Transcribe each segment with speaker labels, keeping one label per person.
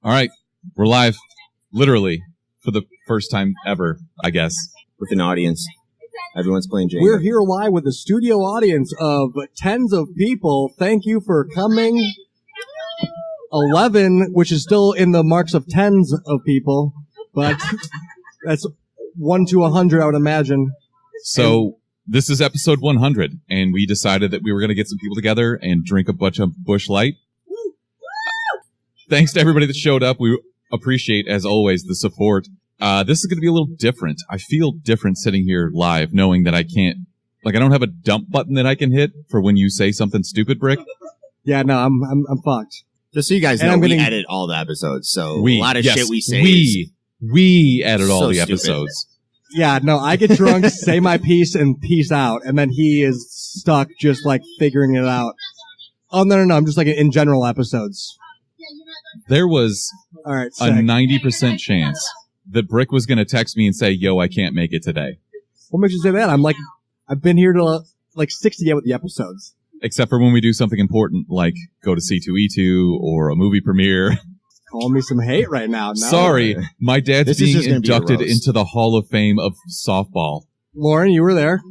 Speaker 1: All right, we're live, literally, for the first time ever, I guess.
Speaker 2: With an audience. Everyone's playing Jenga.
Speaker 3: We're here live with a studio audience of tens of people. Thank you for coming. 11, which is still in the marks of tens of people, but that's 1 to 100, I would imagine.
Speaker 1: So this is episode 100, and we decided that we were going to get some people together and drink a bunch of Busch Light. Thanks to everybody that showed up. We appreciate, as always, the support. This is going to be a little different. I feel different sitting here live, knowing that I don't have a dump button that I can hit for when you say something stupid, Brick.
Speaker 3: Yeah, no, I'm fucked.
Speaker 2: Just so you guys know, we edit all the episodes, so a lot of shit we say
Speaker 1: we edit all the
Speaker 2: stupid.
Speaker 1: Episodes.
Speaker 3: Yeah, no, I get drunk, say my piece, and peace out, and then he is stuck just, figuring it out. Oh, no, I'm just, in general episodes.
Speaker 1: There was
Speaker 3: all right,
Speaker 1: a 90% chance that Brick was going to text me and say, yo, I can't make it today.
Speaker 3: What makes you say that? I've been here till 68 with the episodes.
Speaker 1: Except for when we do something important, like go to C2E2 or a movie premiere.
Speaker 3: Calling me some hate right now. No.
Speaker 1: Sorry, my dad's being inducted into the Hall of Fame of softball.
Speaker 3: Lauren, you were there.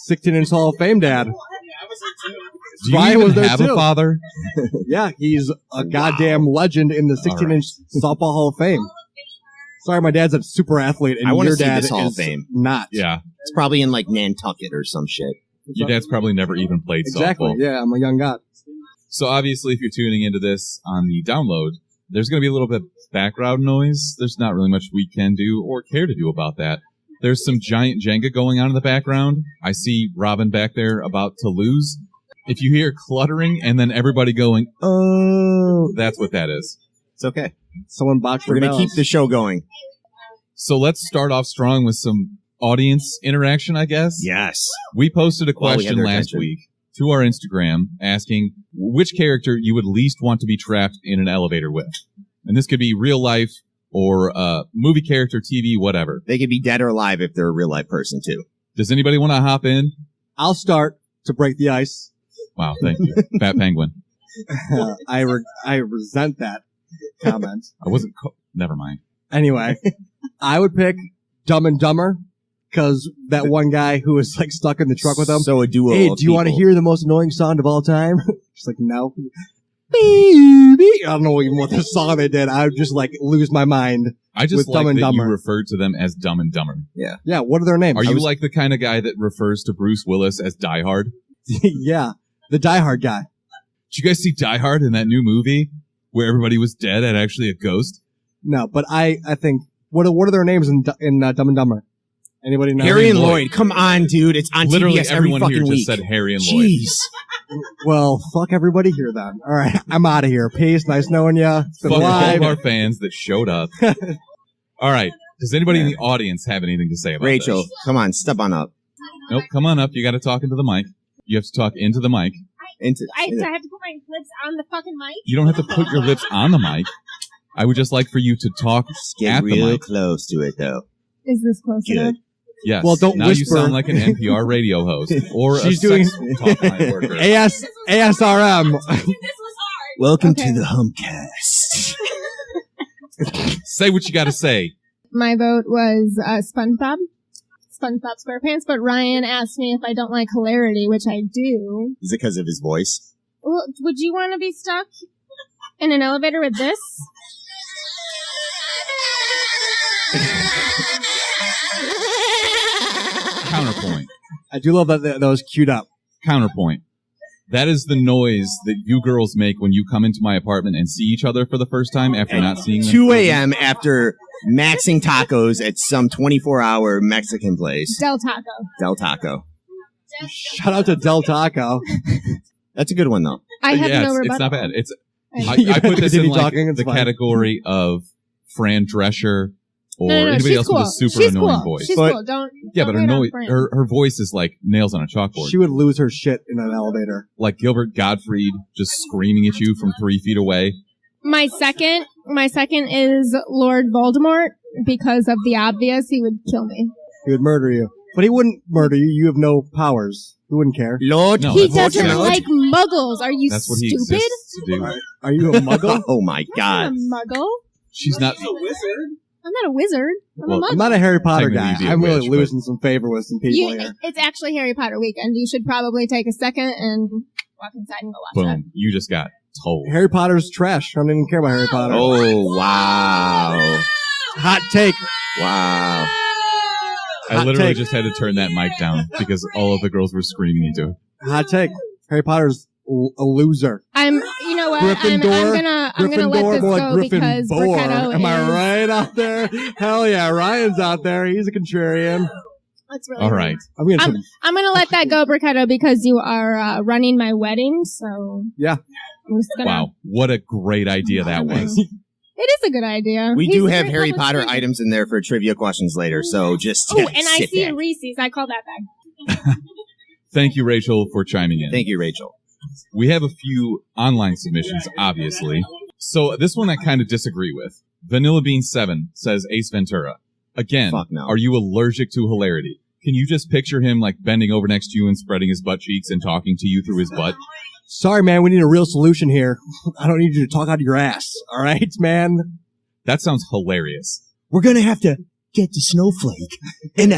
Speaker 3: 16-inch Hall of Fame dad.
Speaker 1: Do you even have a father?
Speaker 3: Yeah, he's a goddamn legend in the 16-inch softball Hall of Fame. Sorry, my dad's a super athlete, and your dad is
Speaker 2: Hall of Fame.
Speaker 3: Not.
Speaker 1: Yeah.
Speaker 2: It's probably in, Nantucket or some shit.
Speaker 1: Your dad's probably never even played
Speaker 3: exactly.
Speaker 1: softball.
Speaker 3: Yeah, I'm a young god.
Speaker 1: So obviously, if you're tuning into this on the download, there's going to be a little bit of background noise. There's not really much we can do or care to do about that. There's some giant Jenga going on in the background. I see Robin back there about to lose. If you hear cluttering and then everybody going, oh, that's what that is.
Speaker 2: It's okay.
Speaker 3: Someone botched.
Speaker 2: We're going to keep the show going.
Speaker 1: So let's start off strong with some audience interaction, I guess.
Speaker 2: Yes.
Speaker 1: We posted a question last week to our Instagram asking which character you would least want to be trapped in an elevator with. And this could be real life or movie character, TV, whatever.
Speaker 2: They could be dead or alive if they're a real life person, too.
Speaker 1: Does anybody want to hop in?
Speaker 3: I'll start to break the ice.
Speaker 1: Wow, thank you. Fat Penguin.
Speaker 3: I resent that comment.
Speaker 1: I wasn't... Never mind.
Speaker 3: Anyway, I would pick Dumb and Dumber. Because that one guy who was stuck in the truck with him.
Speaker 2: So a duo.
Speaker 3: Hey, do you want to hear the most annoying sound of all time? Just no. I don't know even what the song they did. I would just lose my mind.
Speaker 1: I just like that you referred to them as Dumb and Dumber.
Speaker 3: Yeah. Yeah. What are their names?
Speaker 1: Are you like the kind of guy that refers to Bruce Willis as Die Hard?
Speaker 3: Yeah, the Die Hard guy.
Speaker 1: Did you guys see Die Hard in that new movie where everybody was dead and actually a ghost?
Speaker 3: No, but I think what are their names in Dumb and Dumber? Anybody know?
Speaker 2: Harry and Lloyd. Come on, dude. It's on
Speaker 1: literally
Speaker 2: TBS every fucking
Speaker 1: here
Speaker 2: week.
Speaker 1: Just said Harry and Lloyd.
Speaker 2: Jeez.
Speaker 3: Well, fuck everybody here then. All right, I'm out of here. Peace. Nice knowing you.
Speaker 1: Fuck all of our fans that showed up. All right. Does anybody in the audience have anything to say about
Speaker 2: Rachel,
Speaker 1: this?
Speaker 2: come on. Step on up.
Speaker 1: Nope. Come on up. You got to talk into the mic. You have to talk into the mic.
Speaker 4: I have to put my lips on the fucking mic?
Speaker 1: You don't have to put your lips on the mic. I would just like for you to talk at the mic.
Speaker 2: Get real close to it, though.
Speaker 4: Is this close enough?
Speaker 1: Yes.
Speaker 3: Well, don't
Speaker 1: now
Speaker 3: whisper.
Speaker 1: You sound like an NPR radio host or
Speaker 3: She's
Speaker 1: a
Speaker 3: doing
Speaker 1: sex talk line worker.
Speaker 3: ASRM.
Speaker 2: Welcome to the Humpcast.
Speaker 1: Say what you got to say.
Speaker 4: My vote was SpongeBob SquarePants, but Ryan asked me if I don't like hilarity, which I do.
Speaker 2: Is it because of his voice?
Speaker 4: Well, would you want to be stuck in an elevator with this?
Speaker 1: Counterpoint.
Speaker 3: I do love that was queued up.
Speaker 1: Counterpoint. That is the noise that you girls make when you come into my apartment and see each other for the first time after not seeing them.
Speaker 2: 2 a.m. after maxing tacos at some 24-hour Mexican place.
Speaker 4: Del Taco.
Speaker 3: Shout out to Del Taco.
Speaker 2: That's a good one, though.
Speaker 4: I have no rebuttal.
Speaker 1: It's not bad. I put this in the category of Fran Drescher or anybody else with a super annoying voice.
Speaker 4: She's cool. Don't
Speaker 1: but her voice is like nails on a chalkboard.
Speaker 3: She would lose her shit in an elevator.
Speaker 1: Like Gilbert Gottfried just screaming at you from 3 feet away.
Speaker 4: My second is Lord Voldemort because of the obvious. He would kill me.
Speaker 3: He would murder you. But he wouldn't murder you. You have no powers. He wouldn't care.
Speaker 2: Lord,
Speaker 1: no,
Speaker 4: he doesn't like muggles. Are you
Speaker 1: That's what
Speaker 4: stupid?
Speaker 1: He exists to do.
Speaker 3: Are you a muggle?
Speaker 2: Oh my God.
Speaker 4: I'm a muggle.
Speaker 1: She's not.
Speaker 4: I'm not a wizard. I'm a muggle.
Speaker 3: I'm not a Harry Potter guy.
Speaker 1: Technically, you'd be a
Speaker 3: I'm really
Speaker 1: witch,
Speaker 3: losing some favor with some people here.
Speaker 4: It's actually Harry Potter weekend. You should probably take a second and walk inside and go watch it.
Speaker 1: Boom. You just got told.
Speaker 3: Harry Potter's trash. I don't even care about Harry Potter.
Speaker 2: Oh, wow.
Speaker 3: Hot take.
Speaker 2: Wow.
Speaker 1: I
Speaker 3: Hot
Speaker 1: literally
Speaker 3: take.
Speaker 1: just had to turn that mic down because all of the girls were screaming into it.
Speaker 3: Hot take. Harry Potter's a loser.
Speaker 4: You know what?
Speaker 3: Gryffindor.
Speaker 4: I'm gonna let this
Speaker 3: more
Speaker 4: go
Speaker 3: like
Speaker 4: because
Speaker 3: Gryffindor.
Speaker 4: Brichetto
Speaker 3: Am I
Speaker 4: is-
Speaker 3: right out there? Hell yeah, Ryan's out there. He's a contrarian.
Speaker 4: That's really
Speaker 1: All
Speaker 4: rude.
Speaker 1: right.
Speaker 3: I'm getting some.
Speaker 4: I'm gonna let that go, Brichetto, because you are running my wedding. So
Speaker 3: Yeah.
Speaker 4: I'm just gonna.
Speaker 1: Wow. What a great idea that was.
Speaker 4: It is a good idea.
Speaker 2: We
Speaker 4: He's
Speaker 2: do
Speaker 4: a
Speaker 2: have
Speaker 4: great
Speaker 2: Harry
Speaker 4: public
Speaker 2: Potter
Speaker 4: speaker.
Speaker 2: items in there for trivia questions later, so just
Speaker 4: Oh, and I
Speaker 2: sit
Speaker 4: see
Speaker 2: back.
Speaker 4: a Reese's. I call that bag.
Speaker 1: Thank you, Rachel, for chiming in.
Speaker 2: Thank you, Rachel.
Speaker 1: We have a few online submissions, obviously. So this one I kind of disagree with. Vanilla Bean 7 says Ace Ventura. Again,
Speaker 2: Fuck no.
Speaker 1: are you allergic to hilarity? Can you just picture him like bending over next to you and spreading his butt cheeks and talking to you through his butt?
Speaker 3: Sorry, man. We need a real solution here. I don't need you to talk out of your ass. All right, man.
Speaker 1: That sounds hilarious.
Speaker 2: We're gonna have to get the snowflake and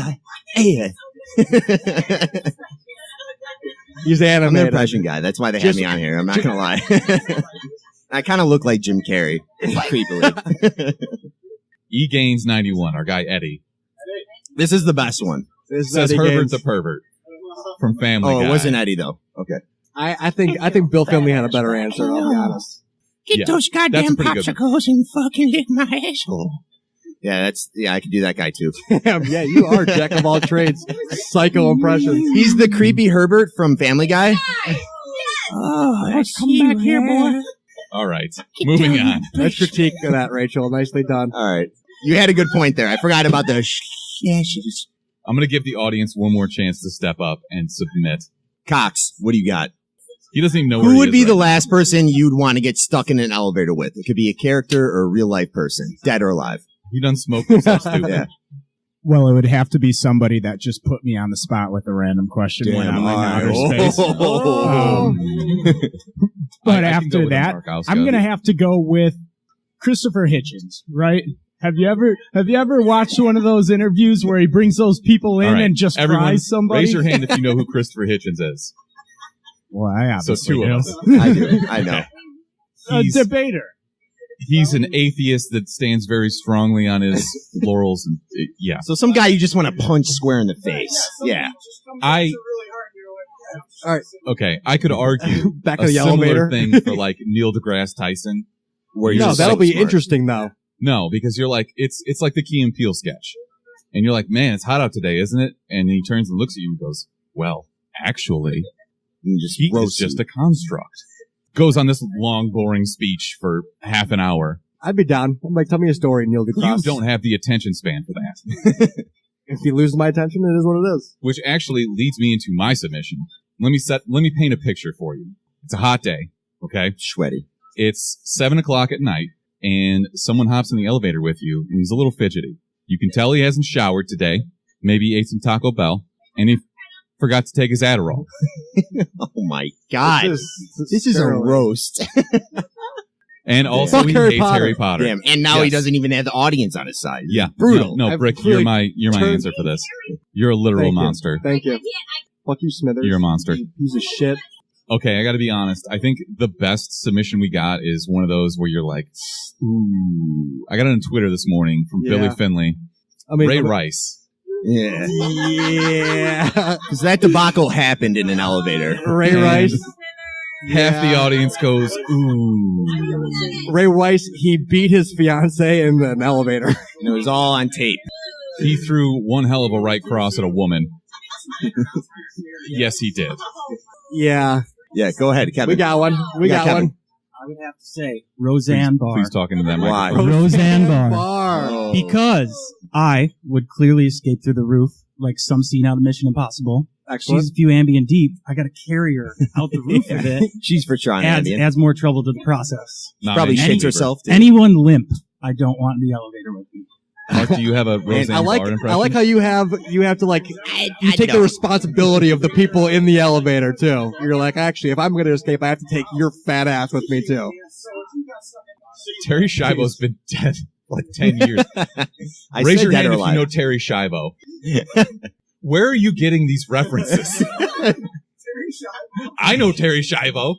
Speaker 3: He's
Speaker 2: I'm the
Speaker 3: animated.
Speaker 2: impression guy. That's why they
Speaker 3: Just-
Speaker 2: have me on here. I'm not gonna lie. I kind of look like Jim Carrey, creepily.
Speaker 1: E-Gains 91, our guy Eddie,
Speaker 2: This is the best one.
Speaker 3: This is
Speaker 1: says
Speaker 3: Eddie
Speaker 1: Herbert
Speaker 3: Gaines.
Speaker 1: the pervert from Family
Speaker 2: Oh,
Speaker 1: Guy.
Speaker 2: it wasn't Eddie though. Okay.
Speaker 3: I think Bill Finley had a better answer. I'll be honest.
Speaker 1: Get those
Speaker 2: goddamn
Speaker 1: That's a pretty good
Speaker 2: popsicles and fucking lick my asshole. Yeah, I could do that guy too.
Speaker 3: Damn, yeah, you are jack of all trades. Psycho impressions.
Speaker 2: He's the creepy Herbert from Family Guy. Oh, let's come back here, boy.
Speaker 1: All right, moving on.
Speaker 3: Nice critique of that, Rachel. Nicely done.
Speaker 2: All right, you had a good point there. I forgot about the slashes.
Speaker 1: I'm going to give the audience one more chance to step up and submit.
Speaker 2: Cox, what do you got?
Speaker 1: He doesn't even know where
Speaker 2: Who
Speaker 1: he
Speaker 2: would
Speaker 1: is
Speaker 2: be the
Speaker 1: right
Speaker 2: last person you'd want to get stuck in an elevator with? It could be a character or a real life person, dead or alive.
Speaker 1: now. He done smoked himself stupid.
Speaker 2: Yeah.
Speaker 5: Well, it would have to be somebody that just put me on the spot with a random question when I'm in outer space.
Speaker 2: Oh.
Speaker 5: But
Speaker 1: I can go
Speaker 5: after
Speaker 1: with
Speaker 5: that,
Speaker 1: Mark Auska.
Speaker 5: I'm gonna have to go with Christopher Hitchens, right? Have you ever watched one of those interviews where he brings those people in
Speaker 1: All right,
Speaker 5: and just
Speaker 1: everyone,
Speaker 5: fries somebody?
Speaker 1: raise your hand if you know who Christopher Hitchens is.
Speaker 5: Well, I
Speaker 1: So
Speaker 5: obviously
Speaker 1: two of
Speaker 5: do.
Speaker 1: us.
Speaker 2: I do. I know.
Speaker 5: A
Speaker 1: He's,
Speaker 5: debater.
Speaker 1: he's an atheist that stands very strongly on his laurels. And yeah,
Speaker 2: So some guy you just want to punch square in the face. Yeah.
Speaker 1: Okay, I could argue
Speaker 3: Back
Speaker 1: a
Speaker 3: to the
Speaker 1: similar
Speaker 3: elevator.
Speaker 1: thing for like Neil deGrasse Tyson, where you're
Speaker 3: No,
Speaker 1: just
Speaker 3: that'll
Speaker 1: like,
Speaker 3: be
Speaker 2: smart.
Speaker 3: interesting though.
Speaker 1: no, because you're like it's like the Key and Peele sketch, and you're like, man, it's hot out today, isn't it? And he turns and looks at you and goes, well, actually,
Speaker 2: You just
Speaker 1: he is
Speaker 2: roast
Speaker 1: just
Speaker 2: him.
Speaker 1: a construct. Goes on this long, boring speech for half an hour.
Speaker 3: I'd be down. I'm like, tell me a story, Neil deGrasse.
Speaker 1: You don't have the attention span for that.
Speaker 3: If you lose my attention, it is what it is.
Speaker 1: Which actually leads me into my submission. Let me paint a picture for you. It's a hot day, okay?
Speaker 2: Sweaty.
Speaker 1: It's 7:00 at night, and someone hops in the elevator with you, and he's a little fidgety. You can tell he hasn't showered today. Maybe he ate some Taco Bell, and he forgot to take his Adderall.
Speaker 2: Oh my God. This is a
Speaker 3: terrible.
Speaker 2: roast.
Speaker 1: And also
Speaker 3: Fuck
Speaker 1: he
Speaker 3: Harry
Speaker 1: hates
Speaker 3: Potter.
Speaker 1: Harry Potter.
Speaker 2: Damn. And now he
Speaker 1: Yes.
Speaker 2: doesn't even have the audience on his side.
Speaker 1: Yeah.
Speaker 2: Brutal.
Speaker 1: No,
Speaker 3: I've
Speaker 1: Brick,
Speaker 3: clearly
Speaker 1: you're my
Speaker 3: turned-
Speaker 1: answer for this. You're a literal
Speaker 3: Thank you.
Speaker 1: monster.
Speaker 3: Thank you. Fuck you, Smithers.
Speaker 1: You're a monster.
Speaker 3: You piece of shit.
Speaker 1: Okay, I gotta be honest. I think the best submission we got is one of those where you're like, ooh. I got it on Twitter this morning from
Speaker 3: Yeah.
Speaker 1: Billy Finley.
Speaker 3: I mean,
Speaker 1: Ray Rice.
Speaker 2: Yeah.
Speaker 3: Yeah.
Speaker 2: Because that debacle happened in an elevator.
Speaker 3: Ray
Speaker 1: And
Speaker 3: Rice.
Speaker 1: Half the
Speaker 3: Yeah.
Speaker 1: audience goes, ooh.
Speaker 3: Ray Rice, he beat his fiance in an elevator.
Speaker 2: And it was all on tape.
Speaker 1: He threw one hell of a right cross at a woman. Yes, he did.
Speaker 3: Yeah.
Speaker 2: Yeah, go ahead, Kevin.
Speaker 3: We got one. We
Speaker 2: Yeah,
Speaker 3: got
Speaker 2: Kevin.
Speaker 3: one.
Speaker 5: I would have to say Roseanne Barr.
Speaker 1: Please talk into that
Speaker 2: Why?
Speaker 1: microphone.
Speaker 5: Roseanne Barr.
Speaker 2: Oh.
Speaker 5: Because I would clearly escape through the roof, like some scene out of Mission Impossible.
Speaker 3: Excellent.
Speaker 5: She's a few ambient deep. I got to carry her out the roof of it.
Speaker 2: She's for Sean
Speaker 5: Adds,
Speaker 2: Ambien.
Speaker 5: adds more trouble to the process.
Speaker 1: Not
Speaker 2: Probably
Speaker 1: any
Speaker 2: shits
Speaker 1: believer.
Speaker 2: herself, too.
Speaker 5: Anyone limp, I don't want in the elevator with me.
Speaker 1: Mark, do you have a Roseanne
Speaker 3: I like
Speaker 1: Barr impression?
Speaker 3: I like how you have to like you take the
Speaker 2: don't.
Speaker 3: responsibility of the people in the elevator too. You're like, actually, if I'm going to escape, I have to take your fat ass with me too.
Speaker 1: Terry Schiavo's been dead like 10 years.
Speaker 2: I
Speaker 1: Raise
Speaker 2: said
Speaker 1: your
Speaker 2: dead
Speaker 1: hand
Speaker 2: or
Speaker 1: if you
Speaker 2: alive.
Speaker 1: know Terry Schiavo. Where are you getting these references? I know Terry Schiavo.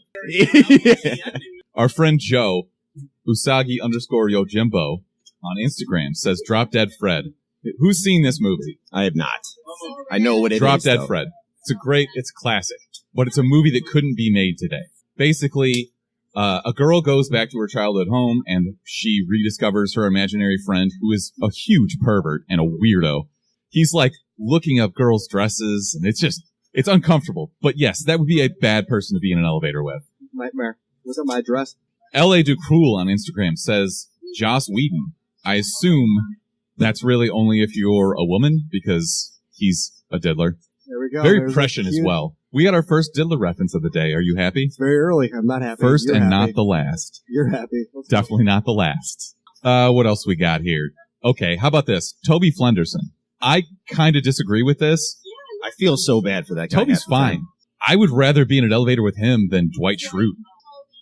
Speaker 1: Our friend Joe, Usagi_Yojimbo on Instagram says Drop Dead Fred. Who's seen this movie?
Speaker 2: I have not. I know what it is.
Speaker 1: Drop Dead
Speaker 2: though.
Speaker 1: Fred. It's a classic, but it's a movie that couldn't be made today. Basically, a girl goes back to her childhood home and she rediscovers her imaginary friend who is a huge pervert and a weirdo. He's like looking up girls' dresses and it's uncomfortable. But yes, that would be a bad person to be in an elevator with.
Speaker 3: Nightmare. Look at my dress.
Speaker 1: L.A. Ducruel on Instagram says Joss Whedon. I assume that's really only if you're a woman because he's a diddler.
Speaker 3: There we go.
Speaker 1: Very
Speaker 3: There's
Speaker 1: prescient
Speaker 3: a
Speaker 1: as
Speaker 3: cute-
Speaker 1: well. We got our first diddler reference of the day. Are you happy?
Speaker 3: It's very early. I'm not happy.
Speaker 1: First
Speaker 3: You're
Speaker 1: and
Speaker 3: happy.
Speaker 1: not the last.
Speaker 3: You're happy. Let's go.
Speaker 1: Definitely not the last. What else we got here? Okay, how about this? Toby Flenderson. I kind of disagree with this.
Speaker 2: I feel so bad for that guy.
Speaker 1: Toby's
Speaker 2: half the time.
Speaker 1: fine. I would rather be in an elevator with him than Dwight Schrute.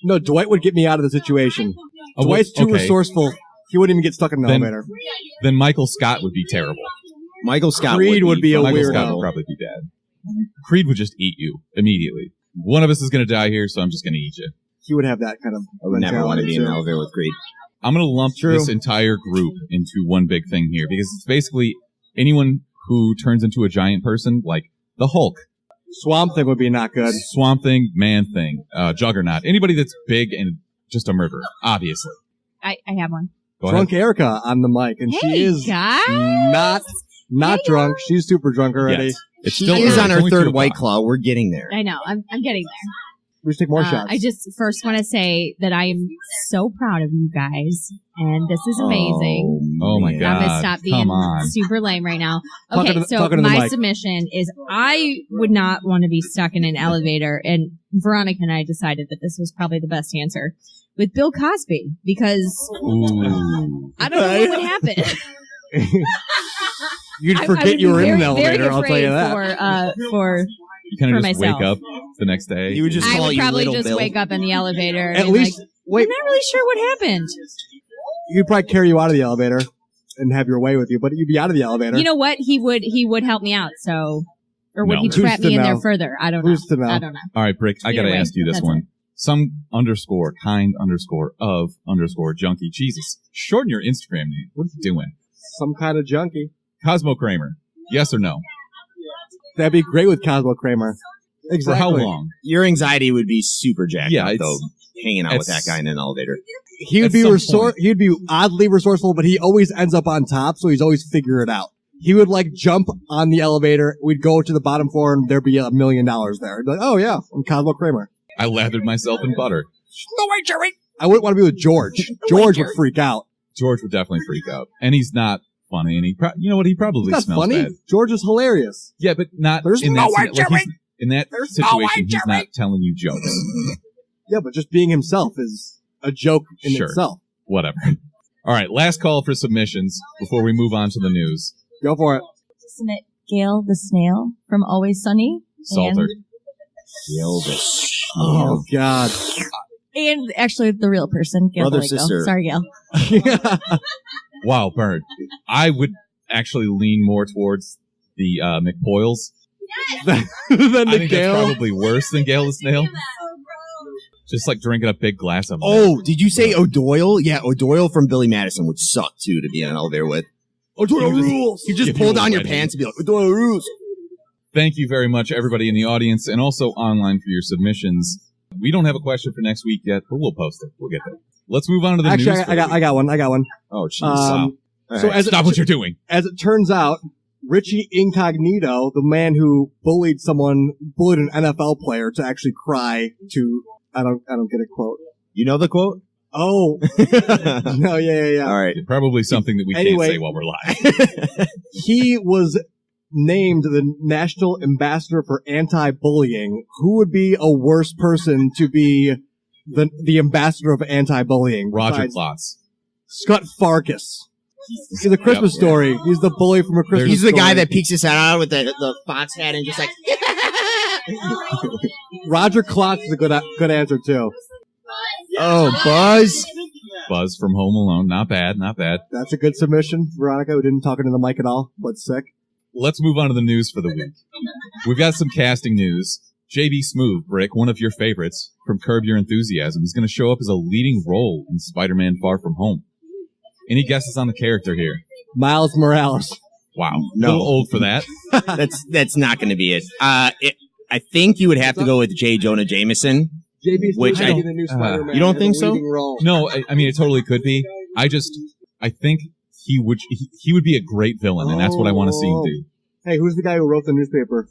Speaker 3: No, Dwight would get me out of the situation.
Speaker 1: Oh,
Speaker 3: Dwight's too
Speaker 1: okay.
Speaker 3: resourceful. He wouldn't even get stuck in the
Speaker 1: Then-
Speaker 3: elevator.
Speaker 1: Then Michael Scott would be terrible.
Speaker 2: Michael Scott
Speaker 3: Creed would be a
Speaker 1: Michael
Speaker 3: weirdo.
Speaker 1: Scott would probably be bad. Creed would just eat you immediately. One of us is going to die here, so I'm just going to eat you.
Speaker 3: He would have that kind of
Speaker 2: I would never want to be in an
Speaker 3: mentality,
Speaker 2: elevator with Creed.
Speaker 1: I'm going to lump
Speaker 3: True.
Speaker 1: this entire group into one big thing here because it's basically anyone who turns into a giant person, like the Hulk,
Speaker 3: too. Swamp Thing would be not good.
Speaker 1: Swamp Thing, Man Thing, Juggernaut, anybody that's big and just a murderer, obviously.
Speaker 6: I have one.
Speaker 1: Go
Speaker 3: Drunk Erica on the mic, and
Speaker 6: Hey,
Speaker 3: she is
Speaker 6: guys.
Speaker 3: not drunk. She's super drunk already.
Speaker 1: Yes. It's
Speaker 2: She
Speaker 1: still
Speaker 2: is
Speaker 1: early.
Speaker 2: on
Speaker 1: It's
Speaker 2: her
Speaker 1: only
Speaker 2: third
Speaker 1: 2
Speaker 2: White
Speaker 1: o'clock.
Speaker 2: Claw. We're getting there.
Speaker 6: I know. I'm getting there.
Speaker 3: We should take more shots.
Speaker 6: I just first want to say that I am so proud of you guys, and this is amazing.
Speaker 1: Oh my
Speaker 2: man.
Speaker 1: God.
Speaker 6: I'm gonna stop being
Speaker 1: Come on.
Speaker 6: super lame right now.
Speaker 3: Talking
Speaker 6: Okay,
Speaker 3: to the-
Speaker 6: so
Speaker 3: talking to the
Speaker 6: my
Speaker 3: mic.
Speaker 6: submission is I would not want to be stuck in an elevator, and Veronica and I decided that this was probably the best answer with Bill Cosby because
Speaker 1: Ooh.
Speaker 6: I don't know what would happen.
Speaker 3: You'd
Speaker 6: I
Speaker 3: forget
Speaker 6: would
Speaker 3: you
Speaker 6: be
Speaker 3: were in
Speaker 6: very,
Speaker 3: an elevator.
Speaker 6: very
Speaker 3: I'll tell you
Speaker 6: afraid
Speaker 3: that.
Speaker 6: For
Speaker 1: You kind
Speaker 6: For
Speaker 1: of just
Speaker 6: myself.
Speaker 1: wake up the next day.
Speaker 2: He would just
Speaker 6: I
Speaker 2: call
Speaker 6: would
Speaker 2: you
Speaker 6: probably
Speaker 2: Little
Speaker 6: just
Speaker 2: Bill.
Speaker 6: wake up in the elevator. And
Speaker 3: At
Speaker 6: be
Speaker 3: least,
Speaker 6: like,
Speaker 3: wait,
Speaker 6: I'm not really sure what happened.
Speaker 3: he'd probably carry you out of the elevator and have your way with you, but you'd be out of the elevator.
Speaker 6: You know what? He would help me out. So, or would
Speaker 1: No.
Speaker 6: he
Speaker 3: Who's
Speaker 6: trap
Speaker 3: to
Speaker 6: me in there
Speaker 3: know?
Speaker 6: further? I don't know.
Speaker 3: Who's to know?
Speaker 6: I don't know.
Speaker 1: All right, Brick, I got to
Speaker 6: Either way,
Speaker 1: ask you this
Speaker 6: that's
Speaker 1: one. Some _kind_of_junkie. Jesus. Shorten your Instagram name. What are you doing?
Speaker 3: Some kind of junkie.
Speaker 1: Cosmo Kramer. Yes or no?
Speaker 3: That'd be great with Cosmo Kramer. Exactly.
Speaker 1: For how long?
Speaker 2: Your anxiety would be super jacked
Speaker 1: Yeah,
Speaker 2: up,
Speaker 1: it's-
Speaker 2: though, hanging out with that
Speaker 1: it's-
Speaker 2: guy in an elevator.
Speaker 3: He
Speaker 1: At
Speaker 3: would be
Speaker 1: some point.
Speaker 3: he'd be oddly resourceful, but he always ends up on top, so he's always figure it out. He would like jump on the elevator. We'd go to the bottom floor, and there'd be $1 million there. He'd be like, "Oh yeah, I'm Cosmo Kramer."
Speaker 1: I lathered myself in butter.
Speaker 3: I wouldn't want to be with George. George would freak out.
Speaker 1: George would definitely freak out. And he's not funny, and you know what? He probably
Speaker 3: He's not
Speaker 1: smells
Speaker 3: funny.
Speaker 1: bad.
Speaker 3: George is hilarious.
Speaker 1: Yeah, but not
Speaker 3: There's
Speaker 1: in
Speaker 3: no
Speaker 1: that
Speaker 3: white
Speaker 1: like,
Speaker 3: Jerry.
Speaker 1: in that situation. He's not telling you jokes.
Speaker 3: Yeah, but just being himself is a joke in
Speaker 1: Sure.
Speaker 3: itself.
Speaker 1: Whatever. All right, last call for submissions before we move on to the news.
Speaker 3: Go for it.
Speaker 7: Submit Gail the Snail from Always Sunny.
Speaker 1: Salter.
Speaker 3: Oh God.
Speaker 7: And actually the real person, Gail
Speaker 2: Brother,
Speaker 7: Bolico.
Speaker 2: sister.
Speaker 7: Sorry, Gail.
Speaker 1: Wow, Bird. I would actually lean more towards the McPoyles.
Speaker 3: Then
Speaker 1: I
Speaker 3: the
Speaker 1: think
Speaker 3: Gale.
Speaker 1: that's probably worse than Gale the Snail. Just like drinking a big glass of
Speaker 2: Oh, did you say O'Doyle? Yeah, O'Doyle from Billy Madison would suck, too, to be in an elevator with.
Speaker 3: O'Doyle
Speaker 1: You just-
Speaker 3: rules.
Speaker 2: You just
Speaker 1: Give
Speaker 2: pull
Speaker 1: you a
Speaker 2: down your
Speaker 1: red
Speaker 2: pants and be like, O'Doyle rules.
Speaker 1: Thank you very much, everybody in the audience, and also online for your submissions. We don't have a question for next week yet, but we'll post it. We'll get there. Let's move on to the
Speaker 3: Actually,
Speaker 1: news.
Speaker 3: I got one.
Speaker 2: Oh, jeez.
Speaker 1: All
Speaker 3: So
Speaker 1: right,
Speaker 3: as
Speaker 1: stop
Speaker 3: it,
Speaker 1: what you're doing.
Speaker 3: as it turns out, Richie Incognito, the man who bullied an NFL player to actually cry to, I don't get a quote.
Speaker 2: You know the quote?
Speaker 3: Oh, no, yeah.
Speaker 2: All right.
Speaker 1: Probably something that we
Speaker 3: Anyway.
Speaker 1: can't say while we're live.
Speaker 3: He was named the National Ambassador for Anti-Bullying. Who would be a worse person to be the ambassador of anti-bullying?
Speaker 1: Roger
Speaker 3: besides
Speaker 1: Klotz.
Speaker 3: Scott Farkas. He's a Christmas story. He's the bully from a Christmas
Speaker 2: He's the guy
Speaker 3: Story.
Speaker 2: that peeks his head out with the fox hat and just like,
Speaker 3: Roger Klotz is a good answer too.
Speaker 2: oh, Buzz.
Speaker 1: Buzz from Home Alone. Not bad, not bad.
Speaker 3: That's a good submission, Veronica, who didn't talk into the mic at all, but sick.
Speaker 1: Let's move on to the news for the week. We've got some casting news. J.B. Smoove, Brick, one of your favorites from Curb Your Enthusiasm, is going to show up as a leading role in Spider-Man Far From Home. Any guesses on the character here?
Speaker 3: Miles Morales.
Speaker 1: Wow.
Speaker 2: No.
Speaker 1: A little old for that.
Speaker 2: That's not going to be it. I think you would have to go with J. Jonah Jameson.
Speaker 3: JB's
Speaker 2: Which
Speaker 3: the
Speaker 2: I-
Speaker 3: new Spider-Man.
Speaker 2: You don't
Speaker 3: in a
Speaker 2: think so?
Speaker 3: leading role.
Speaker 1: No, I mean, it totally could be. I think he would be a great villain, and that's what I want to see him do.
Speaker 3: Hey, who's the guy who wrote the newspaper?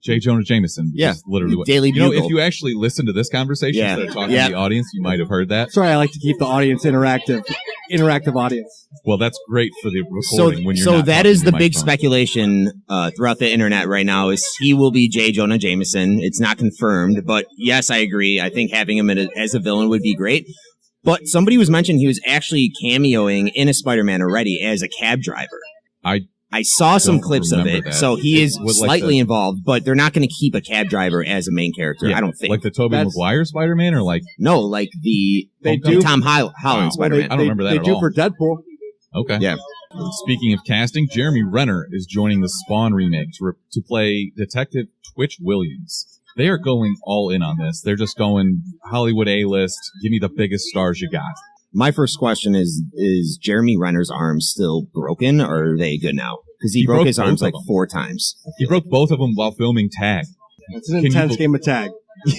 Speaker 1: J. Jonah Jameson.
Speaker 2: Yeah.
Speaker 1: Is literally what.
Speaker 2: Daily
Speaker 1: You know,
Speaker 2: Bugle.
Speaker 1: if you actually listen to this conversation
Speaker 2: Yeah.
Speaker 1: instead of talking
Speaker 2: Yeah.
Speaker 1: to the audience, you might have heard that.
Speaker 3: Sorry, I like to keep the audience interactive audience.
Speaker 1: Well, that's great for the recording when you're
Speaker 2: So
Speaker 1: not
Speaker 2: that
Speaker 1: talking
Speaker 2: is
Speaker 1: to
Speaker 2: the
Speaker 1: your
Speaker 2: big
Speaker 1: microphone.
Speaker 2: speculation throughout the internet right now is he will be J. Jonah Jameson. It's not confirmed, but yes, I agree. I think having him as a villain would be great. But somebody was mentioning he was actually cameoing in a Spider-Man already as a cab driver. I saw some
Speaker 1: don't
Speaker 2: clips of
Speaker 1: remember
Speaker 2: it,
Speaker 1: that.
Speaker 2: so he is
Speaker 1: With, like,
Speaker 2: slightly involved, but they're not going to keep a cab driver as a main character.
Speaker 1: Yeah,
Speaker 2: I don't think.
Speaker 1: Like the Tobey
Speaker 3: That's-
Speaker 1: Maguire Spider-Man, or like,
Speaker 2: No, like the
Speaker 3: They
Speaker 2: the
Speaker 3: do-
Speaker 2: Tom Holland
Speaker 1: Wow.
Speaker 2: Spider-Man.
Speaker 1: I don't remember that
Speaker 3: They
Speaker 1: at
Speaker 3: do
Speaker 1: all.
Speaker 3: for Deadpool.
Speaker 1: okay.
Speaker 2: Yeah.
Speaker 1: Speaking of casting, Jeremy Renner is joining the Spawn remake to play Detective Twitch Williams. They are going all in on this. They're just going Hollywood A-list. Give me the biggest stars you got.
Speaker 2: My first question is Jeremy Renner's arms still broken, or are they good now? Because he broke
Speaker 1: broke
Speaker 2: his
Speaker 1: both
Speaker 2: arms
Speaker 1: of
Speaker 2: like
Speaker 1: them.
Speaker 2: 4 times.
Speaker 1: He broke both of them while filming Tag,
Speaker 3: It's an
Speaker 1: Can you
Speaker 3: intense
Speaker 1: bel-
Speaker 3: game of tag.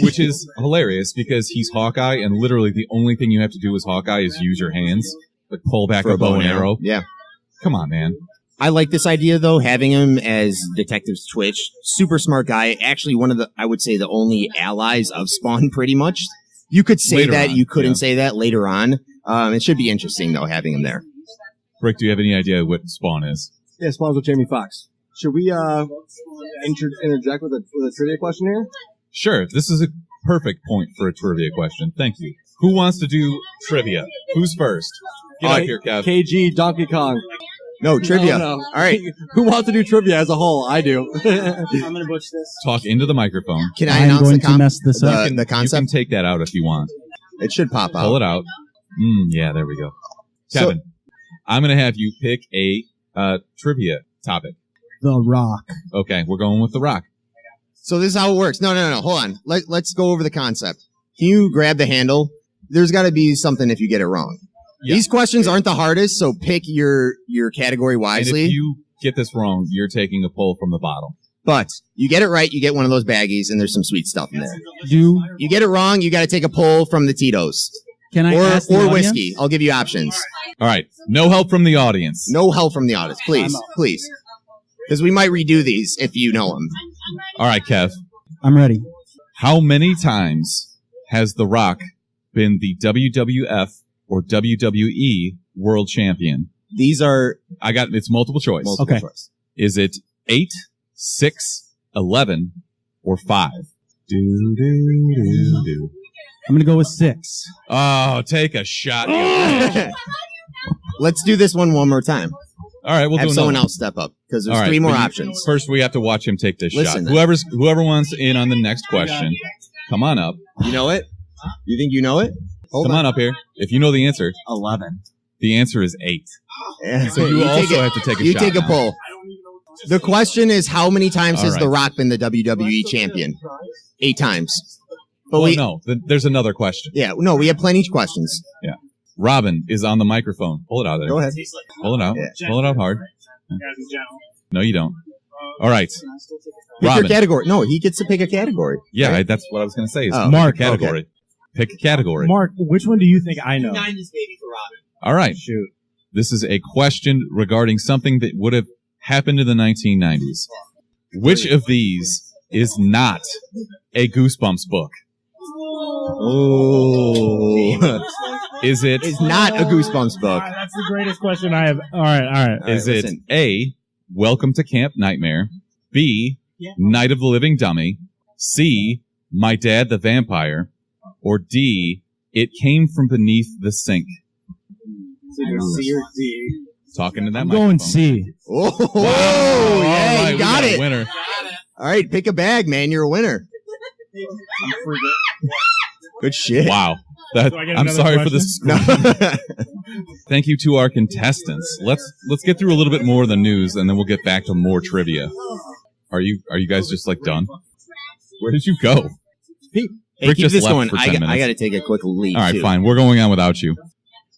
Speaker 1: which is hilarious because he's Hawkeye, and literally the only thing you have to do as Hawkeye is use your hands, like pull back
Speaker 2: For
Speaker 1: a bow and arrow.
Speaker 2: Yeah.
Speaker 1: Come on, man.
Speaker 2: I like this idea, though, having him as Detective Twitch. Super smart guy. Actually, one of the, I would say, the only allies of Spawn, pretty much. You could say
Speaker 1: Later
Speaker 2: that.
Speaker 1: on,
Speaker 2: You couldn't
Speaker 1: yeah.
Speaker 2: say that later on. It should be interesting, though, having him there.
Speaker 1: Rick, do you have any idea what Spawn is?
Speaker 3: Yeah, Spawn's with Jamie Foxx. Should we interject with a trivia question here?
Speaker 1: Sure, this is a perfect point for a trivia question. Thank you. Who wants to do trivia? Who's first? Get up here, Kev.
Speaker 3: KG Donkey Kong.
Speaker 2: No, trivia.
Speaker 3: No, no.
Speaker 2: All right.
Speaker 3: Who wants to do trivia as a whole? I do.
Speaker 5: I'm gonna butch this.
Speaker 1: Talk into the microphone.
Speaker 2: Can I
Speaker 5: I'm
Speaker 2: announce
Speaker 5: going
Speaker 2: the,
Speaker 5: to mess this up.
Speaker 2: the
Speaker 1: You can
Speaker 2: concept?
Speaker 1: take that out if you want.
Speaker 2: It should pop
Speaker 1: Pull
Speaker 2: out.
Speaker 1: it out. Yeah, there we go.
Speaker 2: So-
Speaker 1: Kevin, I'm going to have you pick a trivia topic.
Speaker 5: The Rock.
Speaker 1: Okay, we're going with The Rock.
Speaker 2: So this is how it works. No. Hold on. Let's go over the concept. Can you grab the handle? There's got to be something if you get it wrong.
Speaker 1: Yeah.
Speaker 2: These questions aren't the hardest, so pick your category
Speaker 1: And
Speaker 2: wisely.
Speaker 1: if you get this wrong, you're taking a pull from the bottle.
Speaker 2: But you get it right, you get one of those baggies, and there's some sweet stuff in there.
Speaker 5: Do
Speaker 2: You get it wrong, you got to take a pull from the Tito's
Speaker 5: can I ask the
Speaker 2: or
Speaker 5: audience?
Speaker 2: whiskey. I'll give you options.
Speaker 1: All right, no help from the audience.
Speaker 2: No help from the audience, please, please, because we might redo these if you know them.
Speaker 1: All right, Kev.
Speaker 5: I'm ready.
Speaker 1: How many times has The Rock been the WWF or WWE World Champion?
Speaker 2: These are
Speaker 1: It's multiple choice.
Speaker 2: multiple
Speaker 5: Okay.
Speaker 2: choice.
Speaker 1: Is it 8, 6, 11, or 5? Do.
Speaker 5: I'm gonna go with 6.
Speaker 1: Oh, take a shot. you bitch.
Speaker 2: Let's do this one more time.
Speaker 1: All right, we'll
Speaker 2: Have
Speaker 1: do
Speaker 2: someone
Speaker 1: another.
Speaker 2: else step up because there's
Speaker 1: All right,
Speaker 2: 3 more
Speaker 1: but
Speaker 2: options.
Speaker 1: First, we have to watch him take this
Speaker 2: Listen,
Speaker 1: shot. Whoever wants in on the next question, come on up.
Speaker 2: You know it? You think you know it? Hold
Speaker 1: Come on up here. If you know the answer,
Speaker 5: 11.
Speaker 1: the answer is 8.
Speaker 2: Yeah.
Speaker 1: So you
Speaker 2: take
Speaker 1: also
Speaker 2: it-
Speaker 1: have to take a
Speaker 2: You
Speaker 1: shot
Speaker 2: take a
Speaker 1: now.
Speaker 2: poll. The question is, how many times
Speaker 1: All
Speaker 2: has
Speaker 1: right.
Speaker 2: The Rock been the WWE champion? 8 times. But
Speaker 1: Well, no, there's another question.
Speaker 2: no, we have plenty of questions.
Speaker 1: Robin is on the microphone. Pull it out there.
Speaker 2: Go ahead.
Speaker 1: Pull it out.
Speaker 2: Yeah.
Speaker 1: Pull it out hard. No, you don't. All right.
Speaker 2: Pick
Speaker 1: Robin.
Speaker 2: your category. No, he gets to pick a category.
Speaker 1: Yeah,
Speaker 2: Right?
Speaker 1: that's what I was going to say. Is
Speaker 2: Oh,
Speaker 1: pick
Speaker 5: Mark,
Speaker 1: a category. Pick a category.
Speaker 5: Mark, which one do you think I know?
Speaker 2: 90s baby for Robin.
Speaker 1: All right.
Speaker 5: Shoot.
Speaker 1: This is a question regarding something that would have happened in the 1990s. Which of these is not a Goosebumps book?
Speaker 2: Oh.
Speaker 1: Is it
Speaker 2: It's not a Goosebumps book.
Speaker 5: That's the greatest question I have. All right.
Speaker 1: is
Speaker 2: right,
Speaker 1: it
Speaker 2: listen.
Speaker 1: A, Welcome to Camp Nightmare, B, Night of the Living Dummy, C, My Dad the Vampire, or D, It Came from Beneath the Sink?
Speaker 5: C or D?
Speaker 1: Talking to that
Speaker 5: I'm
Speaker 1: microphone.
Speaker 5: going C.
Speaker 2: Oh,
Speaker 1: Wow. All
Speaker 2: yeah,
Speaker 1: right,
Speaker 2: you
Speaker 1: we
Speaker 2: got
Speaker 1: a
Speaker 2: it.
Speaker 1: winner.
Speaker 2: All right, pick a bag, man. You're a winner. Good shit.
Speaker 1: Wow. That,
Speaker 5: Do I get
Speaker 1: I'm
Speaker 5: another
Speaker 1: sorry for
Speaker 5: question?
Speaker 1: this. Thank you to our contestants. Let's get through a little bit more of the news, and then we'll get back to more trivia. Are you guys just like done? Where did you go?
Speaker 2: Hey,
Speaker 1: Rick
Speaker 2: keep
Speaker 1: just
Speaker 2: this
Speaker 1: left
Speaker 2: going.
Speaker 1: for 10
Speaker 2: I
Speaker 1: minutes.
Speaker 2: got to take a quick leave.
Speaker 1: All right,
Speaker 2: too.
Speaker 1: fine. We're going on without you.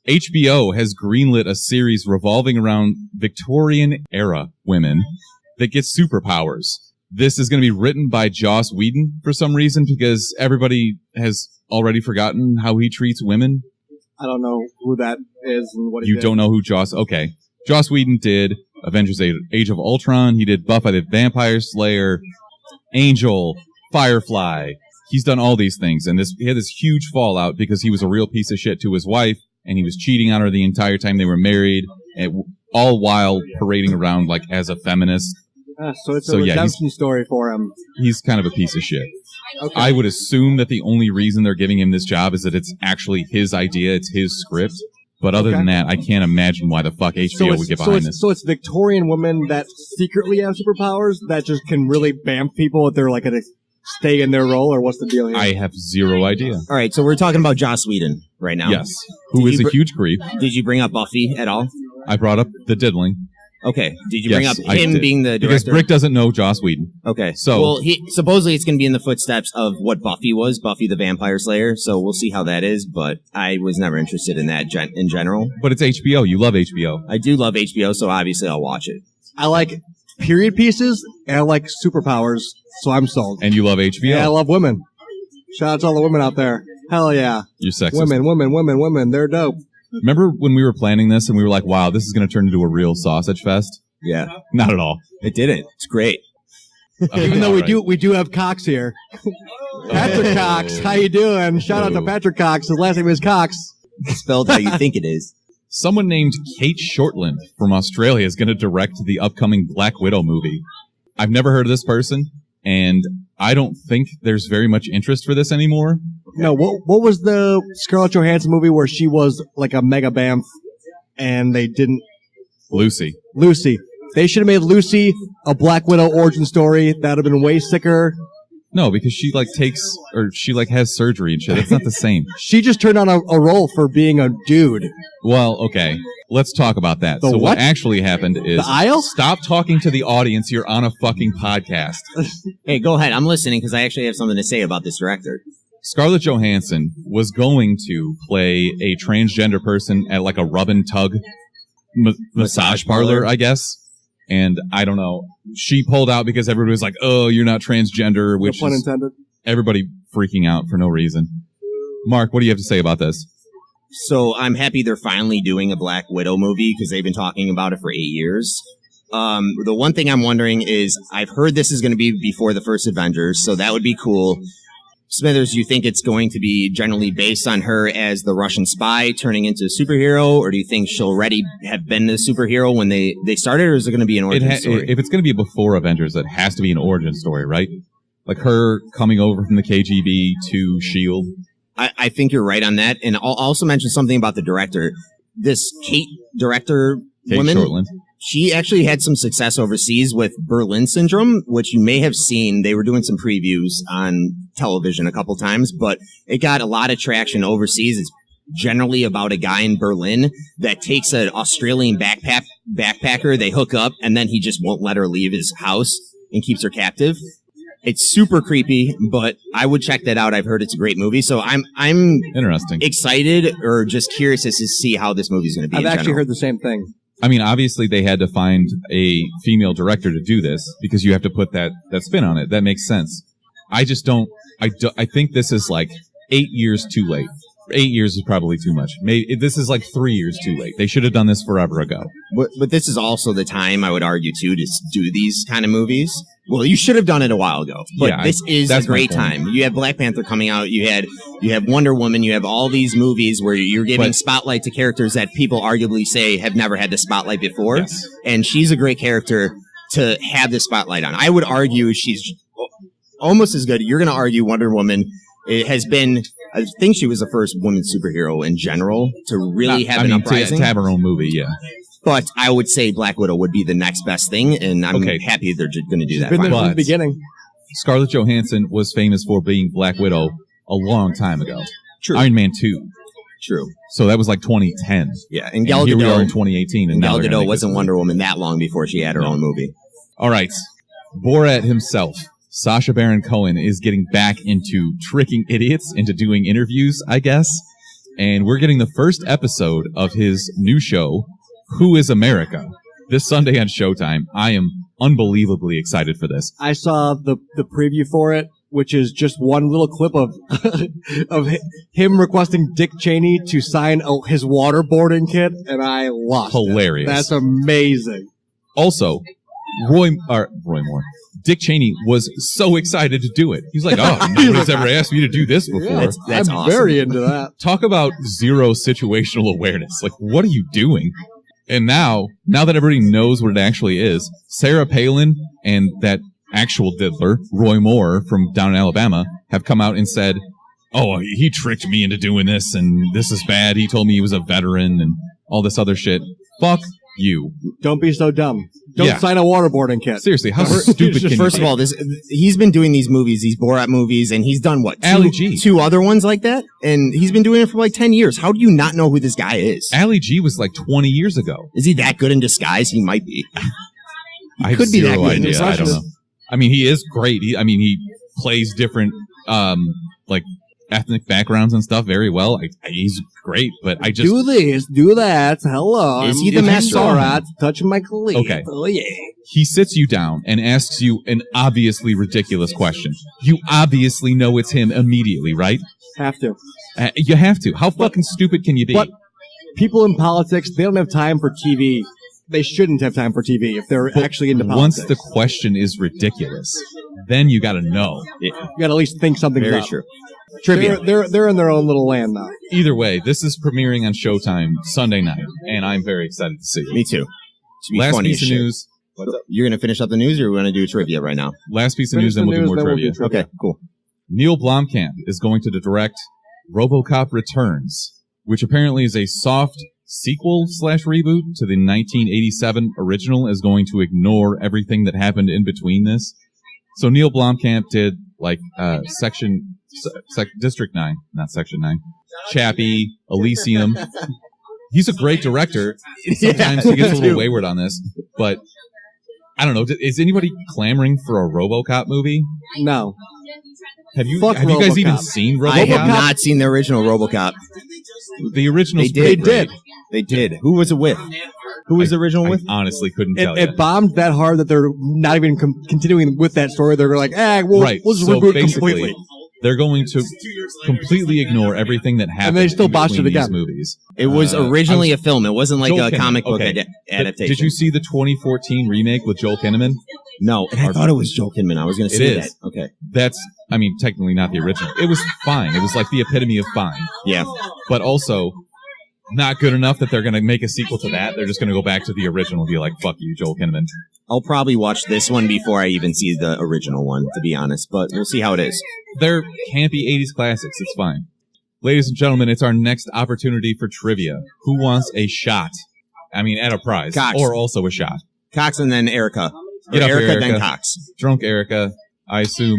Speaker 1: HBO has greenlit a series revolving around Victorian era women that get superpowers. This is going to be written by Joss Whedon for some reason because everybody has already forgotten how he treats women.
Speaker 3: I don't know who that is and what he
Speaker 1: You
Speaker 3: did.
Speaker 1: don't know who Joss... Okay. Joss Whedon did Avengers Age of Ultron. He did Buffy the Vampire Slayer, Angel, Firefly. He's done all these things. And he had this huge fallout because he was a real piece of shit to his wife, and he was cheating on her the entire time they were married, and all while parading around like as a feminist.
Speaker 3: So it's
Speaker 1: So,
Speaker 3: a
Speaker 1: yeah,
Speaker 3: redemption story for him.
Speaker 1: He's kind of a piece of shit.
Speaker 3: Okay.
Speaker 1: I would assume that the only reason they're giving him this job is that it's actually his idea, it's his script. But other than that, I can't imagine why the fuck HBO would get behind this.
Speaker 3: So it's Victorian women that secretly have superpowers that just can really bamf people if they're like going to stay in their role, or what's the deal here?
Speaker 1: I have zero idea.
Speaker 2: All right, so we're talking about Joss Whedon right now.
Speaker 1: Yes. Who
Speaker 2: Did
Speaker 1: is
Speaker 2: you
Speaker 1: a huge creep.
Speaker 2: Did you bring up Buffy at all?
Speaker 1: I brought up the diddling.
Speaker 2: Okay. Did you bring
Speaker 1: Yes,
Speaker 2: up
Speaker 1: I
Speaker 2: him
Speaker 1: did.
Speaker 2: being the
Speaker 1: Because
Speaker 2: director?
Speaker 1: Brick doesn't know Joss Whedon.
Speaker 2: Okay.
Speaker 1: So-
Speaker 2: well, supposedly it's going to be in the footsteps of what Buffy was, Buffy the Vampire Slayer. So we'll see how that is. But I was never interested in that in general.
Speaker 1: But it's HBO. You love HBO.
Speaker 2: I do love HBO, so obviously I'll watch it.
Speaker 3: I like period pieces and I like superpowers, so I'm sold.
Speaker 1: And you love HBO.
Speaker 3: Yeah, I love women. Shout out to all the women out there. Hell yeah.
Speaker 1: You're sexist.
Speaker 3: Women. They're dope.
Speaker 1: Remember when we were planning this and we were like, wow, this is going to turn into a real sausage fest?
Speaker 2: Yeah.
Speaker 1: Not at all.
Speaker 2: It didn't. It's great.
Speaker 3: Even though
Speaker 1: All
Speaker 3: we do have Cox here. Patrick Cox, how you doing? Shout out to Patrick Cox. His last name is Cox.
Speaker 2: Spelled how you think it is.
Speaker 1: Someone named Kate Shortland from Australia is going to direct the upcoming Black Widow movie. I've never heard of this person, and I don't think there's very much interest for this anymore.
Speaker 3: No, what was the Scarlett Johansson movie where she was like a mega bamf and they didn't...
Speaker 1: Lucy.
Speaker 3: Lucy. They should have made Lucy a Black Widow origin story. That would have been way sicker.
Speaker 1: No, because she has surgery and shit. It's not the same.
Speaker 3: She just turned on a role for being a dude.
Speaker 1: Well, okay. Let's talk about that.
Speaker 3: The
Speaker 1: so
Speaker 3: what?
Speaker 1: actually happened is...
Speaker 3: The aisle?
Speaker 1: Stop talking to the audience. You're on a fucking podcast.
Speaker 2: Hey, go ahead. I'm listening because I actually have something to say about this director.
Speaker 1: Scarlett Johansson was going to play a transgender person at like a rub and tug massage parlor, I guess. And I don't know. She pulled out because everybody was like, oh, you're not transgender, which
Speaker 3: No pun
Speaker 1: is
Speaker 3: intended.
Speaker 1: everybody freaking out for no reason. Mark, what do you have to say about this?
Speaker 2: So I'm happy they're finally doing a Black Widow movie because they've been talking about it for 8 years. The one thing I'm wondering is I've heard this is going to be before the first Avengers, so that would be cool. Smithers, do you think it's going to be generally based on her as the Russian spy turning into a superhero, or do you think she'll already have been a superhero when they started, or is it going to be an origin story?
Speaker 1: If it's going to be before Avengers, it has to be an origin story, right? Like her coming over from the KGB to S.H.I.E.L.D.
Speaker 2: I think you're right on that. And I'll also mention something about the director. This Kate woman,
Speaker 1: Shortland.
Speaker 2: she actually had some success overseas with Berlin Syndrome, which you may have seen. They were doing some previews on television a couple times, but it got a lot of traction overseas. It's generally about a guy in Berlin that takes an Australian backpacker. They hook up, and then he just won't let her leave his house and keeps her captive. It's super creepy, but I would check that out. I've heard it's a great movie, so I'm
Speaker 1: Interesting.
Speaker 2: excited or just curious as to see how this movie's going to be.
Speaker 3: I've
Speaker 2: in
Speaker 3: actually
Speaker 2: general.
Speaker 3: heard the same thing.
Speaker 1: I mean, obviously they had to find a female director to do this because you have to put that spin on it. That makes sense. I just don't. I think this is like 8 years too late. 8 years is probably too much. Maybe this is like 3 years too late. They should have done this forever ago.
Speaker 2: But this is also the time I would argue too to do these kind of movies. Well, you should have done it a while ago. But
Speaker 1: Yeah,
Speaker 2: this is a
Speaker 1: that's my
Speaker 2: great
Speaker 1: point.
Speaker 2: time. You have Black Panther coming out. You have Wonder Woman. You have all these movies where you're giving
Speaker 1: But-
Speaker 2: spotlight to characters that people arguably say have never had the spotlight before.
Speaker 1: Yes.
Speaker 2: And she's a great character to have the spotlight on. I would argue she's almost as good. You're going to argue Wonder Woman. It has been. I think she was the first woman superhero in general to really have an uprising.
Speaker 1: to have her own movie, yeah.
Speaker 2: But I would say Black Widow would be the next best thing, and I'm
Speaker 1: Okay.
Speaker 2: happy they're going to do that.
Speaker 3: Been there
Speaker 2: finally.
Speaker 3: from the beginning.
Speaker 1: Scarlett Johansson was famous for being Black Widow a long time ago.
Speaker 2: True.
Speaker 1: Iron Man 2.
Speaker 2: True.
Speaker 1: So that was like 2010.
Speaker 2: Yeah, and Gal
Speaker 1: here we are in
Speaker 2: Gadot,
Speaker 1: 2018, and now
Speaker 2: Gal
Speaker 1: they're gonna
Speaker 2: Gadot
Speaker 1: make
Speaker 2: wasn't
Speaker 1: this
Speaker 2: Wonder Woman that long before she had her own movie.
Speaker 1: All right. Borat himself, Sacha Baron Cohen, is getting back into tricking idiots into doing interviews, I guess. And we're getting the first episode of his new show, Who is America? This Sunday on Showtime. I am unbelievably excited for this.
Speaker 3: I saw the preview for it, which is just one little clip of of him requesting Dick Cheney to sign his waterboarding kit, and I lost.
Speaker 1: Hilarious.
Speaker 3: That's amazing.
Speaker 1: Also, Roy Moore, Dick Cheney was so excited to do it. He's like, oh, nobody's ever asked me to do this before.
Speaker 3: Yeah,
Speaker 2: That's
Speaker 3: I'm
Speaker 2: awesome.
Speaker 3: very into that.
Speaker 1: Talk about zero situational awareness. Like, what are you doing? And now that everybody knows what it actually is, Sarah Palin and that actual diddler, Roy Moore from down in Alabama, have come out and said, oh, he tricked me into doing this, and this is bad. He told me he was a veteran and all this other shit. Fuck you.
Speaker 3: Don't be so dumb. Don't
Speaker 1: Yeah.
Speaker 3: sign a waterboarding kit.
Speaker 1: Seriously, how stupid can you
Speaker 2: First
Speaker 1: be?
Speaker 2: of all, he's been doing these movies, these Borat movies, and he's done what?
Speaker 1: Ali G.
Speaker 2: Two other ones like that? And he's been doing it for like 10 years. How do you not know who this guy is?
Speaker 1: Ali G was like 20 years ago.
Speaker 2: Is he that good in disguise? He might be.
Speaker 1: I have
Speaker 2: could be that
Speaker 1: zero
Speaker 2: good in
Speaker 1: idea. I don't
Speaker 2: disguise.
Speaker 1: know. I mean, he is great. He plays different, like ethnic backgrounds and stuff very well. He's great, but I just
Speaker 3: Do this, do that. Hello.
Speaker 2: Is he the
Speaker 3: I'm
Speaker 2: master?
Speaker 3: Borat, touching my cleat.
Speaker 1: Okay.
Speaker 3: Oh, yeah.
Speaker 1: he sits you down and asks you an obviously ridiculous question. You obviously know it's him immediately, right?
Speaker 3: Have to.
Speaker 1: You have to. How fucking stupid can you be?
Speaker 3: But people in politics, they don't have time for TV. They shouldn't have time for TV if they're actually into
Speaker 1: Once
Speaker 3: politics.
Speaker 1: the question is ridiculous, then you got to know.
Speaker 3: You got to at least think something's
Speaker 2: Very
Speaker 3: up.
Speaker 2: true. Trivia.
Speaker 3: They're in their own little land now.
Speaker 1: Either way, this is premiering on Showtime Sunday night, and I'm very excited to see it.
Speaker 2: Me too. Should be
Speaker 1: Last
Speaker 2: funny
Speaker 1: piece
Speaker 2: as
Speaker 1: of
Speaker 2: shit.
Speaker 1: news.
Speaker 2: You're going to finish up the news, or we're going to do trivia right now?
Speaker 1: Last piece of
Speaker 3: Finish
Speaker 1: news, then
Speaker 3: the
Speaker 1: we'll do
Speaker 3: news,
Speaker 1: more
Speaker 3: then we'll
Speaker 1: trivia.
Speaker 3: do trivia.
Speaker 2: Okay, cool.
Speaker 1: Neil Blomkamp is going to direct RoboCop Returns, which apparently is a soft sequel/reboot to the 1987 original, is going to ignore everything that happened in between this. So Neil Blomkamp did like District 9, not Section 9, Chappie, Elysium. He's a great director. Sometimes he gets a little wayward on this, but I don't know. Is anybody clamoring for a RoboCop movie?
Speaker 3: No.
Speaker 1: Have you
Speaker 3: Fuck
Speaker 1: guys even
Speaker 3: RoboCop.
Speaker 1: seen
Speaker 2: I have
Speaker 1: RoboCop?
Speaker 2: not seen the original RoboCop.
Speaker 1: The original.
Speaker 2: They did. They did. Who was it with? Who was the original
Speaker 1: I
Speaker 2: with?
Speaker 1: honestly couldn't tell you.
Speaker 3: It bombed that hard that they're not even continuing with that story. They're like, we'll just
Speaker 1: So
Speaker 3: reboot
Speaker 1: basically,
Speaker 3: completely.
Speaker 1: they're going to completely ignore everything that happened.
Speaker 3: they still
Speaker 1: in
Speaker 3: botched
Speaker 1: between
Speaker 3: it again.
Speaker 1: these movies.
Speaker 2: It was originally a film. It wasn't like
Speaker 1: Joel
Speaker 2: a
Speaker 1: Kinnaman.
Speaker 2: comic book
Speaker 1: Okay.
Speaker 2: adaptation.
Speaker 1: Did you see the 2014 remake with Joel Kinnaman?
Speaker 2: No, and I thought it was Joel Kinnaman. I was going to
Speaker 1: It
Speaker 2: say
Speaker 1: is.
Speaker 2: that. Okay.
Speaker 1: That's, I mean, technically not the original. It was fine. It was like the epitome of fine.
Speaker 2: Yeah.
Speaker 1: But also not good enough that they're going to make a sequel to that. They're just going to go back to the original and be like, fuck you, Joel Kinnaman.
Speaker 2: I'll probably watch this one before I even see the original one, to be honest, but we'll see how it is.
Speaker 1: They're campy 80s classics. It's fine. Ladies and gentlemen, it's our next opportunity for trivia. Who wants a shot? I mean, at a prize.
Speaker 2: Cox.
Speaker 1: Or also a shot.
Speaker 2: Cox and then Erica. Or
Speaker 1: Get up here,
Speaker 2: Erica, then
Speaker 1: Erica.
Speaker 2: Cox.
Speaker 1: Drunk Erica, I assume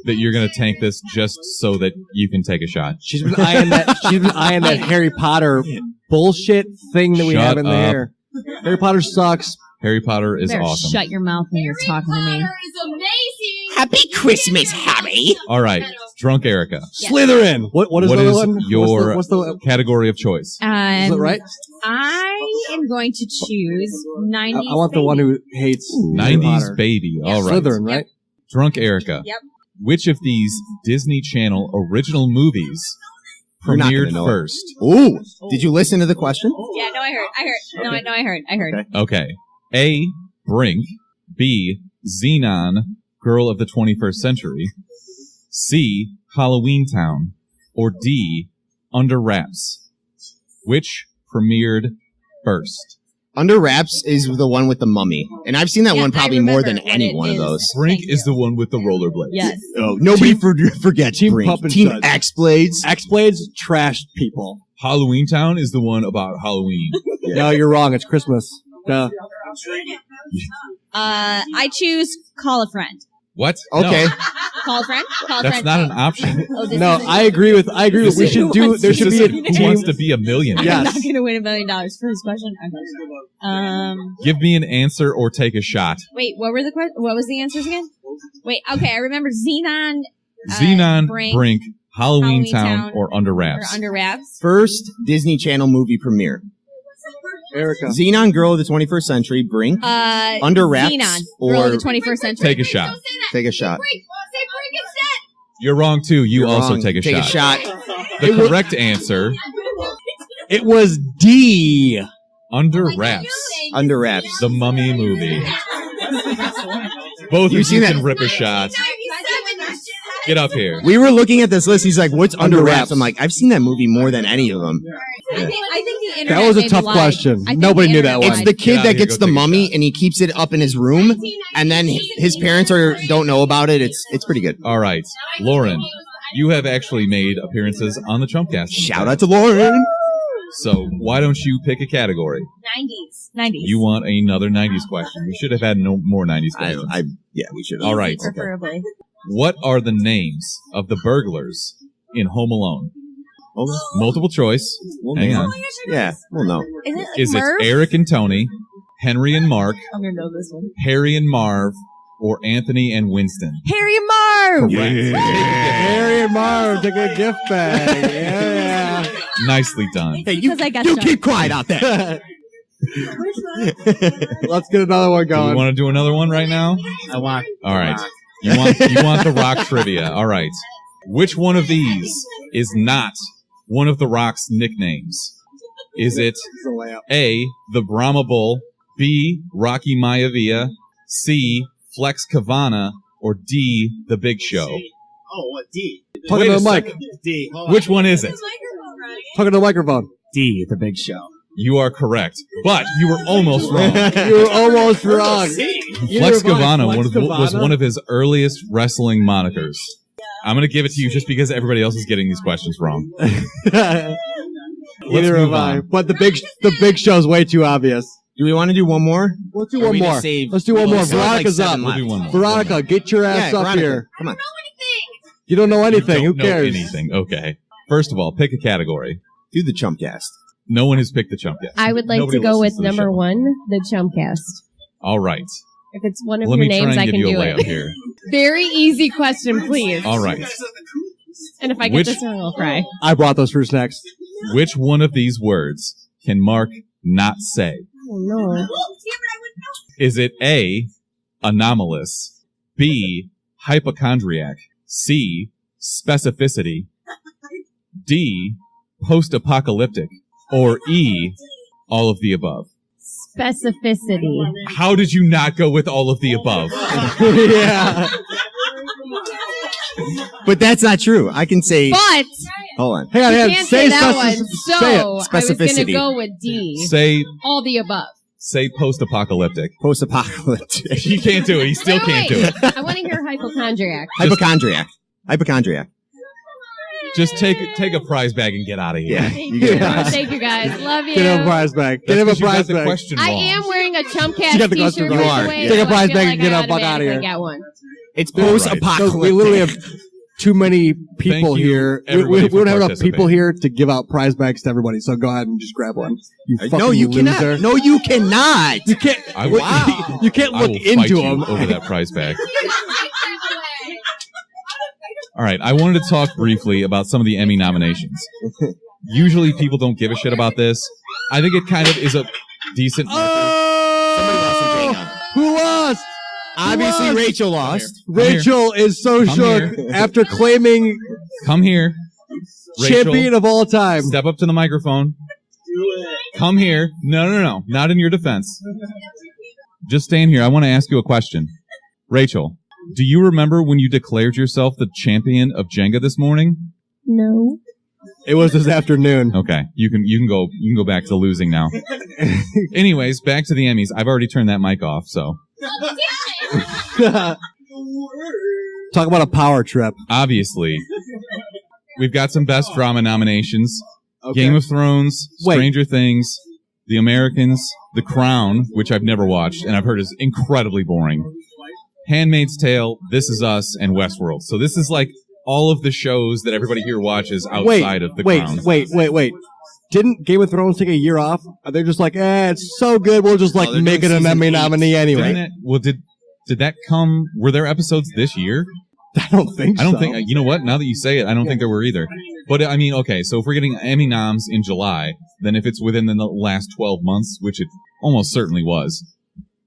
Speaker 1: that you're going to tank this just so that you can take a shot.
Speaker 3: She's been eyeing that. She's been eyeing that Harry Potter bullshit thing that we
Speaker 1: Shut
Speaker 3: have in
Speaker 1: up.
Speaker 3: there. Harry Potter sucks.
Speaker 1: Harry Potter is
Speaker 6: Better
Speaker 1: awesome.
Speaker 6: shut your mouth when you're talking to me.
Speaker 2: Happy Christmas, Harry!
Speaker 1: All right, Drunk Erica.
Speaker 3: Slytherin. What is
Speaker 1: What
Speaker 3: the other
Speaker 1: is
Speaker 3: one?
Speaker 1: your
Speaker 3: What's the
Speaker 1: category of choice?
Speaker 3: is it right?
Speaker 6: I am going to choose 90s.
Speaker 3: I want the one who hates Harry
Speaker 1: 90s
Speaker 3: Potter.
Speaker 1: baby. All right.
Speaker 3: Slytherin, right?
Speaker 1: Drunk Erica.
Speaker 6: Yep.
Speaker 1: Which of these Disney Channel original movies
Speaker 2: You're not
Speaker 1: premiered
Speaker 2: gonna know it.
Speaker 1: first?
Speaker 2: Ooh! Did you listen to the question?
Speaker 6: Yeah, no, I heard. No, I heard.
Speaker 2: Okay.
Speaker 1: Okay. A. Brink. B. Xenon, Girl of the 21st Century. C. Halloween Town. Or D. Under Wraps. Which premiered first?
Speaker 2: Under Wraps is the one with the mummy. And I've seen that
Speaker 6: Yeah,
Speaker 2: one
Speaker 6: I
Speaker 2: probably more
Speaker 6: remember
Speaker 2: than
Speaker 6: what
Speaker 2: any
Speaker 6: it
Speaker 2: one of
Speaker 6: is.
Speaker 2: those.
Speaker 1: Brink
Speaker 6: Thank
Speaker 1: is
Speaker 6: you.
Speaker 1: the one with the rollerblades.
Speaker 6: Yes.
Speaker 2: Oh, nobody forgets
Speaker 3: Team
Speaker 2: Brink.
Speaker 3: Pup and
Speaker 2: Team
Speaker 3: Suds.
Speaker 2: X-Blades.
Speaker 3: X-Blades trashed people.
Speaker 1: Halloween Town is the one about Halloween.
Speaker 3: No, you're wrong. It's Christmas. Duh.
Speaker 6: I choose Call a Friend.
Speaker 1: What?
Speaker 2: Okay.
Speaker 1: No,
Speaker 6: Call a friend. Call a
Speaker 1: that's
Speaker 6: friend.
Speaker 1: not an option.
Speaker 6: Oh, this
Speaker 3: No,
Speaker 6: isn't-
Speaker 3: I agree with. We should do. There should be a
Speaker 1: Who
Speaker 3: team.
Speaker 1: wants to be a millionaire?
Speaker 3: Yeah.
Speaker 6: I'm
Speaker 3: Yes.
Speaker 6: not going to win $1 million for this question. Okay.
Speaker 1: Give me an answer or take a shot.
Speaker 6: Wait, what were the what was the answers again? Wait, okay, I remember Xenon,
Speaker 1: Xenon,
Speaker 6: Brink,
Speaker 1: Brink, Halloween
Speaker 6: Halloween
Speaker 1: Town,
Speaker 6: Town,
Speaker 1: or Under
Speaker 6: or
Speaker 1: Wraps.
Speaker 6: Under Wraps.
Speaker 2: First Disney Channel movie premiere.
Speaker 3: Erica.
Speaker 2: Xenon Girl of the 21st Century, Brink, Under Wraps,
Speaker 6: Xenon,
Speaker 2: or
Speaker 6: Girl of the 21st Century.
Speaker 1: Take a shot.
Speaker 2: take a shot.
Speaker 1: You're wrong too. You
Speaker 2: You're
Speaker 1: also
Speaker 2: wrong.
Speaker 1: take a
Speaker 2: Take
Speaker 1: shot.
Speaker 2: a shot.
Speaker 1: The correct answer,
Speaker 3: It was D.
Speaker 1: Under Wraps,
Speaker 2: Under Wraps.
Speaker 1: the Mummy movie. Both
Speaker 2: You
Speaker 1: of
Speaker 2: seen
Speaker 1: you
Speaker 2: that?
Speaker 1: can rip a shot. Get up here.
Speaker 2: We were looking at this list. He's like, "What's Under
Speaker 3: Under
Speaker 2: Wraps?"
Speaker 3: Wraps.
Speaker 2: I'm like, "I've seen that movie more than any of them."
Speaker 6: I think the internet
Speaker 3: That was a
Speaker 6: maybe
Speaker 3: tough
Speaker 6: lied.
Speaker 3: question.
Speaker 6: I think
Speaker 3: Nobody
Speaker 6: the
Speaker 3: knew that
Speaker 6: internet
Speaker 3: one.
Speaker 2: It's the
Speaker 1: Get
Speaker 2: kid
Speaker 1: out
Speaker 2: that
Speaker 1: here,
Speaker 2: gets
Speaker 1: go
Speaker 2: the
Speaker 1: take a
Speaker 2: mummy
Speaker 1: shot.
Speaker 2: and he keeps it up in his room, and then his parents don't know about it. It's pretty good.
Speaker 1: All right, Lauren, you have actually made appearances on the Chumpcast.
Speaker 2: Shout out to Lauren.
Speaker 1: So why don't you pick a category?
Speaker 6: 90s.
Speaker 1: You want another 90s question. We should have had no more 90s questions.
Speaker 2: Yeah, we should.
Speaker 1: All right.
Speaker 6: Preferably.
Speaker 1: What are the names of the burglars in Home Alone? Multiple choice. Hang on.
Speaker 2: Yeah, we'll know.
Speaker 6: Isn't it
Speaker 1: Is it
Speaker 6: Merv?
Speaker 1: Eric and Tony, Henry and Mark,
Speaker 6: I'm going to know this one.
Speaker 1: Harry and Marv, or Anthony and Winston?
Speaker 6: Harry and Marv!
Speaker 3: Harry and Marv took a gift bag. Yeah.
Speaker 1: Nicely done.
Speaker 2: Hey, you,
Speaker 6: Because I got
Speaker 2: you
Speaker 6: shot.
Speaker 2: keep quiet out there.
Speaker 3: Let's get another one
Speaker 1: Do we
Speaker 3: going.
Speaker 1: want to do another one right now?
Speaker 5: I want.
Speaker 1: All right. You want the Rock trivia. All right. Which one of these is not one of the Rock's nicknames? Is it A, the Brahma Bull, B, Rocky Maivia, C, Flex Kavana, or D, the Big Show?
Speaker 5: Oh, what D?
Speaker 3: Talking to the mic.
Speaker 5: D.
Speaker 1: Which one is it?
Speaker 3: Talking to the microphone.
Speaker 5: D, the Big Show.
Speaker 1: You are correct, but you were almost wrong.
Speaker 3: You were almost wrong.
Speaker 1: Flex Kavana was one of his earliest wrestling monikers. I'm going to give it to you just because everybody else is getting these questions wrong.
Speaker 3: Either
Speaker 1: move
Speaker 3: have I.
Speaker 1: on.
Speaker 3: But the big show's way too obvious.
Speaker 2: Do we want to do one more?
Speaker 3: Let's do
Speaker 2: Or
Speaker 3: one
Speaker 2: we just
Speaker 3: more.
Speaker 2: save-
Speaker 3: Let's do one more.
Speaker 2: Let's do like
Speaker 3: Veronica's up.
Speaker 2: 7
Speaker 1: We'll
Speaker 2: left.
Speaker 1: do one more.
Speaker 3: Veronica, get your ass up
Speaker 2: Veronica,
Speaker 3: here.
Speaker 2: Come on.
Speaker 3: You don't know anything.
Speaker 1: You
Speaker 3: Who
Speaker 1: don't know
Speaker 3: cares?
Speaker 1: anything. Okay. First of all, pick a category.
Speaker 2: Do the Chumpcast.
Speaker 1: No one has picked the chump yet.
Speaker 8: I would like
Speaker 1: Nobody
Speaker 8: to go with
Speaker 1: listens to the
Speaker 8: number
Speaker 1: show.
Speaker 8: 1, the Chumpcast.
Speaker 1: All right.
Speaker 8: If it's one of
Speaker 1: Let
Speaker 8: your
Speaker 1: me try
Speaker 8: names,
Speaker 1: and
Speaker 8: I
Speaker 1: give
Speaker 8: can
Speaker 1: you a
Speaker 8: do
Speaker 1: layup
Speaker 8: it.
Speaker 1: here.
Speaker 8: Very easy question, please.
Speaker 1: All right.
Speaker 8: And if I get
Speaker 1: Which-
Speaker 8: this wrong, I'll cry.
Speaker 3: I brought those fruit snacks.
Speaker 1: Which one of these words can Mark not say?
Speaker 8: Oh, no.
Speaker 1: Is it A, anomalous, B, hypochondriac, C, specificity, D, post-apocalyptic, or E, all of the above?
Speaker 8: Specificity.
Speaker 1: How did you not go with all of the above?
Speaker 3: Yeah.
Speaker 2: But that's not true. I can say.
Speaker 8: But
Speaker 2: Hold on.
Speaker 3: Hang on,
Speaker 8: you
Speaker 3: hang on.
Speaker 8: can't say that
Speaker 3: speci-
Speaker 8: one.
Speaker 3: say it.
Speaker 8: So I was going to
Speaker 2: Specificity.
Speaker 8: go with D.
Speaker 1: Say
Speaker 8: All the above.
Speaker 1: post-apocalyptic.
Speaker 2: Post-apocalyptic.
Speaker 1: He can't do it. He still can't do it.
Speaker 8: I want to hear hypochondriac.
Speaker 2: Hypochondriac. Hypochondriac.
Speaker 1: Just take a prize bag and get out of here.
Speaker 2: Yeah.
Speaker 8: Thank
Speaker 2: You
Speaker 8: you.
Speaker 2: get it.
Speaker 8: Thank you guys. Love you.
Speaker 3: Get him a prize bag. Get
Speaker 1: That's
Speaker 3: him a
Speaker 1: 'cause you got
Speaker 3: prize
Speaker 1: the
Speaker 3: bag.
Speaker 1: question
Speaker 8: I
Speaker 1: wrong.
Speaker 8: am wearing a
Speaker 3: She
Speaker 8: Chumpcast
Speaker 3: got the
Speaker 8: t-shirt.
Speaker 3: question
Speaker 2: wrong.
Speaker 8: by
Speaker 2: You
Speaker 8: the
Speaker 2: are.
Speaker 8: way,
Speaker 3: Take a
Speaker 8: so I
Speaker 3: prize
Speaker 8: feel
Speaker 3: bag
Speaker 8: like
Speaker 3: and get
Speaker 8: I
Speaker 3: the fuck outta
Speaker 8: automatically
Speaker 3: here.
Speaker 8: Get one.
Speaker 2: It's
Speaker 1: All right.
Speaker 2: post-apocalyptic.
Speaker 3: So we literally have too many people
Speaker 1: Thank you,
Speaker 3: here. We
Speaker 1: everybody, for
Speaker 3: don't have enough people
Speaker 1: participating.
Speaker 3: here to give out prize bags to everybody. So go ahead and just grab one. You fucking
Speaker 2: No, you
Speaker 3: loser.
Speaker 2: cannot. No, you cannot.
Speaker 3: You can't.
Speaker 1: I will,
Speaker 3: You can't
Speaker 1: I
Speaker 3: look
Speaker 1: will fight
Speaker 3: into
Speaker 1: you
Speaker 3: them.
Speaker 1: over that prize bag. All right, I wanted to talk briefly about some of the Emmy nominations. Usually people don't give a shit about this. I think it kind of is a decent marker.
Speaker 3: Oh, who lost?
Speaker 2: Obviously,
Speaker 3: lost?
Speaker 2: Rachel lost.
Speaker 3: Rachel is so
Speaker 1: Come
Speaker 3: shook
Speaker 1: here.
Speaker 3: after claiming
Speaker 1: Come here. Rachel,
Speaker 3: champion of all time.
Speaker 1: step up to the microphone. Come here. No. Not in your defense. Just stand here. I want to ask you a question. Rachel, do you remember when you declared yourself the champion of Jenga this morning?
Speaker 8: No.
Speaker 3: It was this afternoon.
Speaker 1: Okay, you can go back to losing now. Anyways, back to the Emmys. I've already turned that mic off, so
Speaker 3: Talk about a power trip.
Speaker 1: obviously we've got some best drama nominations.
Speaker 3: Okay.
Speaker 1: Game of Thrones,
Speaker 3: Wait.
Speaker 1: Stranger Things, The Americans, The Crown, which I've never watched and I've heard is incredibly boring. Handmaid's Tale, This Is Us, and Westworld. So this is like all of the shows that everybody here watches outside of the Crown.
Speaker 3: Wait. Didn't Game of Thrones take a year off? Are they just like, it's so good, we'll just like make it an Emmy nominee anyway?
Speaker 1: Did that come? Were there episodes this year?
Speaker 3: I don't think so.
Speaker 1: I don't think. You know what? Now that you say it, I don't think there were either. But I mean, okay. So if we're getting Emmy noms in July, then if it's within the last 12 months, which it almost certainly was.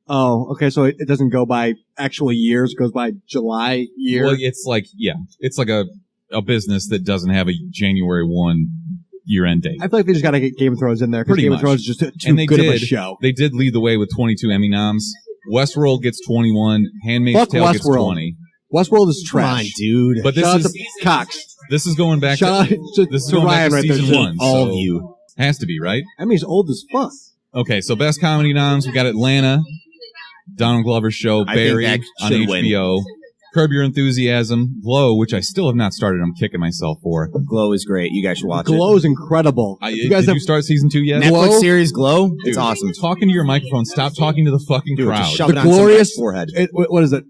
Speaker 3: Oh, okay. So it doesn't go by actual years; it goes by July year.
Speaker 1: Well, it's like a business that doesn't have a January 1 year-end date.
Speaker 3: I feel like they just got to get Game of Thrones in there because Game of Thrones is just too good of a show.
Speaker 1: They did lead the way with 22 Emmy noms. Westworld gets 21. Handmaid's Tale gets 20.
Speaker 3: Westworld is trash.
Speaker 2: Come on, dude.
Speaker 1: But this
Speaker 3: Shout
Speaker 1: is
Speaker 3: out to Cox.
Speaker 1: This is going back.
Speaker 3: Shout out to Ryan right there.
Speaker 1: Season 1.
Speaker 2: All
Speaker 1: so
Speaker 2: of you.
Speaker 1: Has to be, right?
Speaker 3: Emmy's old as fuck.
Speaker 1: Okay, so best comedy noms, we got Atlanta, Donald Glover's show, Barry on HBO, Curb Your Enthusiasm, Glow, which I still have not started. I'm kicking myself for.
Speaker 2: Glow is great. You guys should watch
Speaker 3: Glow is incredible.
Speaker 1: Did you start season 2 yet?
Speaker 2: Netflix series Glow? It's awesome.
Speaker 1: Talking to your microphone. Stop talking to the fucking crowd.
Speaker 2: Just shove
Speaker 3: The
Speaker 2: it on
Speaker 3: glorious
Speaker 2: somebody's forehead.
Speaker 3: What is it?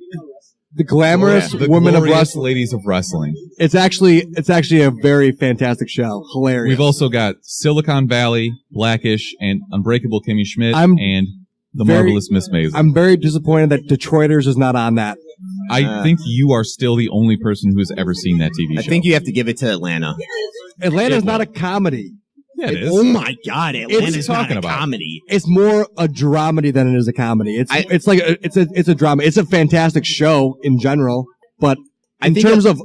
Speaker 3: The glamorous
Speaker 1: The
Speaker 3: women of
Speaker 1: glorious
Speaker 3: wrestling.
Speaker 1: ladies of wrestling.
Speaker 3: It's actually a very fantastic show. Hilarious.
Speaker 1: We've also got Silicon Valley, Blackish, and Unbreakable Kimmy Schmidt, and The Marvelous Miss Maisel.
Speaker 3: I'm very disappointed that Detroiters is not on that.
Speaker 1: I think you are still the only person who has ever seen that TV show.
Speaker 2: I think you have to give it to Atlanta.
Speaker 3: Atlanta's not a comedy.
Speaker 1: Yeah, it is.
Speaker 2: Oh my God, Atlanta's not
Speaker 1: talking
Speaker 2: a
Speaker 1: about?
Speaker 2: comedy.
Speaker 3: It's more a dramedy than it is a comedy. It's a drama. It's a fantastic show in general, but in terms of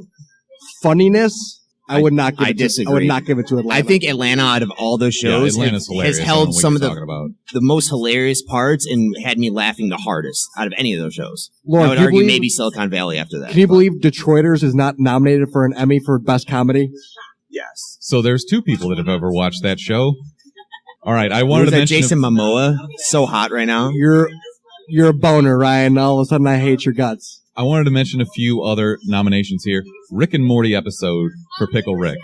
Speaker 3: funniness, I would not give it
Speaker 2: disagree.
Speaker 3: I would not give it to Atlanta.
Speaker 2: I think Atlanta, out of all those shows,
Speaker 1: Atlanta's hilarious.
Speaker 2: has
Speaker 1: I don't know
Speaker 2: held
Speaker 1: what
Speaker 2: some of
Speaker 1: you're talking about.
Speaker 2: the most hilarious parts and had me laughing the hardest out of any of those shows.
Speaker 3: Lauren,
Speaker 2: I would
Speaker 3: can you
Speaker 2: argue
Speaker 3: believe-
Speaker 2: maybe Silicon Valley after that.
Speaker 3: Can you believe Detroiters is not nominated for an Emmy for Best Comedy?
Speaker 2: Yes.
Speaker 1: So there's 2 people that have ever watched that show. All right, I
Speaker 2: What
Speaker 1: wanted
Speaker 2: was
Speaker 1: to
Speaker 2: that
Speaker 1: mention
Speaker 2: Jason Momoa? So hot right now.
Speaker 3: You're a boner, Ryan. All of a sudden, I hate your guts.
Speaker 1: I wanted to mention a few other nominations here. Rick and Morty episode for Pickle Rick.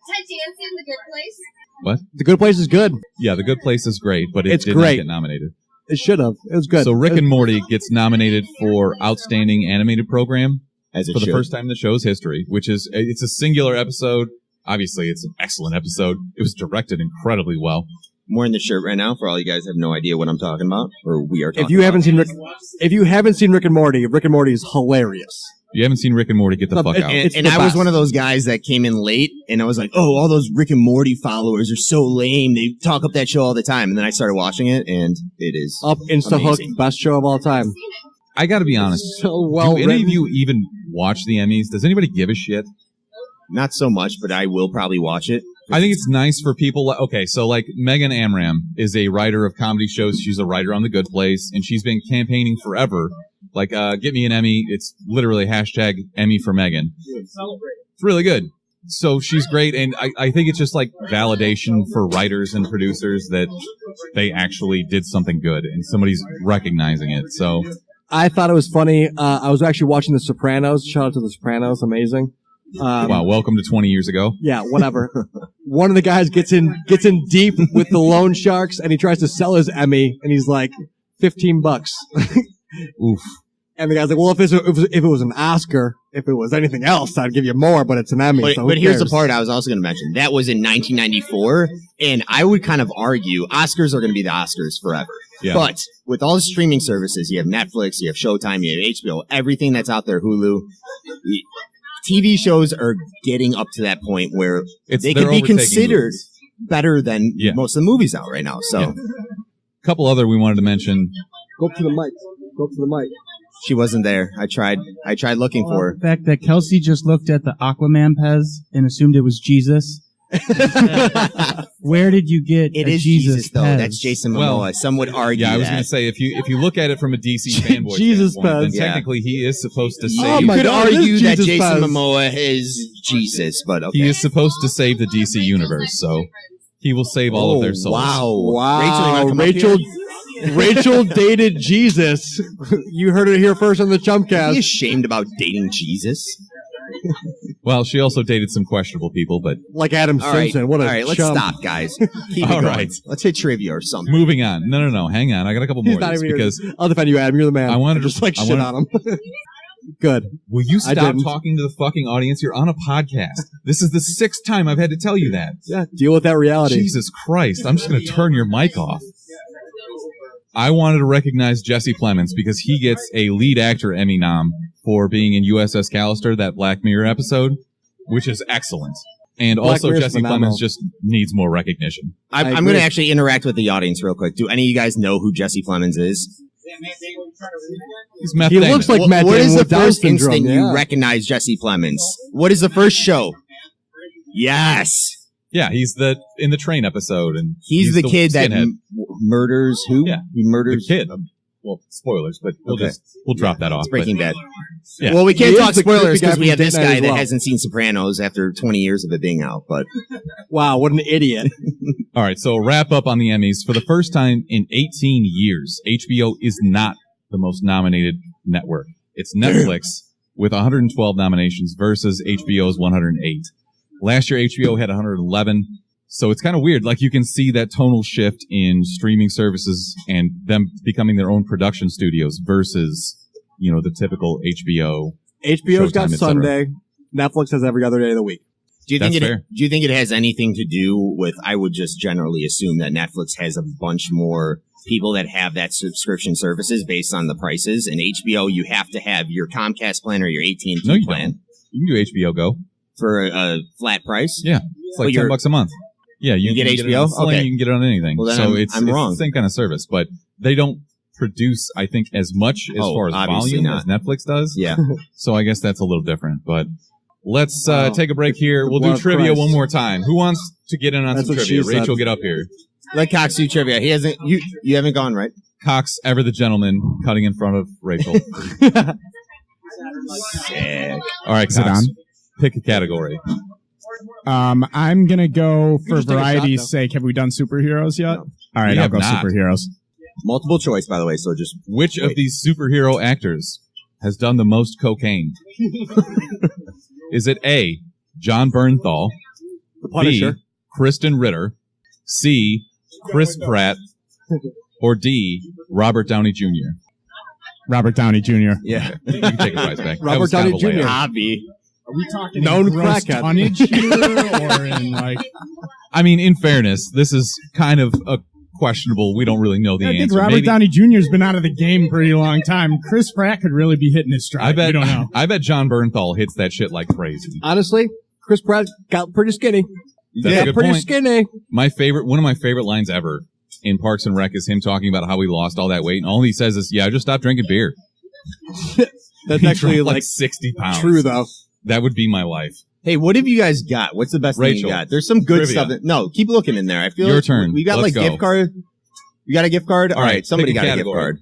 Speaker 8: Ted Danson, The Good Place.
Speaker 1: What?
Speaker 3: The Good Place is good.
Speaker 1: Yeah, The Good Place is great, but
Speaker 3: It's
Speaker 1: did not
Speaker 3: great.
Speaker 1: get nominated.
Speaker 3: It should have. It was good.
Speaker 1: So Rick and Morty gets nominated for Outstanding Animated Program
Speaker 2: As it
Speaker 1: for the
Speaker 2: should.
Speaker 1: first time in the show's history, it's a singular episode. Obviously, it's an excellent episode. It was directed incredibly well.
Speaker 2: I'm wearing the shirt right now for all you guys have no idea what I'm talking about, or we are talking
Speaker 3: If you haven't seen Rick and Morty is hilarious.
Speaker 1: If you haven't seen Rick and Morty, get the fuck out.
Speaker 2: And I was one of those guys that came in late, and I was like, oh, all those Rick and Morty followers are so lame. They talk up that show all the time. And then I started watching it, and it is
Speaker 3: Up Insta-Hook,
Speaker 2: amazing.
Speaker 3: best show of all time.
Speaker 1: I gotta be honest.
Speaker 3: So well
Speaker 1: Do any
Speaker 3: written.
Speaker 1: of you even watch the Emmys? Does anybody give a shit?
Speaker 2: Not so much, but I will probably watch it.
Speaker 1: I think it's nice for people. Okay, so like Megan Amram is a writer of comedy shows. She's a writer on The Good Place, and she's been campaigning forever. Like, get me an Emmy. It's literally hashtag Emmy for Megan. It's really good. So she's great, and I think it's just like validation for writers and producers that they actually did something good, and somebody's recognizing it. So
Speaker 3: I thought it was funny. I was actually watching The Sopranos. Shout out to The Sopranos. Amazing.
Speaker 1: wow, welcome to 20 years ago.
Speaker 3: Yeah, whatever. One of the guys gets in deep with the loan sharks, and he tries to sell his Emmy, and he's like, $15.
Speaker 1: Oof.
Speaker 3: And the guy's like, well, if it was an Oscar, if it was anything else, I'd give you more, but it's an Emmy.
Speaker 2: But,
Speaker 3: so who
Speaker 2: but here's the
Speaker 3: cares?
Speaker 2: part I was also going to mention. That was in 1994, and I would kind of argue Oscars are going to be the Oscars forever.
Speaker 1: Yeah.
Speaker 2: But with all the streaming services, you have Netflix, you have Showtime, you have HBO, everything that's out there, Hulu. TV shows are getting up to that point where they
Speaker 1: they're
Speaker 2: could be
Speaker 1: overtaking
Speaker 2: considered
Speaker 1: movies.
Speaker 2: better than most of the movies out right now. So,
Speaker 1: Yeah. Couple other we wanted to mention.
Speaker 3: Go up to the mic. Go up to the mic.
Speaker 2: she wasn't there. I tried looking for her.
Speaker 5: The fact that Kelsey just looked at the Aquaman Pez and assumed it was Jesus. Where did you get
Speaker 2: It
Speaker 5: a
Speaker 2: is
Speaker 5: Jesus
Speaker 2: Jesus, though.
Speaker 5: Pez?
Speaker 2: That's Jason Momoa.
Speaker 1: Well,
Speaker 2: Some would argue
Speaker 1: Yeah, I was
Speaker 2: that.
Speaker 1: going to say if you look at it from a DC fanboy
Speaker 3: Jesus
Speaker 1: standpoint, then
Speaker 3: Pez.
Speaker 2: Yeah.
Speaker 1: technically he is supposed to save.
Speaker 3: Oh
Speaker 2: you
Speaker 3: my
Speaker 2: could
Speaker 3: God, it
Speaker 2: argue
Speaker 3: is
Speaker 2: that
Speaker 3: Jesus
Speaker 2: Jason
Speaker 3: Pez.
Speaker 2: Momoa is Jesus, but okay.
Speaker 1: He is supposed to save the DC universe, so he will save all of their souls.
Speaker 2: Wow. Rachel, you wanna come up
Speaker 3: Rachel,
Speaker 2: here?
Speaker 3: Rachel dated Jesus. You heard it here first on the
Speaker 2: Are you
Speaker 3: Chumpcast.
Speaker 2: ashamed about dating Jesus?
Speaker 1: Well, she also dated some questionable people, but
Speaker 3: Like Adam
Speaker 2: All right,
Speaker 3: Simpson. What a
Speaker 2: all right, let's
Speaker 3: chump.
Speaker 2: stop, guys. Keep it
Speaker 1: All
Speaker 2: going.
Speaker 1: right.
Speaker 2: Let's hit trivia or something.
Speaker 1: moving on. No. Hang on. I got a couple
Speaker 3: He's
Speaker 1: more of
Speaker 3: not
Speaker 1: these
Speaker 3: even here.
Speaker 1: because
Speaker 3: I'll defend you, Adam. You're the man.
Speaker 1: I wanted to-
Speaker 3: just like
Speaker 1: I
Speaker 3: shit
Speaker 1: wanted-
Speaker 3: on him. Good.
Speaker 1: will you
Speaker 3: I
Speaker 1: stop
Speaker 3: didn't.
Speaker 1: talking to the fucking audience? You're on a podcast. This is the 6th time I've had to tell you that.
Speaker 3: Yeah, deal with that reality.
Speaker 1: Jesus Christ. I'm just going to turn your mic off. I wanted to recognize Jesse Plemons because he gets a lead actor Emmy nom for being in USS Callister, that Black Mirror episode, which is excellent. And
Speaker 3: Black
Speaker 1: also
Speaker 3: Mirror's
Speaker 1: Jesse
Speaker 3: phenomenal.
Speaker 1: Plemons just needs more recognition.
Speaker 2: I'm
Speaker 3: agree.
Speaker 2: going to actually interact with the audience real quick. Do any of you guys know who Jesse Plemons is?
Speaker 1: He's Matt
Speaker 3: He
Speaker 1: Damon.
Speaker 3: looks like Matt
Speaker 2: What
Speaker 3: Damon
Speaker 2: is the
Speaker 3: with Down
Speaker 2: first
Speaker 3: syndrome.
Speaker 2: instant
Speaker 3: Yeah.
Speaker 2: you recognize Jesse Plemons? What is the first show? Yes.
Speaker 1: Yeah, he's in the train episode, and
Speaker 2: He's the kid that
Speaker 1: skinhead.
Speaker 2: murders who?
Speaker 1: Yeah.
Speaker 2: He
Speaker 1: The
Speaker 2: murders
Speaker 1: kid. Well, spoilers, but
Speaker 2: Okay.
Speaker 1: we'll drop that off.
Speaker 2: It's Breaking
Speaker 1: but-
Speaker 2: Bad.
Speaker 1: Yeah.
Speaker 2: Well, we can't
Speaker 3: He
Speaker 2: talk
Speaker 3: is the
Speaker 2: spoilers
Speaker 3: creepy guy
Speaker 2: because we
Speaker 3: from
Speaker 2: have this
Speaker 3: Date Night
Speaker 2: guy
Speaker 3: as
Speaker 2: that
Speaker 3: well.
Speaker 2: hasn't seen Sopranos after 20 years of it being out. But
Speaker 3: Wow, what an idiot.
Speaker 1: All right, so wrap up on the Emmys. For the first time in 18 years, HBO is not the most nominated network. It's Netflix with 112 nominations versus HBO's 108. Last year, HBO had 111. So it's kind of weird. Like, you can see that tonal shift in streaming services and them becoming their own production studios versus, the typical HBO.
Speaker 3: HBO's got
Speaker 1: Showtime, et cetera.
Speaker 3: Sunday. Netflix has every other day of the week.
Speaker 2: do you think
Speaker 1: That's
Speaker 2: it?
Speaker 1: fair.
Speaker 2: Do you think it has anything to do with? I would just generally assume that Netflix has a bunch more people that have that subscription services based on the prices. And HBO, you have to have your Comcast plan or your AT&T
Speaker 1: No, you
Speaker 2: plan
Speaker 1: don't. You can do HBO Go.
Speaker 2: for a flat price.
Speaker 1: Yeah. It's like
Speaker 2: But you're-
Speaker 1: $10 a month. Yeah, you
Speaker 2: get
Speaker 1: can
Speaker 2: HBO?
Speaker 1: It on Sling,
Speaker 2: Okay.
Speaker 1: You can get it on anything.
Speaker 2: Well, then
Speaker 1: so
Speaker 2: I'm
Speaker 1: it's
Speaker 2: wrong.
Speaker 1: the same kind of service, but they don't produce, I think, as much as
Speaker 2: Oh,
Speaker 1: far as
Speaker 2: obviously
Speaker 1: volume
Speaker 2: not.
Speaker 1: as Netflix does.
Speaker 2: Yeah.
Speaker 1: So I guess that's a little different. But let's
Speaker 3: Wow.
Speaker 1: take a break here. We'll do
Speaker 3: Blood of
Speaker 1: trivia
Speaker 3: Christ.
Speaker 1: one more time. Who wants to get in on
Speaker 3: That's
Speaker 1: some
Speaker 3: what
Speaker 1: trivia?
Speaker 3: she said.
Speaker 1: Rachel, get up here.
Speaker 2: Let Cox do trivia. He hasn't. You haven't gone, right?
Speaker 1: Cox, ever the gentleman, cutting in front of Rachel.
Speaker 2: Sick.
Speaker 1: All right,
Speaker 5: Is it
Speaker 1: Cox,
Speaker 5: on?
Speaker 1: pick a category.
Speaker 5: I'm gonna go for
Speaker 3: just take a shot,
Speaker 5: variety's
Speaker 3: though.
Speaker 5: sake. Have we done superheroes yet? All right,
Speaker 1: We
Speaker 5: I'll
Speaker 1: have
Speaker 5: go
Speaker 1: not.
Speaker 5: superheroes.
Speaker 2: Multiple choice, by the way. So just
Speaker 1: Which of
Speaker 2: Wait.
Speaker 1: these superhero actors has done the most cocaine? Is it A, John Bernthal,
Speaker 3: The Punisher.
Speaker 1: B, Kristen Ritter, C, Chris Pratt, or D, Robert Downey Jr.?
Speaker 5: Robert Downey Jr.
Speaker 2: yeah.
Speaker 1: You can take a prize back. That
Speaker 3: Robert
Speaker 1: was kind
Speaker 3: Downey
Speaker 1: of a layup.
Speaker 3: Jr.
Speaker 2: Hobby.
Speaker 5: Are we talking
Speaker 3: Known
Speaker 5: in gross
Speaker 3: crackhead.
Speaker 5: tonnage here, or in like?
Speaker 1: I mean, in fairness, this is kind of a questionable. We don't really know the
Speaker 5: I think
Speaker 1: answer.
Speaker 5: Robert
Speaker 1: Maybe,
Speaker 5: Downey Jr.'s been out of the game a pretty long time. Chris Pratt could really be hitting his stride.
Speaker 1: I bet.
Speaker 5: We don't know.
Speaker 1: I bet John Bernthal hits that shit like crazy.
Speaker 3: Honestly, Chris Pratt got pretty skinny.
Speaker 1: That's a
Speaker 3: Got
Speaker 1: good
Speaker 3: pretty
Speaker 1: point.
Speaker 3: skinny.
Speaker 1: One of my favorite lines ever in Parks and Rec is him talking about how he lost all that weight, and all he says is, "Yeah, I just stopped drinking beer."
Speaker 3: That's
Speaker 1: He
Speaker 3: actually
Speaker 1: dropped
Speaker 3: like
Speaker 1: 60 pounds.
Speaker 3: true though.
Speaker 1: That would be my life.
Speaker 2: Hey, what have you guys got? What's the best thing
Speaker 1: Rachel,
Speaker 2: you got? There's some good
Speaker 1: trivia.
Speaker 2: stuff. No, keep looking in there. I feel
Speaker 1: Your
Speaker 2: like
Speaker 1: turn.
Speaker 2: We got
Speaker 1: Let's
Speaker 2: like
Speaker 1: go.
Speaker 2: gift card. You got a gift card? All
Speaker 1: right,
Speaker 2: right. Somebody
Speaker 1: pick a
Speaker 2: got a gift
Speaker 1: category.
Speaker 2: card.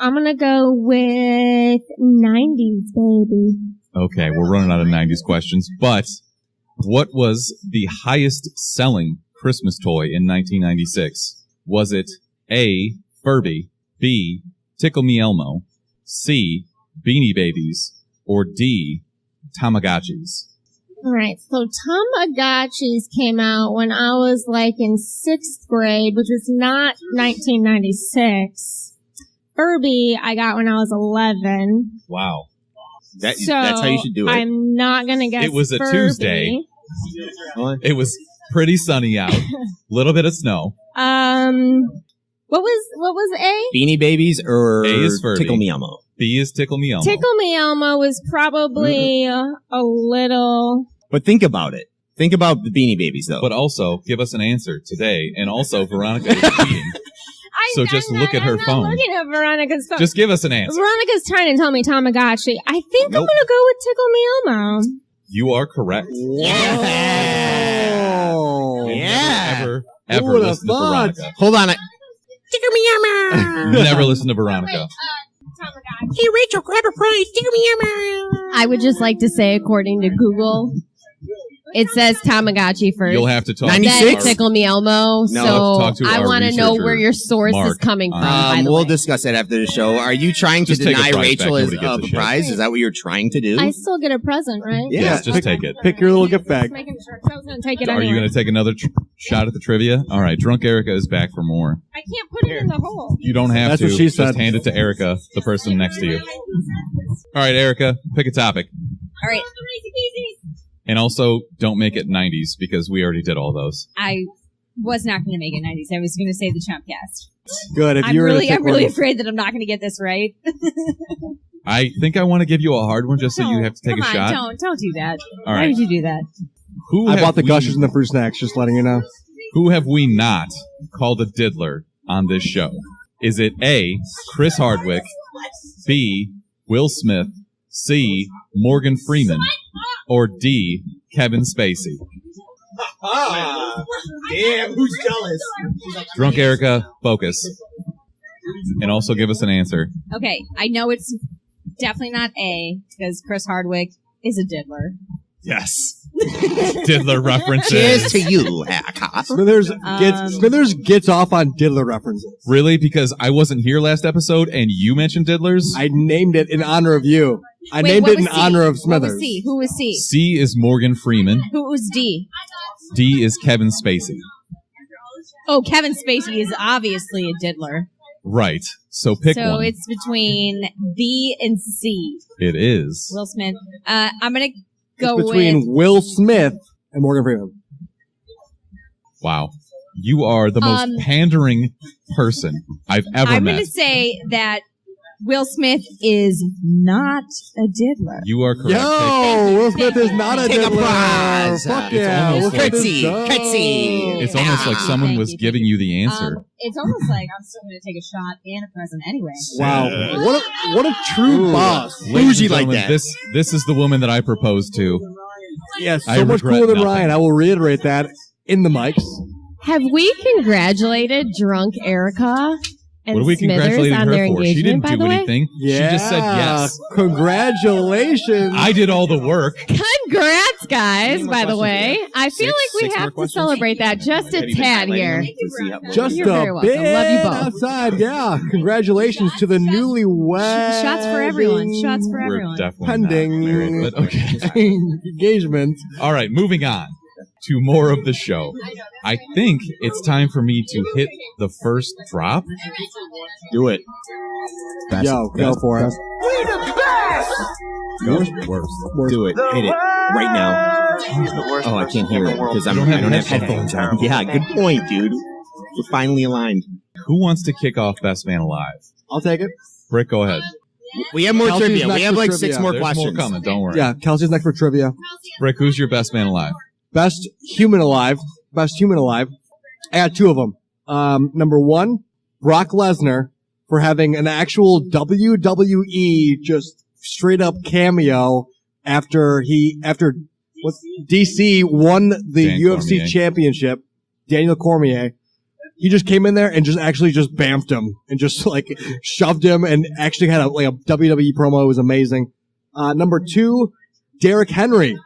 Speaker 4: I'm gonna go with 90s, baby.
Speaker 1: Okay, we're running out of 90s questions, but what was the highest selling Christmas toy in 1996? Was it A, Furby, B, Tickle Me Elmo, C, Beanie Babies, or D, Tamagotchis?
Speaker 4: Alright, so Tamagotchis came out when I was like in 6th grade, which is not 1996. Furby I got when I was 11.
Speaker 1: Wow.
Speaker 2: That's
Speaker 4: So
Speaker 2: how you should do it.
Speaker 4: I'm not gonna guess
Speaker 1: It was a
Speaker 4: Furby.
Speaker 1: Tuesday. It was pretty sunny out. Little bit of snow.
Speaker 4: What was A?
Speaker 2: Beanie Babies or
Speaker 1: A is Furby.
Speaker 2: Tickle Me Elmo?
Speaker 1: B is Tickle Me Elmo.
Speaker 4: Tickle Me Elmo was probably a little.
Speaker 2: But think about it. Think about the Beanie Babies, though.
Speaker 1: But also, give us an answer today. And also, Veronica is cheating. So just look at her phone.
Speaker 4: I'm not looking at Veronica's phone.
Speaker 1: Just give us an answer.
Speaker 4: Veronica's trying to tell me Tamagotchi. I think I'm
Speaker 1: Nope.
Speaker 4: gonna go with Tickle Me Elmo.
Speaker 1: You are correct.
Speaker 2: Yeah.
Speaker 3: Oh.
Speaker 2: Yeah.
Speaker 1: Ever
Speaker 3: Who would've
Speaker 1: listen to
Speaker 3: thought?
Speaker 1: Veronica.
Speaker 2: Hold on. Tickle Me Elmo.
Speaker 1: Never listen to Veronica.
Speaker 4: Tamagotchi.
Speaker 2: Hey, Rachel, grab a prize. Tickle Me Elmo.
Speaker 7: I would just like to say, according to Google,
Speaker 4: It says Tamagotchi first.
Speaker 1: You'll have to talk.
Speaker 2: 96?
Speaker 4: Then Tickle Me Elmo.
Speaker 2: No.
Speaker 4: So
Speaker 1: Talk to
Speaker 4: I
Speaker 1: our
Speaker 4: want to know
Speaker 1: researcher,
Speaker 4: where your source
Speaker 1: Mark,
Speaker 4: is coming from. By the
Speaker 2: We'll
Speaker 4: way.
Speaker 2: discuss that after the show. Are you trying to
Speaker 1: Just take a
Speaker 2: deny
Speaker 1: prize
Speaker 2: Rachel
Speaker 1: back.
Speaker 2: as
Speaker 1: Nobody gives
Speaker 2: a
Speaker 1: a shit.
Speaker 2: prize? Is that what you're trying to do?
Speaker 4: I still get a present, right?
Speaker 2: Yeah.
Speaker 1: Yes, just take it.
Speaker 3: Pick your little gift bag.
Speaker 4: Just making sure. 'Cause I was going to take it
Speaker 1: Are you
Speaker 4: anyway.
Speaker 1: going to take another shot at the trivia? All right, Drunk Erica is back for more.
Speaker 4: I can't put it in the hole.
Speaker 1: You don't have
Speaker 3: That's
Speaker 1: to.
Speaker 3: what she
Speaker 1: Just
Speaker 3: said.
Speaker 1: hand it to Erica, the person next to you. All right, Erica, pick a topic.
Speaker 6: All right.
Speaker 1: And also, don't make it 90s because we already did all those.
Speaker 6: I was not going to make it 90s. I was going to say the Chumpcast.
Speaker 3: Good. If
Speaker 6: I'm
Speaker 3: you were to
Speaker 6: really,
Speaker 3: pick
Speaker 6: I'm really
Speaker 3: one-
Speaker 6: afraid that I'm not going to get this right.
Speaker 1: I think I want to give you a hard one just so
Speaker 6: No,
Speaker 1: you have to take
Speaker 6: come
Speaker 1: a
Speaker 6: on,
Speaker 1: shot.
Speaker 6: Don't do that.
Speaker 1: All
Speaker 6: Why
Speaker 1: right.
Speaker 6: would you do that?
Speaker 1: Who
Speaker 3: I
Speaker 1: have
Speaker 3: bought the
Speaker 1: we-
Speaker 3: gushers and the fruit snacks. Just letting you know.
Speaker 1: Who have we not called a diddler on this show? Is it A, Chris Hardwick, B, Will Smith, C, Morgan Freeman, or D, Kevin Spacey?
Speaker 2: Damn, who's jealous?
Speaker 1: Drunk Erica, focus. And also give us an answer.
Speaker 6: Okay, I know it's definitely not A because Chris Hardwick is a diddler.
Speaker 1: Yes. Diddler references.
Speaker 2: Cheers to you, Hacker.
Speaker 3: Smithers gets off on diddler references.
Speaker 1: Really? Because I wasn't here last episode and you mentioned diddlers?
Speaker 3: I named it in honor of you. I
Speaker 6: Wait,
Speaker 3: named
Speaker 6: what
Speaker 3: it in
Speaker 6: was C?
Speaker 3: honor of
Speaker 6: What
Speaker 3: Smithers.
Speaker 6: was C? Who was C?
Speaker 1: C is Morgan Freeman.
Speaker 6: Who was D?
Speaker 1: D is Kevin Spacey.
Speaker 6: Oh, Kevin Spacey is obviously a diddler.
Speaker 1: Right. So pick
Speaker 6: so
Speaker 1: one.
Speaker 6: it's between B and C.
Speaker 1: It is.
Speaker 6: Will Smith. I'm gonna go
Speaker 3: It's between
Speaker 6: with.
Speaker 3: Will Smith and Morgan Freeman.
Speaker 1: Wow. You are the most pandering person I've ever
Speaker 6: I'm
Speaker 1: met.
Speaker 6: gonna say that Will Smith is not a diddler.
Speaker 1: You are correct.
Speaker 3: Yo, Will Smith is not a
Speaker 2: Take a
Speaker 3: diddler.
Speaker 2: prize.
Speaker 3: Fuck
Speaker 1: It's
Speaker 3: yeah.
Speaker 1: almost
Speaker 3: Will Smith is
Speaker 2: Cutsy,
Speaker 3: dope.
Speaker 2: cutsy.
Speaker 1: It's almost like someone
Speaker 6: Thank
Speaker 1: was
Speaker 6: you.
Speaker 1: giving you the answer.
Speaker 6: It's almost like I'm still gonna take a shot and a present anyway.
Speaker 3: Wow. What a true boss.
Speaker 1: Ladies and
Speaker 2: bougie like
Speaker 1: gentlemen,
Speaker 2: that.
Speaker 1: This is the woman that I proposed to.
Speaker 3: Yeah,
Speaker 1: I
Speaker 3: so much
Speaker 1: regret
Speaker 3: cooler than
Speaker 1: nothing.
Speaker 3: Ryan. I will reiterate that in the mics.
Speaker 4: Have we congratulated Drunk Erica and
Speaker 1: What are we
Speaker 4: Smithers
Speaker 1: congratulating
Speaker 4: on their
Speaker 1: her for? She
Speaker 4: engagement,
Speaker 1: didn't
Speaker 4: by
Speaker 1: do
Speaker 4: the way?
Speaker 1: anything.
Speaker 3: Yeah.
Speaker 1: She just said yes.
Speaker 3: Congratulations.
Speaker 1: I did all the work.
Speaker 4: Congrats, guys,
Speaker 2: Any more
Speaker 4: by the
Speaker 2: questions?
Speaker 4: way. I feel
Speaker 2: Six
Speaker 4: like we
Speaker 2: more
Speaker 4: have to
Speaker 2: questions?
Speaker 4: celebrate that just a
Speaker 2: Have you been
Speaker 4: tad
Speaker 2: highlighting
Speaker 4: here.
Speaker 2: them to see how-
Speaker 3: Just
Speaker 4: You're very
Speaker 3: a
Speaker 4: welcome.
Speaker 3: bit
Speaker 4: Love you both.
Speaker 3: outside. Yeah. Congratulations to the newlywed.
Speaker 6: Shots for everyone. Shots for
Speaker 1: We're
Speaker 6: everyone.
Speaker 1: definitely
Speaker 3: Pending.
Speaker 1: not married, but okay.
Speaker 3: engagement.
Speaker 1: All right, moving on to more of the show. I think it's time for me to hit the first drop.
Speaker 2: Do it.
Speaker 3: Yo, go for it.
Speaker 2: Do it. Hit it right now. Oh, I can't hear it because I don't have headphones on. Yeah, good point, dude. We're finally aligned.
Speaker 1: Who wants to kick off Best Man Alive?
Speaker 3: I'll take it.
Speaker 1: Brick, go ahead.
Speaker 2: We have more
Speaker 3: Kelsey's
Speaker 2: trivia.
Speaker 3: next
Speaker 2: We have
Speaker 3: for
Speaker 2: like
Speaker 3: trivia.
Speaker 2: 6 more
Speaker 1: There's
Speaker 2: questions.
Speaker 1: more coming, don't worry.
Speaker 3: Yeah, Kelsey's next for trivia.
Speaker 1: Brick, who's your Best Man Alive?
Speaker 3: Best human alive. Best human alive. I got 2 of them. Number 1, Brock Lesnar for having an actual WWE just straight up cameo after DC won the
Speaker 1: Dan
Speaker 3: UFC
Speaker 1: Cormier.
Speaker 3: championship. Daniel Cormier. He just came in there and just bamped him and just like shoved him and actually had a WWE promo. It was amazing. Number 2, Derrick Henry.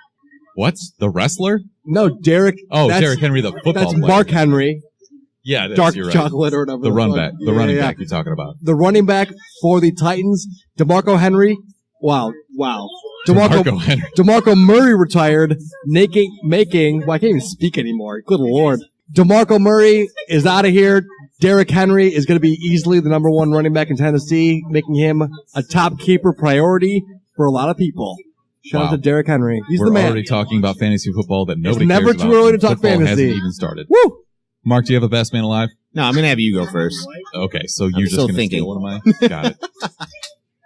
Speaker 1: What's the wrestler?
Speaker 3: No, Derrick.
Speaker 1: Oh,
Speaker 3: that's-
Speaker 1: Derrick Henry, the football
Speaker 3: That's
Speaker 1: player.
Speaker 3: Mark Henry.
Speaker 1: Yeah, it is,
Speaker 3: Dark
Speaker 1: you're right.
Speaker 3: chocolate or whatever.
Speaker 1: The run
Speaker 3: fuck.
Speaker 1: back. The
Speaker 3: Yeah,
Speaker 1: running
Speaker 3: yeah.
Speaker 1: back you're talking about.
Speaker 3: The running back for the Titans, DeMarco Henry. Wow.
Speaker 1: DeMarco Henry.
Speaker 3: DeMarco Murray retired, well, I can't even speak anymore. Good Lord. DeMarco Murray is out of here. Derrick Henry is going to be easily the number 1 running back in Tennessee, making him a top keeper priority for a lot of people. Shout
Speaker 1: Wow.
Speaker 3: out to Derrick Henry. He's
Speaker 1: We're
Speaker 3: the man.
Speaker 1: already talking about fantasy football that nobody
Speaker 3: never
Speaker 1: cares
Speaker 3: too
Speaker 1: about.
Speaker 3: early to talk
Speaker 1: Football
Speaker 3: fantasy.
Speaker 1: hasn't even started.
Speaker 3: Woo!
Speaker 1: Mark, do you have a Best Man Alive?
Speaker 2: No, I'm gonna have you go first.
Speaker 1: Okay, so you're just
Speaker 2: still
Speaker 1: going to
Speaker 2: thinking.
Speaker 1: steal one of mine? Got it.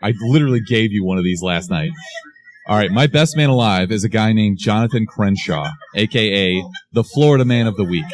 Speaker 1: I literally gave you one of these last night. All right, my Best Man Alive is a guy named Jonathan Crenshaw, a.k.a. the Florida Man of the Week.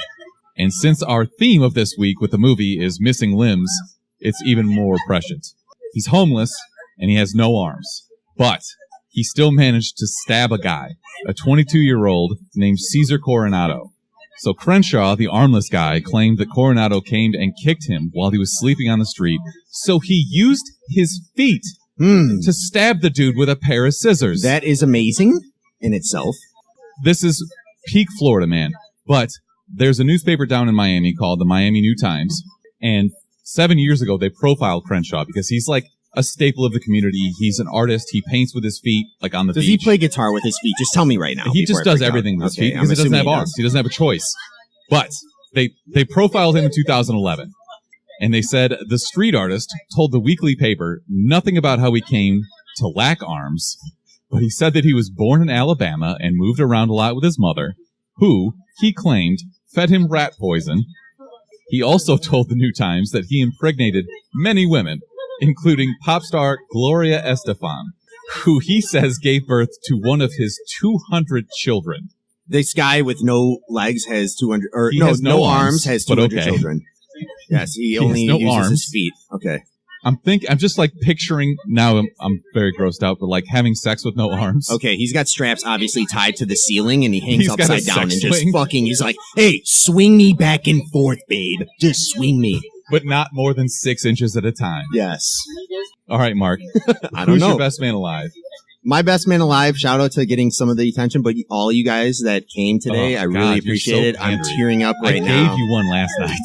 Speaker 1: And since our theme of this week with the movie is missing limbs, it's even more prescient. He's homeless, and he has no arms. But he still managed to stab a guy, a 22-year-old named Cesar Coronado. So Crenshaw, the armless guy, claimed that Coronado came and kicked him while he was sleeping on the street. So he used his feet to stab the dude with a pair of scissors.
Speaker 2: That is amazing in itself.
Speaker 1: This is peak Florida man. But there's a newspaper down in Miami called the Miami New Times, and 7 years ago they profiled Crenshaw because he's like a staple of the community. He's an artist. He paints with his feet, like on the beach.
Speaker 2: Does he play guitar with his feet? Just tell me right now.
Speaker 1: He just does everything with his feet because he doesn't have arms. He doesn't have a choice. But they profiled him in 2011, and they said the street artist told the weekly paper nothing about how he came to lack arms, but he said that he was born in Alabama and moved around a lot with his mother, who, he claimed, fed him rat poison. He also told the New Times that he impregnated many women, including pop star Gloria Estefan, who he says gave birth to one of his 200 children.
Speaker 2: This guy with no legs has 200, or
Speaker 1: He
Speaker 2: no,
Speaker 1: has
Speaker 2: no
Speaker 1: no
Speaker 2: arms,
Speaker 1: arms,
Speaker 2: has
Speaker 1: but
Speaker 2: 200
Speaker 1: okay.
Speaker 2: children. Yes, he
Speaker 1: has
Speaker 2: only
Speaker 1: no
Speaker 2: uses
Speaker 1: arms.
Speaker 2: his feet. Okay.
Speaker 1: I'm just like picturing now. I'm very grossed out, but like having sex with no arms.
Speaker 2: Okay, he's got straps obviously tied to the ceiling, and he hangs
Speaker 1: He's got a
Speaker 2: upside down and
Speaker 1: sex
Speaker 2: just
Speaker 1: swing.
Speaker 2: fucking. He's like, "Hey, swing me back and forth, babe. Just swing me."
Speaker 1: But not more than 6 inches at a time.
Speaker 2: Yes.
Speaker 1: All right, Mark.
Speaker 2: I don't
Speaker 1: Who's
Speaker 2: know.
Speaker 1: your best man alive?
Speaker 2: My best man alive. Shout out to getting some of the attention, but all you guys that came today,
Speaker 1: Oh,
Speaker 2: I
Speaker 1: God,
Speaker 2: really
Speaker 1: you're
Speaker 2: appreciate
Speaker 1: so
Speaker 2: it. I'm
Speaker 1: pandering.
Speaker 2: tearing up right
Speaker 1: I
Speaker 2: now.
Speaker 1: gave you one last night.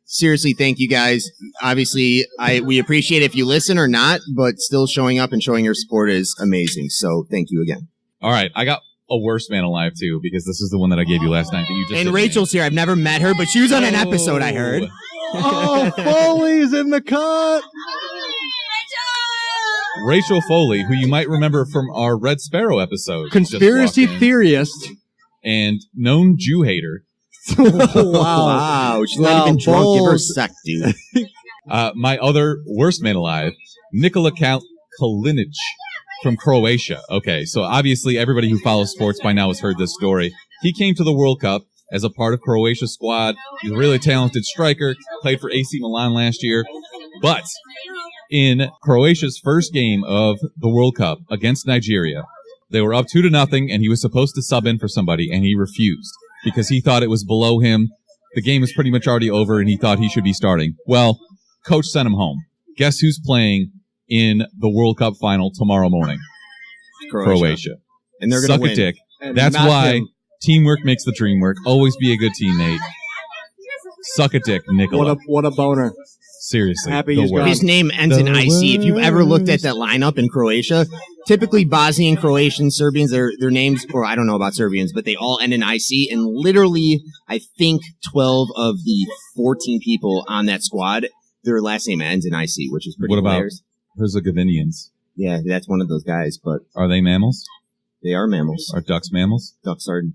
Speaker 2: Seriously, thank you guys. Obviously, we appreciate if you listen or not, but still showing up and showing your support is amazing. So thank you again.
Speaker 1: All right, I got a worst man alive too because this is the one that I gave you last night that you just
Speaker 2: And
Speaker 1: didn't
Speaker 2: Rachel's here. I've never met her, but she was on
Speaker 1: name.
Speaker 2: an episode, I heard.
Speaker 3: Oh, Foley's in the cut.
Speaker 1: Rachel Foley, who you might remember from our Red Sparrow episode. just
Speaker 3: Conspiracy
Speaker 1: walked in.
Speaker 3: theorist.
Speaker 1: And known Jew hater.
Speaker 3: Wow.
Speaker 2: Wow. She's
Speaker 3: Wow,
Speaker 2: not even drunk. Give her a
Speaker 3: bold.
Speaker 2: sec, dude.
Speaker 1: My other worst man alive, Nikola Kalinic from Croatia. Okay, so obviously everybody who follows sports by now has heard this story. He came to the World Cup as a part of Croatia's squad. He's a really talented striker, played for AC Milan last year. But in Croatia's first game of the World Cup against Nigeria, they were up 2-0, and he was supposed to sub in for somebody, and he refused because he thought it was below him. The game was pretty much already over, and he thought he should be starting. Well, coach sent him home. Guess who's playing in the World Cup final tomorrow morning? Croatia.
Speaker 2: And they're going
Speaker 1: Suck
Speaker 2: to win.
Speaker 1: a dick.
Speaker 3: And
Speaker 1: That's
Speaker 3: not
Speaker 1: why
Speaker 3: him.
Speaker 1: teamwork makes the dream work. Always be a good teammate. Suck a dick, Nikola.
Speaker 3: What a boner.
Speaker 1: Seriously.
Speaker 3: Happy
Speaker 1: the
Speaker 3: he's
Speaker 1: worst.
Speaker 3: gone.
Speaker 2: His name ends in IC. If you've ever looked at that lineup in Croatia, typically Bosnian, Croatian, Serbians, their names, or I don't know about Serbians, but they all end in IC. And literally, I think 12 of the 14 people on that squad, their last name ends in IC, which is pretty
Speaker 1: What about
Speaker 2: hilarious.
Speaker 1: Herzegovinians?
Speaker 2: Yeah, that's one of those guys, but
Speaker 1: Are they mammals?
Speaker 2: they are mammals.
Speaker 1: Are ducks mammals?
Speaker 2: Ducks are
Speaker 1: What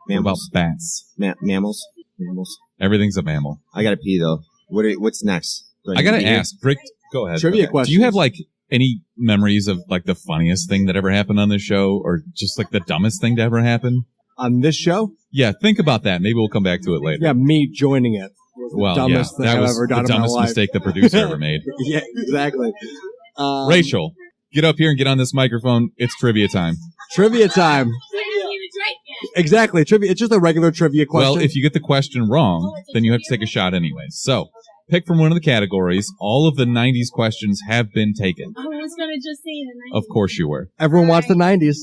Speaker 1: about
Speaker 2: mammals.
Speaker 1: bats?
Speaker 2: Mammals. Mammals.
Speaker 1: Everything's a mammal.
Speaker 2: I gotta pee though. What's next? Do
Speaker 1: I
Speaker 2: need
Speaker 1: gotta
Speaker 2: to pee here?
Speaker 1: ask, Brick, go ahead.
Speaker 3: Trivia
Speaker 1: Do
Speaker 3: questions.
Speaker 1: you have like any memories of like the funniest thing that ever happened on this show, or just like the dumbest thing to ever happen?
Speaker 3: On this show?
Speaker 1: Yeah, think about that. Maybe we'll come back to it later.
Speaker 3: Yeah, me joining it. Was the
Speaker 1: Well,
Speaker 3: dumbest
Speaker 1: yeah,
Speaker 3: thing
Speaker 1: that
Speaker 3: I've
Speaker 1: was
Speaker 3: ever done
Speaker 1: the
Speaker 3: in my
Speaker 1: dumbest
Speaker 3: life.
Speaker 1: mistake the producer ever made.
Speaker 3: Yeah, exactly.
Speaker 1: Rachel, get up here and get on this microphone. It's trivia time.
Speaker 3: Trivia time. Exactly. Trivia. It's just a regular trivia question.
Speaker 1: Well, if you get the question wrong, then you have to take a shot anyways. So, pick from one of the categories. All of the 90s questions have been taken.
Speaker 8: I was gonna just say the name.
Speaker 1: Of course you were.
Speaker 3: Everyone watched the 90s.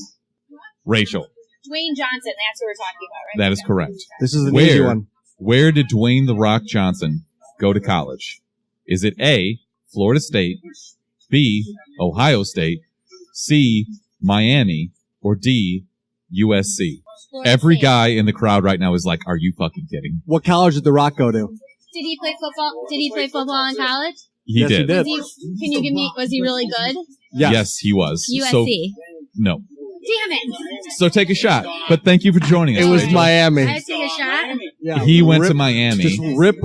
Speaker 1: Rachel,
Speaker 8: Dwayne Johnson. That's what we're talking about, right?
Speaker 1: that is correct.
Speaker 3: This is an easy
Speaker 1: Where,
Speaker 3: one.
Speaker 1: where did Dwayne The Rock Johnson go to college? Is it A, Florida State, B, Ohio State, C, Miami, or D, USC?
Speaker 8: Florida
Speaker 1: Every
Speaker 8: State.
Speaker 1: guy in the crowd right now is like, are you fucking kidding?
Speaker 3: What college did The Rock go to?
Speaker 8: Did he play football? Did he play football in college?
Speaker 1: He
Speaker 3: Yes, he
Speaker 1: did.
Speaker 3: did.
Speaker 8: Can you give me? Was he really good?
Speaker 1: Yes, he was. So,
Speaker 6: USC.
Speaker 1: no.
Speaker 8: Damn it!
Speaker 1: So take a shot. But thank you for joining us.
Speaker 3: It was
Speaker 1: Rachel.
Speaker 8: I
Speaker 3: Miami.
Speaker 8: had to take a shot.
Speaker 3: Yeah,
Speaker 1: He went to
Speaker 3: rip-
Speaker 1: Miami.
Speaker 3: Just rip.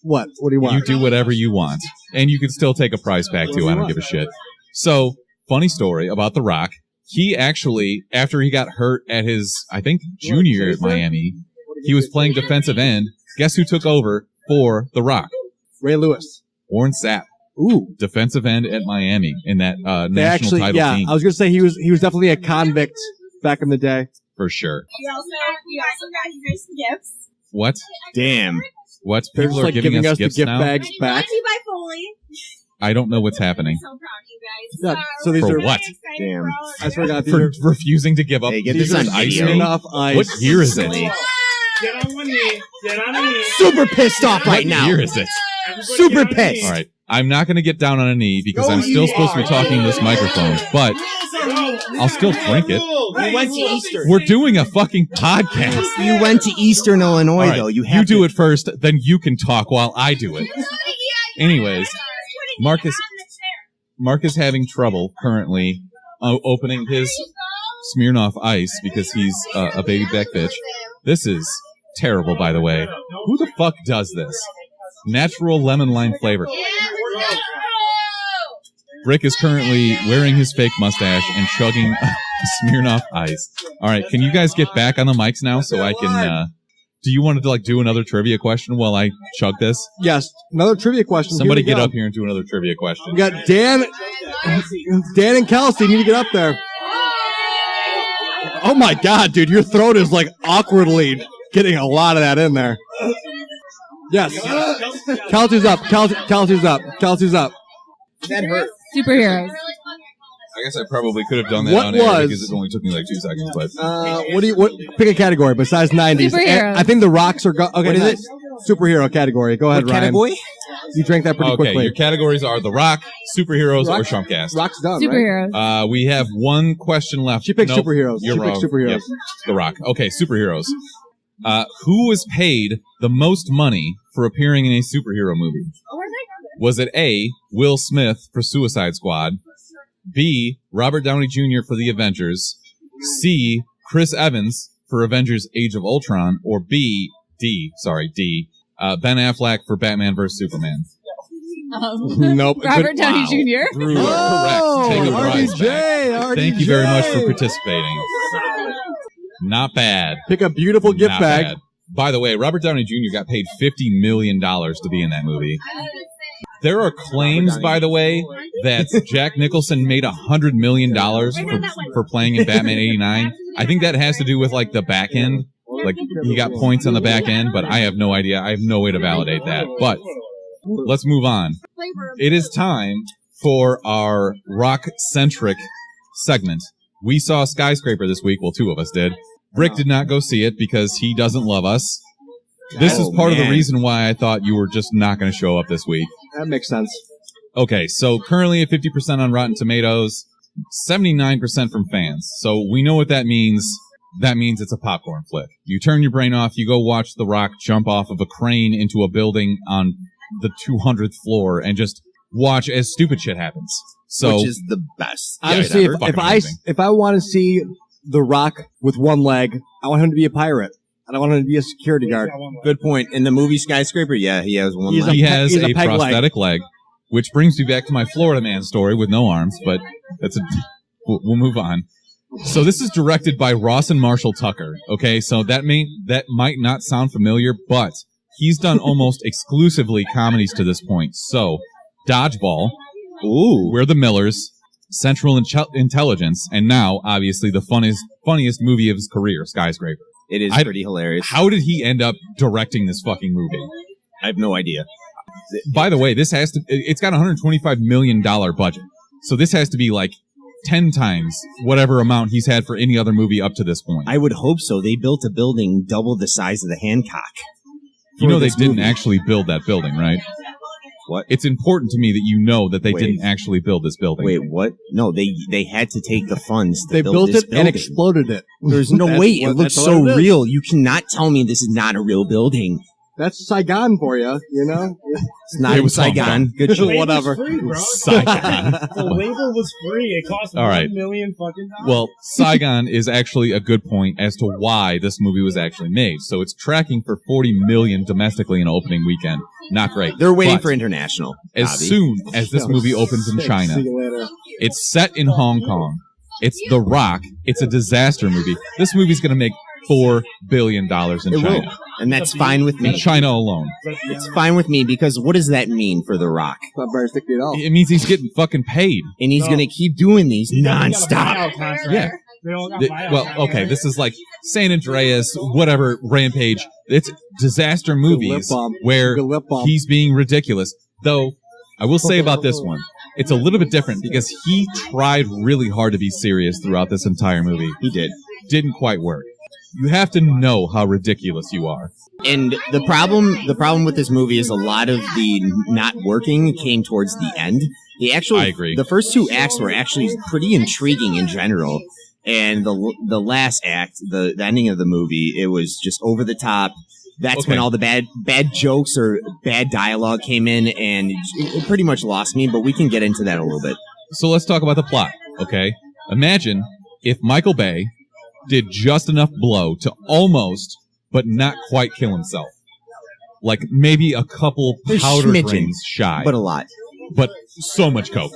Speaker 3: What? What do you want?
Speaker 1: You do whatever you want. And you can still take a prize pack too. I don't give a shit. So, funny story about The Rock. He actually, after he got hurt at his, I think, junior year at Miami, he was playing defensive end. Guess who took over for The Rock?
Speaker 3: Ray Lewis.
Speaker 1: Warren Sapp.
Speaker 3: Ooh.
Speaker 1: Defensive end at Miami in that
Speaker 3: They
Speaker 1: national
Speaker 3: actually,
Speaker 1: title
Speaker 3: yeah,
Speaker 1: team.
Speaker 3: I was gonna say he was definitely a convict back in the day.
Speaker 1: For sure.
Speaker 8: We also got you guys some gifts.
Speaker 1: What?
Speaker 2: Damn.
Speaker 1: What?
Speaker 3: They're
Speaker 1: People
Speaker 3: just
Speaker 1: are
Speaker 3: like
Speaker 1: giving us
Speaker 3: the
Speaker 1: gifts
Speaker 3: gift
Speaker 1: now?
Speaker 3: bags back.
Speaker 8: Brought to you by Foley.
Speaker 1: I don't know what's happening.
Speaker 8: So proud of you guys.
Speaker 3: Yeah, so these
Speaker 1: For
Speaker 3: are
Speaker 1: what?
Speaker 2: Damn.
Speaker 3: I swear to God, these
Speaker 1: For
Speaker 3: are
Speaker 1: refusing to give up.
Speaker 2: Hey, get
Speaker 3: these
Speaker 2: this
Speaker 3: are
Speaker 2: on
Speaker 1: ice
Speaker 2: video.
Speaker 1: cream?
Speaker 3: Smirnoff Ice.
Speaker 1: What year is it?
Speaker 9: Get on one knee. Get on a knee.
Speaker 2: Super pissed off right
Speaker 1: What
Speaker 2: now.
Speaker 1: year is it?
Speaker 9: Everybody
Speaker 2: Super
Speaker 9: get on a
Speaker 2: pissed.
Speaker 9: knee.
Speaker 1: All right. I'm not going to get down on a knee because I'm still supposed to be talking to this microphone, but I'll still drink it.
Speaker 2: You went to Eastern.
Speaker 1: We're doing a fucking podcast.
Speaker 2: You went to Eastern Illinois,
Speaker 1: All right,
Speaker 2: though. You
Speaker 1: do it first, then you can talk while I do it. Anyways, Mark is having trouble currently opening his Smirnoff Ice because he's a baby back bitch. This is terrible, by the way. Who the fuck does this? Natural lemon lime flavor. Rick is currently wearing his fake mustache and chugging Smirnoff Ice. All right, can you guys get back on the mics now so I can? Do you want to do another trivia question while I chug this?
Speaker 3: Yes, another trivia question.
Speaker 1: Somebody
Speaker 3: Here we
Speaker 1: get
Speaker 3: go.
Speaker 1: up here and do another trivia question.
Speaker 3: We got Dan and Kelsey. Need to get up there. Oh my God, dude, your throat is awkwardly getting a lot of that in there. Yes, Kelsey's up. Kelsey's up. Kelsey's up.
Speaker 2: That hurt.
Speaker 6: Superheroes.
Speaker 1: I guess I probably could have done that
Speaker 3: What
Speaker 1: on air
Speaker 3: was-
Speaker 1: because it only took me 2 seconds. But
Speaker 3: What pick a category besides 90s?
Speaker 6: Superhero.
Speaker 3: And I think the rocks are okay.
Speaker 2: What is
Speaker 3: nice. Superhero category. Go ahead,
Speaker 2: What
Speaker 3: Ryan.
Speaker 2: category?
Speaker 3: You drank that pretty
Speaker 1: okay,
Speaker 3: quickly.
Speaker 1: your categories are The Rock, Superheroes,
Speaker 3: Rock-
Speaker 1: or Chumpcast.
Speaker 3: Rock's done, right?
Speaker 6: Superheroes.
Speaker 1: We have one question left.
Speaker 3: She picked
Speaker 1: Nope,
Speaker 3: superheroes.
Speaker 1: You're
Speaker 3: She
Speaker 1: wrong.
Speaker 3: picked superheroes.
Speaker 1: Yep, The Rock. Okay, superheroes. Who was paid the most money for appearing in a superhero movie? Was it A, Will Smith for Suicide Squad, B, Robert Downey Jr. for The Avengers, C, Chris Evans for Avengers Age of Ultron, or D, Ben Affleck for Batman vs. Superman?
Speaker 3: Nope.
Speaker 6: Robert Downey Jr.
Speaker 1: You are correct. Take a prize
Speaker 3: RDJ,
Speaker 1: back. Thank you very much for participating. Not bad.
Speaker 3: Pick a beautiful gift
Speaker 1: Not
Speaker 3: bag.
Speaker 1: bad. By the way, Robert Downey Jr. got paid $50 million to be in that movie. There are claims, by the way, that Jack Nicholson made $100 million for playing in Batman '89. I think that has to do with the back end. He got points on the back end, but I have no idea. I have no way to validate that. But let's move on. It is time for our rock-centric segment. We saw Skyscraper this week. Well, 2 of us did. Rick did not go see it because he doesn't love us. This is part of the reason why I thought you were just not going to show up this week.
Speaker 3: That makes sense.
Speaker 1: Okay, so currently at 50% on Rotten Tomatoes, 79% from fans. So we know what that means. That means it's a popcorn flick. You turn your brain off, you go watch The Rock jump off of a crane into a building on the 200th floor and just watch as stupid shit happens. So,
Speaker 2: Which is the best.
Speaker 3: Honestly,
Speaker 2: shit ever.
Speaker 3: if I want to see The Rock with one leg, I want him to be a pirate. I don't want him to be a security guard.
Speaker 2: Good point. In the movie Skyscraper, yeah, he has one
Speaker 3: He's
Speaker 2: leg.
Speaker 1: he has
Speaker 3: he's a
Speaker 1: a
Speaker 3: peg leg.
Speaker 1: prosthetic leg, which brings me back to my Florida man story with no arms, but we'll move on. So this is directed by Ross and Marshall Tucker. Okay, so that might not sound familiar, but he's done almost exclusively comedies to this point. So Dodgeball, We're the Millers, Central Intelligence, and now obviously the funniest movie of his career, Skyscraper.
Speaker 2: It is pretty hilarious.
Speaker 1: How did he end up directing this fucking movie?
Speaker 2: I have no idea.
Speaker 1: By the way, it's got a $125 million budget. So this has to be 10 times whatever amount he's had for any other movie up to this point.
Speaker 2: I would hope so. They built a building double the size of the Hancock.
Speaker 1: You know they
Speaker 2: this
Speaker 1: didn't
Speaker 2: movie.
Speaker 1: actually build that building, right?
Speaker 2: What?
Speaker 1: It's important to me that you know that they
Speaker 2: Wait.
Speaker 1: didn't actually build this building.
Speaker 2: Wait, what? No, they had to take the funds to
Speaker 3: They
Speaker 2: build
Speaker 3: built
Speaker 2: this
Speaker 3: it and
Speaker 2: building.
Speaker 3: exploded it.
Speaker 2: There's no
Speaker 3: That's
Speaker 2: way. It
Speaker 3: what-
Speaker 2: looks
Speaker 3: that's
Speaker 2: so
Speaker 3: what it is.
Speaker 2: real. You cannot tell me this is not a real building.
Speaker 3: That's Saigon for you, you know?
Speaker 2: It's not
Speaker 1: It
Speaker 2: in
Speaker 1: was Hong
Speaker 2: Saigon. Good shit.
Speaker 3: Whatever.
Speaker 9: Free, bro.
Speaker 1: Saigon.
Speaker 9: The label was free. It cost
Speaker 1: All right.
Speaker 9: $1 million fucking dollars.
Speaker 1: Well, Saigon is actually a good point as to why this movie was actually made. So it's tracking for $40 million domestically in opening weekend. Not great.
Speaker 2: They're waiting
Speaker 1: But
Speaker 2: for international.
Speaker 1: as
Speaker 2: Bobby.
Speaker 1: soon as this movie opens in
Speaker 3: See
Speaker 1: China,
Speaker 3: you later.
Speaker 1: it's set in Hong Kong. It's The Rock. It's a disaster movie. This movie's going to make $4 billion in
Speaker 2: It
Speaker 1: China.
Speaker 2: will. And that's fine with
Speaker 1: In
Speaker 2: me.
Speaker 1: China alone.
Speaker 2: It's fine with me because what does that mean for The Rock?
Speaker 3: It's not very sticky at all.
Speaker 1: It means he's getting fucking paid.
Speaker 2: And he's going to keep doing these nonstop.
Speaker 1: Yeah. Well, okay, this is like San Andreas, whatever, Rampage. It's disaster movies
Speaker 3: lip balm.
Speaker 1: where
Speaker 3: Good lip balm.
Speaker 1: he's being ridiculous. Though, I will say about this one, it's a little bit different because he tried really hard to be serious throughout this entire movie.
Speaker 2: He did.
Speaker 1: Didn't quite work. You have to know how ridiculous you are.
Speaker 2: And the problem with this movie is a lot of the not working came towards the end.
Speaker 1: I agree.
Speaker 2: The first 2 acts were actually pretty intriguing in general. And the last act, the ending of the movie, it was just over the top. That's when all the bad jokes or bad dialogue came in, and it pretty much lost me, but we can get into that a little bit.
Speaker 1: So let's talk about the plot, okay? Imagine if Michael Bay did just enough blow to almost, but not quite kill himself. Like maybe a couple powder grains shy.
Speaker 2: But a lot.
Speaker 1: But so much coke.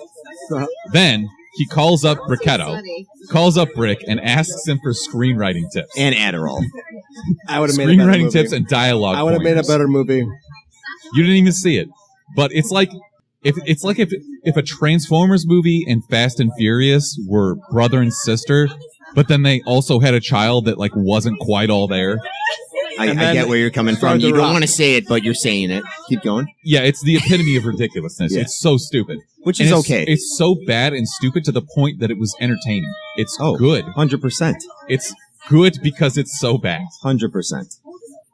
Speaker 1: Then he calls up Bricketto, calls up Brick, and asks him for screenwriting tips.
Speaker 2: And Adderall.
Speaker 3: I would have made a better movie.
Speaker 1: Screenwriting tips and dialogue
Speaker 3: I would have made a better movie.
Speaker 1: You didn't even see it. But it's like if a Transformers movie and Fast and Furious were brother and sister, but then they also had a child that like wasn't quite all there.
Speaker 2: I get where you're coming from. You don't want to say it, but you're saying it. Keep going.
Speaker 1: Yeah, it's the epitome of ridiculousness.
Speaker 2: Yeah.
Speaker 1: It's so stupid.
Speaker 2: Which is okay.
Speaker 1: It's so bad and stupid to the point that it was entertaining. It's good.
Speaker 2: 100%.
Speaker 1: It's good because it's so bad.
Speaker 2: 100%.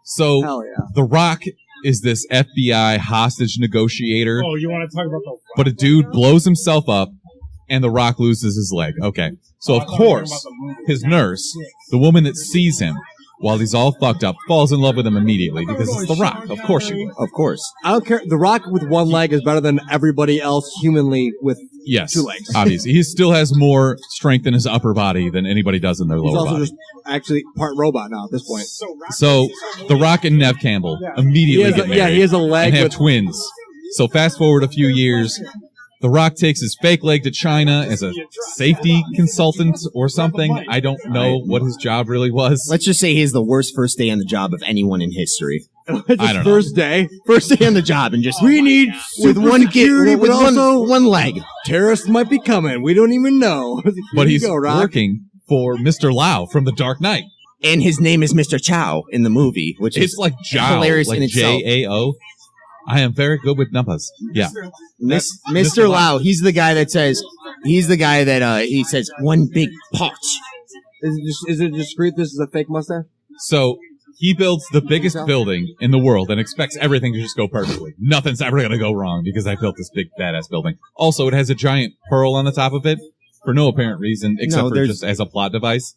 Speaker 1: So,
Speaker 3: Hell yeah.
Speaker 1: The Rock is this FBI hostage negotiator.
Speaker 9: Oh, you want to talk about the...
Speaker 1: But a dude blows himself up, and The Rock loses his leg. Okay. So, of course, his nurse, the woman that sees him while he's all fucked up, falls in love with him immediately because it's The Rock. Of course you would.
Speaker 2: Of course.
Speaker 3: I don't care. The Rock with one leg is better than everybody else humanly with 2 legs.
Speaker 1: Obviously. He still has more strength in his upper body than anybody does in their
Speaker 3: He's
Speaker 1: lower
Speaker 3: also
Speaker 1: body.
Speaker 3: just actually part robot now at this point.
Speaker 1: So, The Rock and Nev Campbell immediately get married.
Speaker 3: he has a leg
Speaker 1: and have
Speaker 3: with
Speaker 1: twins. So fast forward a few years, The Rock takes his fake leg to China as a safety consultant or something. I don't know what his job really was.
Speaker 2: Let's just say he's the worst first day on the job of anyone in history.
Speaker 1: I don't
Speaker 3: First day.
Speaker 2: First day on the job, and just
Speaker 3: We need
Speaker 2: with
Speaker 3: super
Speaker 2: one
Speaker 3: security,
Speaker 2: with
Speaker 3: but also
Speaker 2: one leg.
Speaker 3: terrorists might be coming. We don't even know.
Speaker 1: But he's
Speaker 3: go, Rock.
Speaker 1: working for Mr. Lau from The Dark Knight.
Speaker 2: And his name is Mr. Chow in the movie, which
Speaker 1: It's
Speaker 2: is
Speaker 1: like Zhao,
Speaker 2: hilarious
Speaker 1: like
Speaker 2: in itself.
Speaker 1: J-A-O. I am very good with numbers. Yeah.
Speaker 2: Mr. Lau. He's the guy that says he says one big pot.
Speaker 3: Is it discreet? This is a fake mustache?
Speaker 1: So he builds the biggest building in the world and expects everything to just go perfectly. Nothing's ever going to go wrong because I built this big badass building. Also, it has a giant pearl on the top of it for no apparent reason except for just as a plot device.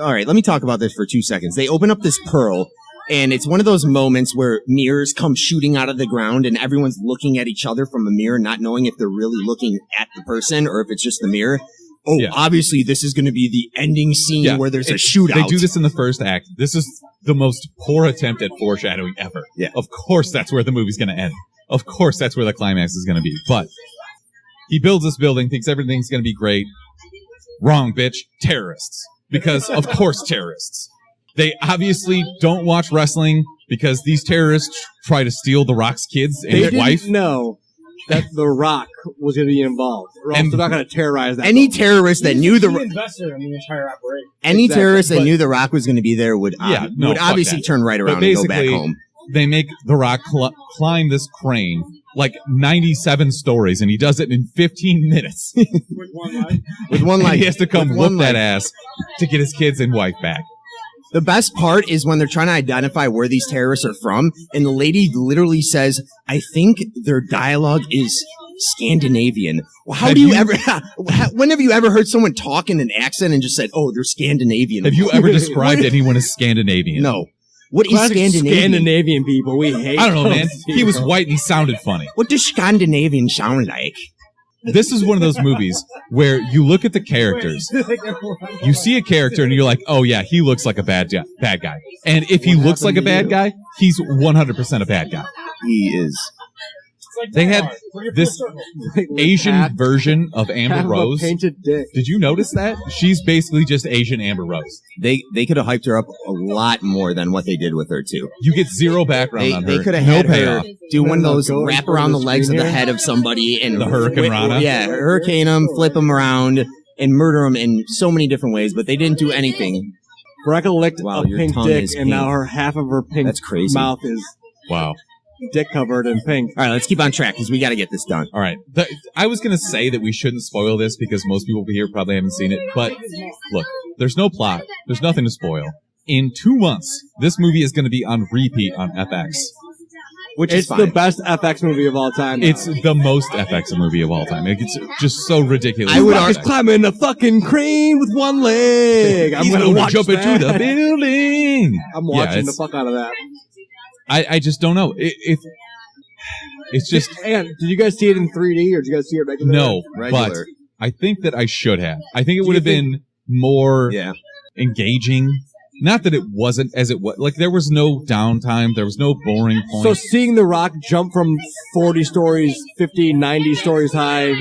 Speaker 2: All right, let me talk about this for 2 seconds. They open up this pearl, and it's one of those moments where mirrors come shooting out of the ground and everyone's looking at each other from a mirror, not knowing if they're really looking at the person or if it's just the mirror. Oh, obviously this is going to be the ending scene where there's a shootout.
Speaker 1: They do this in the first act. This is the most poor attempt at foreshadowing ever.
Speaker 2: Yeah.
Speaker 1: Of course that's where the movie's going to end. Of course that's where the climax is going to be. But he builds this building, thinks everything's going to be great. Wrong, bitch. Terrorists. Because, of course, terrorists. They obviously don't watch wrestling because these terrorists try to steal The Rock's kids and
Speaker 3: They
Speaker 1: his wife.
Speaker 3: didn't know that The Rock was going to be involved. Or else they're not going to terrorize that.
Speaker 2: Any terrorist that knew
Speaker 9: He invested in the entire operation.
Speaker 2: any
Speaker 3: Exactly.
Speaker 2: terrorist that
Speaker 1: But-
Speaker 2: knew The Rock was going to be there would
Speaker 1: Yeah, no,
Speaker 2: would
Speaker 1: fuck
Speaker 2: obviously
Speaker 1: that.
Speaker 2: turn right
Speaker 1: But
Speaker 2: around and go back
Speaker 1: basically,
Speaker 2: home.
Speaker 1: they make The Rock climb this crane like 97 stories, and he does it in 15 minutes.
Speaker 9: With one leg.
Speaker 2: With one
Speaker 1: And
Speaker 2: leg.
Speaker 1: he has to come
Speaker 2: With
Speaker 1: whoop
Speaker 2: one
Speaker 1: that
Speaker 2: leg.
Speaker 1: ass to get his kids and wife back.
Speaker 2: The best part is when they're trying to identify where these terrorists are from, and the lady literally says, I think their dialogue is Scandinavian. Well, when have you ever heard someone talk in an accent and just said, oh, they're Scandinavian?
Speaker 1: Have you ever described anyone as Scandinavian?
Speaker 2: No. What is
Speaker 3: Classic
Speaker 2: Scandinavian?
Speaker 3: Scandinavian people. We hate
Speaker 1: I don't know,
Speaker 3: those
Speaker 1: man. He was white and he sounded funny.
Speaker 2: What does Scandinavian sound like?
Speaker 1: This is one of those movies where you look at the characters, you see a character and you're like, oh yeah, he looks like a bad guy. And if he looks like a bad guy, he's 100% a bad guy.
Speaker 2: He is.
Speaker 1: They had this Asian version of Amber
Speaker 3: Half of a
Speaker 1: Rose.
Speaker 3: painted dick.
Speaker 1: Did you notice that? She's basically just Asian Amber Rose.
Speaker 2: They could have hyped her up a lot more than what they did with her too.
Speaker 1: You get zero background on her.
Speaker 2: They could have
Speaker 1: no
Speaker 2: had
Speaker 1: payoff.
Speaker 2: her do one of those
Speaker 3: Go
Speaker 2: wrap
Speaker 3: for
Speaker 2: around
Speaker 3: the
Speaker 2: the legs of
Speaker 3: screen
Speaker 2: the
Speaker 3: here.
Speaker 2: head of somebody and
Speaker 1: The Hurricane Rana?
Speaker 2: Yeah, hurricane them, flip them around, and murder them in so many different ways. But they didn't do anything.
Speaker 3: Veronica licked
Speaker 2: Wow,
Speaker 3: a
Speaker 2: your
Speaker 3: pink
Speaker 2: tongue
Speaker 3: dick,
Speaker 2: is
Speaker 3: and now
Speaker 2: pink.
Speaker 3: her half of her pink
Speaker 2: That's crazy.
Speaker 3: mouth is.
Speaker 1: Wow.
Speaker 3: dick covered in pink.
Speaker 2: All right, let's keep on track because we got to get this done.
Speaker 1: All right. I was going to say that we shouldn't spoil this because most people here probably haven't seen it. But look, there's no plot. There's nothing to spoil. In 2 months, this movie is going to be on repeat on FX.
Speaker 2: Which
Speaker 3: It's
Speaker 2: is fine.
Speaker 3: the best FX movie of all time.
Speaker 1: It's the most FX movie of all time. It's just so ridiculous.
Speaker 2: I would
Speaker 3: Rock is climbing a fucking crane with one leg. I'm
Speaker 1: He's
Speaker 3: gonna
Speaker 1: going to
Speaker 3: watch
Speaker 1: jump
Speaker 3: that.
Speaker 1: into the building.
Speaker 3: I'm watching the
Speaker 1: it's-
Speaker 3: fuck out of that.
Speaker 1: I just don't know. It's just
Speaker 3: And did you guys see it in 3D or did you guys see it regular?
Speaker 1: no. But
Speaker 2: Regular.
Speaker 1: I think that I should have. I think it would
Speaker 3: you
Speaker 1: have been more
Speaker 2: Yeah.
Speaker 1: engaging. Not that it wasn't as it was. Like there was no downtime. There was no boring point.
Speaker 3: So seeing The Rock jump from 40 stories, 50, 90 stories high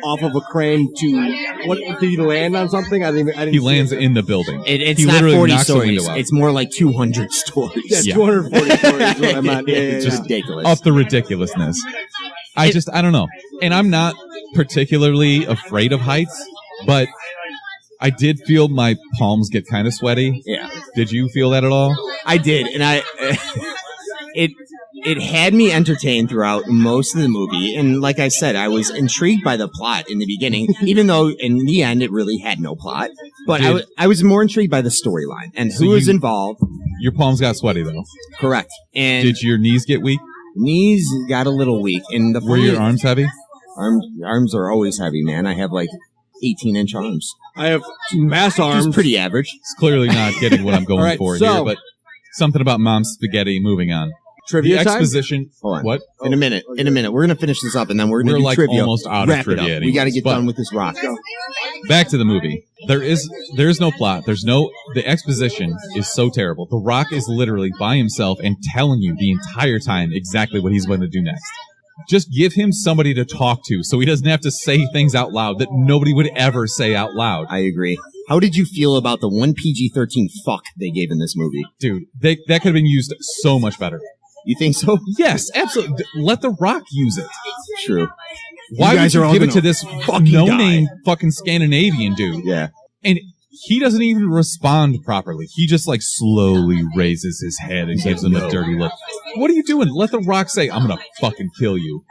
Speaker 3: off of a crane to what did he land on something? I didn't
Speaker 1: he
Speaker 3: see
Speaker 1: lands
Speaker 3: it.
Speaker 1: in the building.
Speaker 2: It's
Speaker 1: He
Speaker 2: not
Speaker 1: literally
Speaker 2: 40
Speaker 1: knocks the
Speaker 2: stories.
Speaker 1: window out.
Speaker 2: It's more like 200 stories.
Speaker 3: Yeah,
Speaker 1: Yeah.
Speaker 3: 240 stories is what I meant. Yeah,
Speaker 2: It's
Speaker 3: yeah,
Speaker 2: just
Speaker 3: yeah.
Speaker 2: ridiculous.
Speaker 1: Up the ridiculousness. I don't know. And I'm not particularly afraid of heights, but I did feel my palms get kind of sweaty.
Speaker 2: Yeah.
Speaker 1: Did you feel that at all?
Speaker 2: I did, and it had me entertained throughout most of the movie. And like I said, I was intrigued by the plot in the beginning, even though in the end it really had no plot. But I was more intrigued by the storyline and
Speaker 1: So
Speaker 2: who was
Speaker 1: you-
Speaker 2: involved.
Speaker 1: Your palms got sweaty though.
Speaker 2: Correct. And
Speaker 1: Did your knees get weak?
Speaker 2: knees got a little weak. And the
Speaker 1: Were your arms heavy?
Speaker 2: arms are always heavy, man. I have like 18-inch arms.
Speaker 3: I have mass
Speaker 2: Which
Speaker 3: arms.
Speaker 2: is pretty average.
Speaker 1: It's clearly not getting what I'm going
Speaker 3: All right,
Speaker 1: for
Speaker 3: so-
Speaker 1: here, but something about mom's spaghetti. Moving on.
Speaker 3: Trivia
Speaker 1: The
Speaker 3: time?
Speaker 1: exposition.
Speaker 2: Hold on.
Speaker 1: What?
Speaker 2: In a minute. We're going to finish this up, and then we're going to
Speaker 1: We're
Speaker 2: do
Speaker 1: like
Speaker 2: trivia.
Speaker 1: almost out of
Speaker 2: Wrap it
Speaker 1: trivia
Speaker 2: up. We got to
Speaker 1: anyways,
Speaker 2: get
Speaker 1: but-
Speaker 2: done with this rock.
Speaker 1: Back to the movie. There is no plot. The exposition is so terrible. The Rock is literally by himself and telling you the entire time exactly what he's going to do next. Just give him somebody to talk to so he doesn't have to say things out loud that nobody would ever say out loud.
Speaker 2: I agree. How did you feel about the one PG-13 fuck they gave in this movie?
Speaker 1: Dude, that could have been used so much better.
Speaker 2: You think so?
Speaker 1: Yes, absolutely. Let The Rock use it.
Speaker 2: True.
Speaker 1: Why would
Speaker 2: guys are
Speaker 1: you
Speaker 2: all
Speaker 1: give it
Speaker 2: gonna
Speaker 1: to this
Speaker 2: fucking
Speaker 1: no-name fucking Scandinavian dude?
Speaker 2: Yeah.
Speaker 1: And he doesn't even respond properly. He just like slowly raises his head and gives him a dirty look. What are you doing? Let The Rock say, I'm gonna fucking kill you.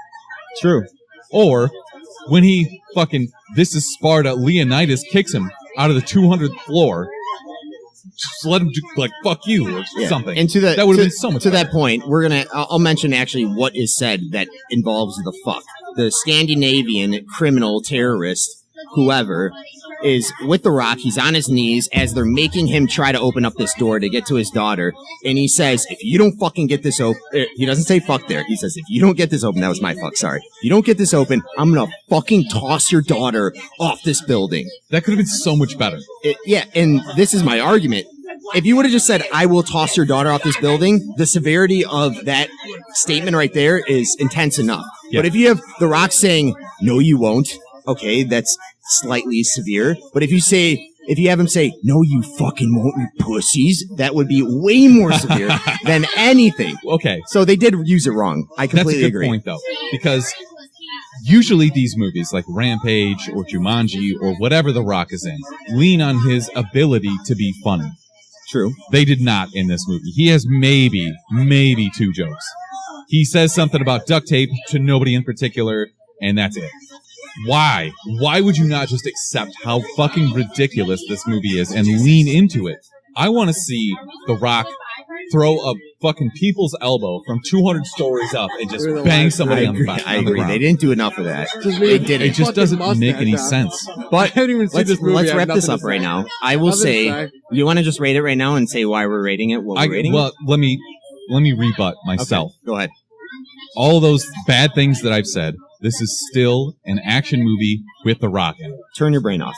Speaker 2: True.
Speaker 1: Or when he fucking, this is Sparta, Leonidas kicks him out of the 200th floor. Just let him do, like, fuck you or something.
Speaker 2: And
Speaker 1: that would have been so much
Speaker 2: to
Speaker 1: better.
Speaker 2: that point, I'll mention actually what is said that involves the fuck. The Scandinavian criminal terrorist, whoever, is with The Rock. He's on his knees as they're making him try to open up this door to get to his daughter. And he says, if you don't fucking get this open, he doesn't say fuck there. He says, if you don't get this open, that was my fuck, sorry. If you don't get this open, I'm gonna fucking toss your daughter off this building.
Speaker 1: That could have been so much better.
Speaker 2: Yeah, and this is my argument. If you would have just said, I will toss your daughter off this building, the severity of that statement right there is intense enough.
Speaker 1: Yeah.
Speaker 2: But if you have The Rock saying, no, you won't, okay, that's slightly severe. But if you have him say, no, you fucking won't, you pussies, that would be way more severe than anything.
Speaker 1: Okay.
Speaker 2: So they did use it wrong. I
Speaker 1: That's a
Speaker 2: completely
Speaker 1: good
Speaker 2: agree.
Speaker 1: point, though, because usually these movies, like Rampage or Jumanji or whatever The Rock is in, lean on his ability to be funny.
Speaker 2: True.
Speaker 1: They did not in this movie. He has maybe 2 jokes. He says something about duct tape to nobody in particular, and that's it. Why? Why would you not just accept how fucking ridiculous this movie is and lean into it? I want to see The Rock throw a fucking people's elbow from 200 stories up and just bang somebody on the back.
Speaker 2: I agree. They didn't do enough of that. They did
Speaker 1: It just doesn't make any sense.
Speaker 2: But
Speaker 3: I haven't even seen this movie.
Speaker 2: let's
Speaker 3: I have
Speaker 2: wrap this
Speaker 3: nothing
Speaker 2: up
Speaker 3: to
Speaker 2: right
Speaker 3: say.
Speaker 2: now. I will
Speaker 3: Nothing to
Speaker 2: say,
Speaker 3: say.
Speaker 2: you want to just rate it right now and say why we're rating it? What we're rating it?
Speaker 1: Well, let me rebut myself.
Speaker 2: Okay, go ahead.
Speaker 1: All those bad things that I've said, this is still an action movie with The Rock in it.
Speaker 2: Turn your brain off.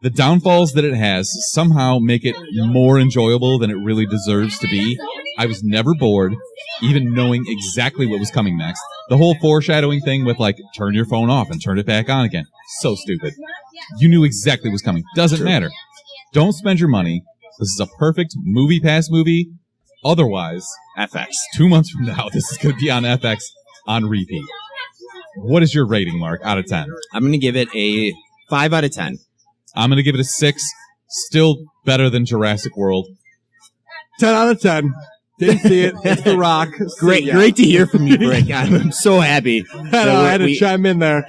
Speaker 1: The downfalls that it has somehow make it more enjoyable than it really deserves to be. I was never bored, even knowing exactly what was coming next. The whole foreshadowing thing with, like, turn your phone off and turn it back on again. So stupid. You knew exactly what was coming. Doesn't matter. Don't spend your money. This is a perfect movie pass movie. Otherwise,
Speaker 2: FX.
Speaker 1: 2 months from now, this is going to be on FX on repeat. What is your rating, Mark, out of 10?
Speaker 2: I'm going to give it a 5 out of 10.
Speaker 1: I'm going to give it a 6. Still better than Jurassic World.
Speaker 3: 10 out of 10. Didn't see it. It's The Rock.
Speaker 2: Great to hear from you, Brick. I'm so happy.
Speaker 3: I had to chime in there.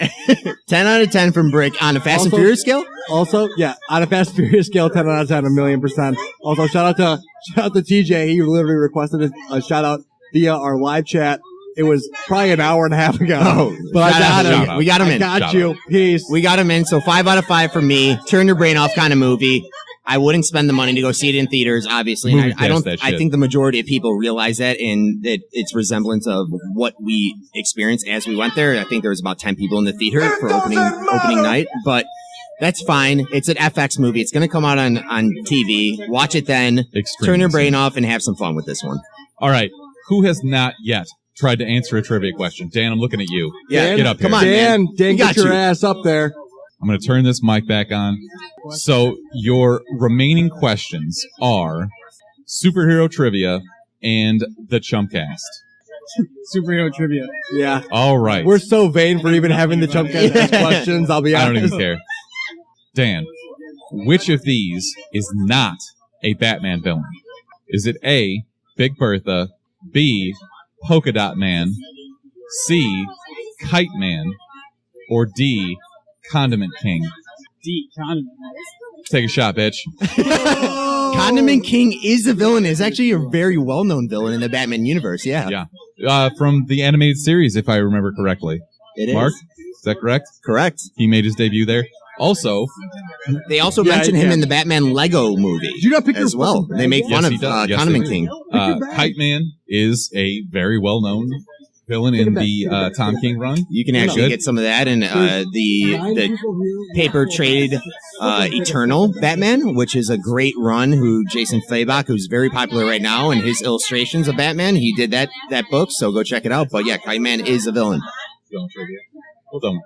Speaker 2: 10 out of 10 from Brick on a Fast and
Speaker 3: Also-
Speaker 2: Furious scale.
Speaker 3: Also, yeah, on a Fast and Furious scale, 10 out of 10, 1,000,000%. Also, shout out to TJ. He literally requested a shout out via our live chat. It was probably an hour and a half ago. But I got him.
Speaker 2: We got him in.
Speaker 3: Got you. Peace.
Speaker 2: We got him in. So 5 out of 5 from me. Turn your brain off kind of movie. I wouldn't spend the money to go see it in theaters, obviously. And I don't. I think the majority of people realize that, and that it's resemblance of what we experienced as we went there. I think there was about 10 people in the theater for opening night, but that's fine. It's an FX movie. It's going to come out on TV. Watch it then. Turn your brain off and have some fun with this one.
Speaker 1: All right. Who has not yet tried to answer a trivia question? Dan, I'm looking at you.
Speaker 2: Yeah,
Speaker 1: get up here.
Speaker 2: Come on,
Speaker 3: Dan,
Speaker 2: man.
Speaker 3: get your ass up there.
Speaker 1: I'm going to turn this mic back on. So your remaining questions are superhero trivia and the Chumpcast.
Speaker 5: Superhero trivia.
Speaker 3: Yeah.
Speaker 1: All right.
Speaker 3: We're so vain for even having the Chumpcast ask questions, I'll be
Speaker 1: I
Speaker 3: honest.
Speaker 1: don't even care. Dan, which of these is not a Batman villain? Is it A, Big Bertha, B, Polka Dot Man, C, Kite Man, or D, Condiment King?
Speaker 5: D. Condiment.
Speaker 1: Take a shot, bitch.
Speaker 2: Condiment King is a villain. Is actually a very well-known villain in the Batman universe. Yeah.
Speaker 1: Yeah. From the animated series, if I remember correctly.
Speaker 2: It is.
Speaker 1: Mark, is that correct?
Speaker 2: Correct.
Speaker 1: He made his debut there. Also,
Speaker 2: they also mention him in the Batman Lego movie.
Speaker 3: Did you not pick
Speaker 2: as well? They make fun of Condiment King.
Speaker 1: Kite Man is a very well-known villain in the Tom King run.
Speaker 2: You can actually get some of that in the paper trade Eternal Batman, which is a great run. Who Jason Fabok, who's very popular right now, and his illustrations of Batman, he did that book. So go check it out. But yeah, Kite Man is a villain.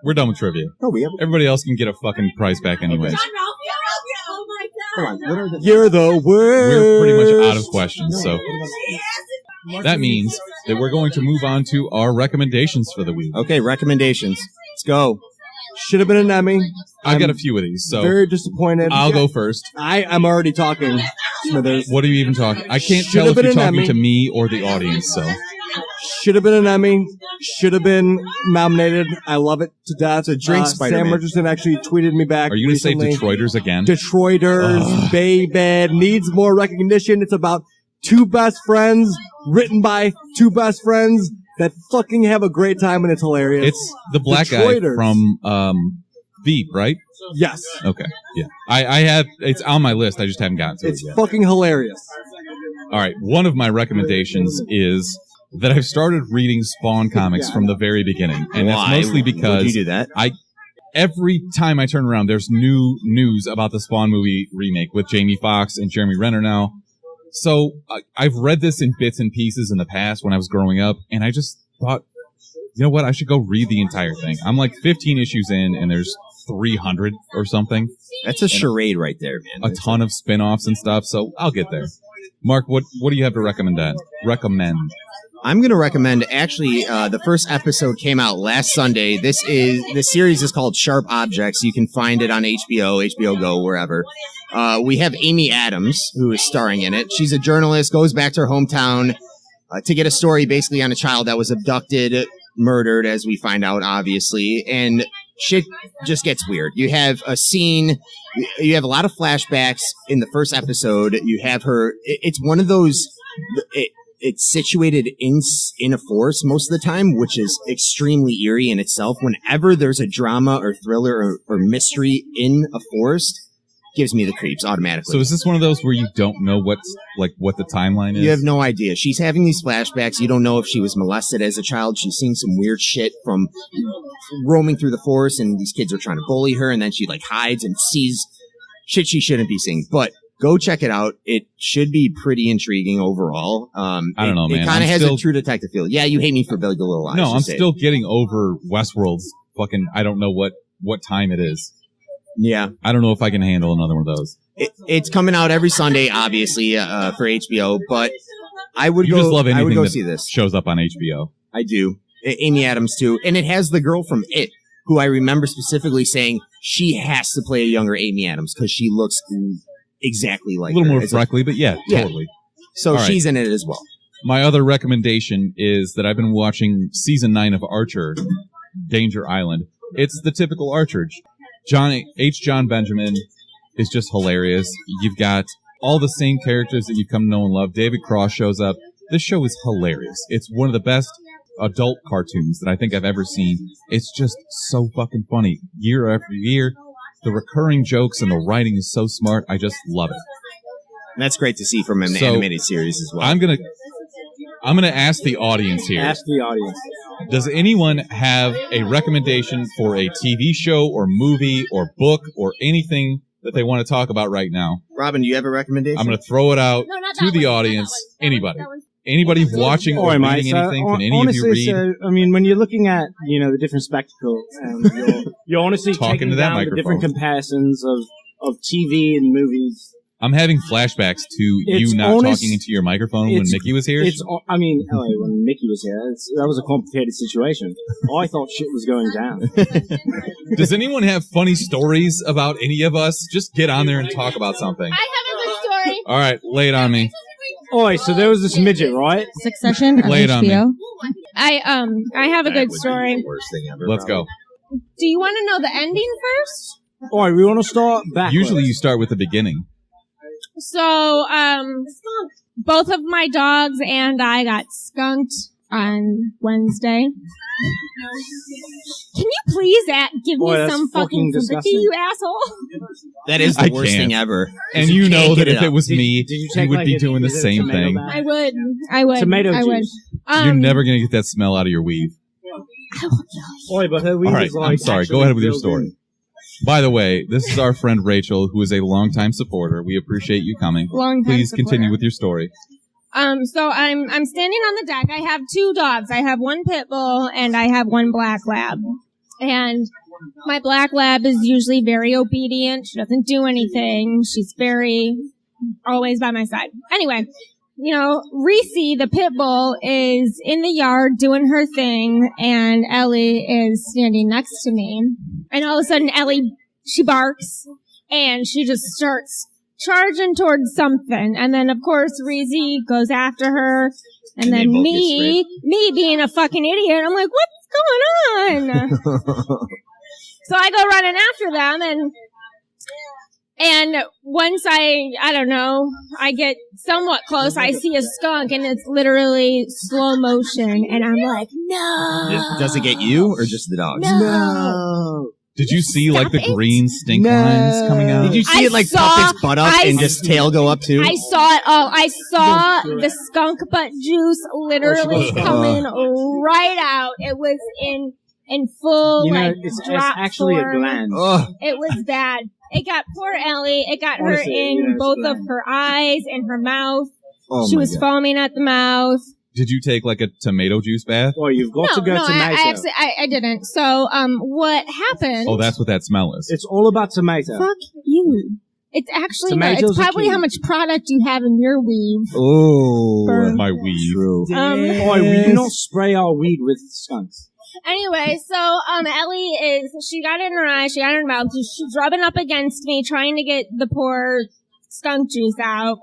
Speaker 1: We're done with trivia. Everybody else can get a fucking prize back anyways.
Speaker 3: You're the worst.
Speaker 1: We're pretty much out of questions, so that means that we're going to move on to our recommendations for the week.
Speaker 2: Okay, recommendations. Let's go.
Speaker 3: Should have been an Emmy.
Speaker 1: I've got a few of these, so
Speaker 3: very disappointed.
Speaker 1: I'll go first.
Speaker 3: I'm already talking. Smithers.
Speaker 1: What are you even talking? I can't tell if you're talking to me or the audience, so.
Speaker 3: Should have been an Emmy. Should have been nominated. I love it to death.
Speaker 2: It's a drink, Spider-Man.
Speaker 3: Sam Richardson actually tweeted me back.
Speaker 1: Are you going to say Detroiters again?
Speaker 3: Detroiters, Baby, needs more recognition. It's about two best friends, written by two best friends that fucking have a great time, and it's hilarious.
Speaker 1: It's the black guy from Veep, right?
Speaker 3: Yes.
Speaker 1: Okay. Yeah. I have. It's on my list. I just haven't gotten to it yet.
Speaker 3: It's fucking hilarious.
Speaker 1: All right. One of my recommendations is that I've started reading Spawn comics from the very beginning, and that's mostly because
Speaker 2: Would you do that?
Speaker 1: Every time I turn around, there's new news about the Spawn movie remake with Jamie Foxx and Jeremy Renner now. So I've read this in bits and pieces in the past when I was growing up, and I just thought, you know what? I should go read the entire thing. I'm like 15 issues in, and there's 300 or something.
Speaker 2: That's a charade right there, man.
Speaker 1: A ton of spin-offs and stuff, so I'll get there. Mark, what do you have to recommend?
Speaker 2: I'm going to recommend, actually, the first episode came out last Sunday. The series is called Sharp Objects. You can find it on HBO, HBO Go, wherever. We have Amy Adams, who is starring in it. She's a journalist, goes back to her hometown to get a story basically on a child that was abducted, murdered, as we find out, obviously, and shit just gets weird. You have a scene, you have a lot of flashbacks in the first episode. You have her, it's one of those, it's situated in a forest most of the time, which is extremely eerie in itself. Whenever there's a drama or thriller or mystery in a forest, gives me the creeps automatically.
Speaker 1: So is this one of those where you don't know what the timeline is?
Speaker 2: You have no idea. She's having these flashbacks. You don't know if she was molested as a child. She's seeing some weird shit from roaming through the forest, and these kids are trying to bully her, and then she hides and sees shit she shouldn't be seeing. But go check it out. It should be pretty intriguing overall.
Speaker 1: I don't know, man.
Speaker 2: It kind of has a True Detective feel. Yeah, you hate me for Billy the Little Eyes.
Speaker 1: No, I'm still getting over Westworld's fucking, I don't know what time it is.
Speaker 2: Yeah.
Speaker 1: I don't know if I can handle another one of those.
Speaker 2: It's coming out every Sunday, obviously, for HBO, but I would
Speaker 1: just love anything that
Speaker 2: see this.
Speaker 1: Shows up on HBO.
Speaker 2: I do. Amy Adams, too. And it has the girl from It, who I remember specifically saying she has to play a younger Amy Adams because she looks exactly like her.
Speaker 1: A little more freckly, but yeah, totally.
Speaker 2: So she's in it as well.
Speaker 1: My other recommendation is that I've been watching season 9 of Archer, Danger Island. It's the typical Archer. John Benjamin is just hilarious. You've got all the same characters that you've come to know and love. David Cross shows up. This show is hilarious. It's one of the best adult cartoons that I think I've ever seen. It's just so fucking funny. Year after year, the recurring jokes and the writing is so smart. I just love it.
Speaker 2: And that's great to see from an animated series as well.
Speaker 1: I'm gonna ask the audience here.
Speaker 9: Ask the audience.
Speaker 1: Does anyone have a recommendation for a TV show or movie or book or anything that they want to talk about right now?
Speaker 2: Robin, do you have a recommendation?
Speaker 1: I'm going to throw it out
Speaker 4: No, not
Speaker 1: to
Speaker 4: that
Speaker 1: the
Speaker 4: one,
Speaker 1: audience.
Speaker 4: not that one.
Speaker 1: Anybody.
Speaker 4: That one.
Speaker 1: Anybody watching or reading anything? Can any of you read?
Speaker 9: So, I mean, when you're looking at, the different spectacles, you're honestly
Speaker 1: Talking
Speaker 9: taking
Speaker 1: to that
Speaker 9: down the
Speaker 1: microphone.
Speaker 9: different comparisons of TV and movies.
Speaker 1: I'm having flashbacks to
Speaker 9: It's
Speaker 1: you not
Speaker 9: honest-
Speaker 1: talking into your microphone when
Speaker 9: it's-
Speaker 1: Mickey was here.
Speaker 9: When Mickey was here, that was a complicated situation. I thought shit was going down.
Speaker 1: Does anyone have funny stories about any of us? Just get on there and talk about something.
Speaker 4: I have a good story.
Speaker 1: All right, lay it on me.
Speaker 9: Oi, so there was this midget, right?
Speaker 7: Succession on
Speaker 1: Lay it on
Speaker 7: HBO.
Speaker 4: I have a good story.
Speaker 2: Worst thing ever.
Speaker 1: Let's go.
Speaker 4: Do you want to know the ending first?
Speaker 9: Oi, we want to start backwards.
Speaker 1: Usually you start with the beginning.
Speaker 4: So, both of my dogs and I got skunked on Wednesday. Can you please give me
Speaker 9: Boy, that's
Speaker 4: some
Speaker 9: fucking
Speaker 4: fucking sympathy,
Speaker 9: disgusting.
Speaker 4: you asshole?
Speaker 2: That is the
Speaker 1: I
Speaker 2: worst
Speaker 1: can't.
Speaker 2: thing ever.
Speaker 1: And
Speaker 2: You
Speaker 1: you know
Speaker 2: can't
Speaker 1: that
Speaker 2: get it
Speaker 1: if it
Speaker 2: up.
Speaker 1: was
Speaker 9: Did
Speaker 1: me,
Speaker 9: you
Speaker 1: you
Speaker 9: check,
Speaker 1: would
Speaker 9: like,
Speaker 1: be
Speaker 9: if-
Speaker 1: doing the
Speaker 9: is it a
Speaker 1: same
Speaker 9: tomato
Speaker 1: thing.
Speaker 9: bag?
Speaker 4: I would.
Speaker 9: Tomato
Speaker 4: I would.
Speaker 9: juice.
Speaker 1: You're never going to get that smell out of your weave.
Speaker 9: Oi, but her weed
Speaker 1: All right,
Speaker 9: is like
Speaker 1: I'm sorry. Go
Speaker 9: actually
Speaker 1: ahead with your
Speaker 9: built
Speaker 1: story.
Speaker 9: in.
Speaker 1: By the way, this is our friend Rachel, who is a longtime supporter. We appreciate you coming.
Speaker 4: Long time
Speaker 1: Please
Speaker 4: supporter.
Speaker 1: continue with your story.
Speaker 4: So I'm standing on the deck. I have two dogs. I have one pit bull and I have one black lab. And my black lab is usually very obedient. She doesn't do anything. She's very always by my side. Anyway, Reese, the pit bull, is in the yard doing her thing, and Ellie is standing next to me. And all of a sudden, Ellie, she barks, and she just starts charging towards something. And then, of course, Reese goes after her. And
Speaker 2: they
Speaker 4: then
Speaker 2: both get
Speaker 4: me being a fucking idiot, I'm like, what's going on? So I go running after them, and once I don't know, I get somewhat close, I see a skunk, and it's literally slow motion, and I'm like, no.
Speaker 2: Does it get you or just the dogs?
Speaker 4: No.
Speaker 1: Did you see
Speaker 4: Stop
Speaker 1: like the
Speaker 4: it.
Speaker 1: green stink
Speaker 9: No.
Speaker 1: lines coming out?
Speaker 2: Did you see
Speaker 4: I
Speaker 2: it like
Speaker 4: saw-
Speaker 2: pop its butt up
Speaker 4: I
Speaker 2: and just tail go up too?
Speaker 4: I saw it all. I saw the skunk butt juice literally coming right out. It was in full,
Speaker 9: It's
Speaker 4: drop
Speaker 9: actually
Speaker 4: form.
Speaker 9: a gland.
Speaker 2: Ugh.
Speaker 4: It was bad. It got poor Ellie. It got her
Speaker 9: Honestly,
Speaker 4: in
Speaker 9: it's
Speaker 4: both
Speaker 9: bad.
Speaker 4: of her eyes and her mouth.
Speaker 2: Oh
Speaker 4: She
Speaker 2: my
Speaker 4: was
Speaker 2: God.
Speaker 4: foaming at the mouth.
Speaker 1: Did you take like a tomato juice bath?
Speaker 9: Well, you've got to go
Speaker 4: no,
Speaker 9: tomato.
Speaker 4: I actually I didn't. So what happened?
Speaker 1: Oh, that's what that smell is.
Speaker 9: It's all about tomato.
Speaker 4: Fuck you. It's actually not.
Speaker 9: Tomatoes
Speaker 4: It's
Speaker 9: are
Speaker 4: probably
Speaker 9: key.
Speaker 4: how much product you have in your weave.
Speaker 2: Oh,
Speaker 4: Burn.
Speaker 1: My weave.
Speaker 2: true.
Speaker 9: Oi, we do not spray our weed with skunks.
Speaker 4: Anyway, so Ellie she got it in her eye, she got it in her mouth, she's rubbing up against me, trying to get the poor skunk juice out.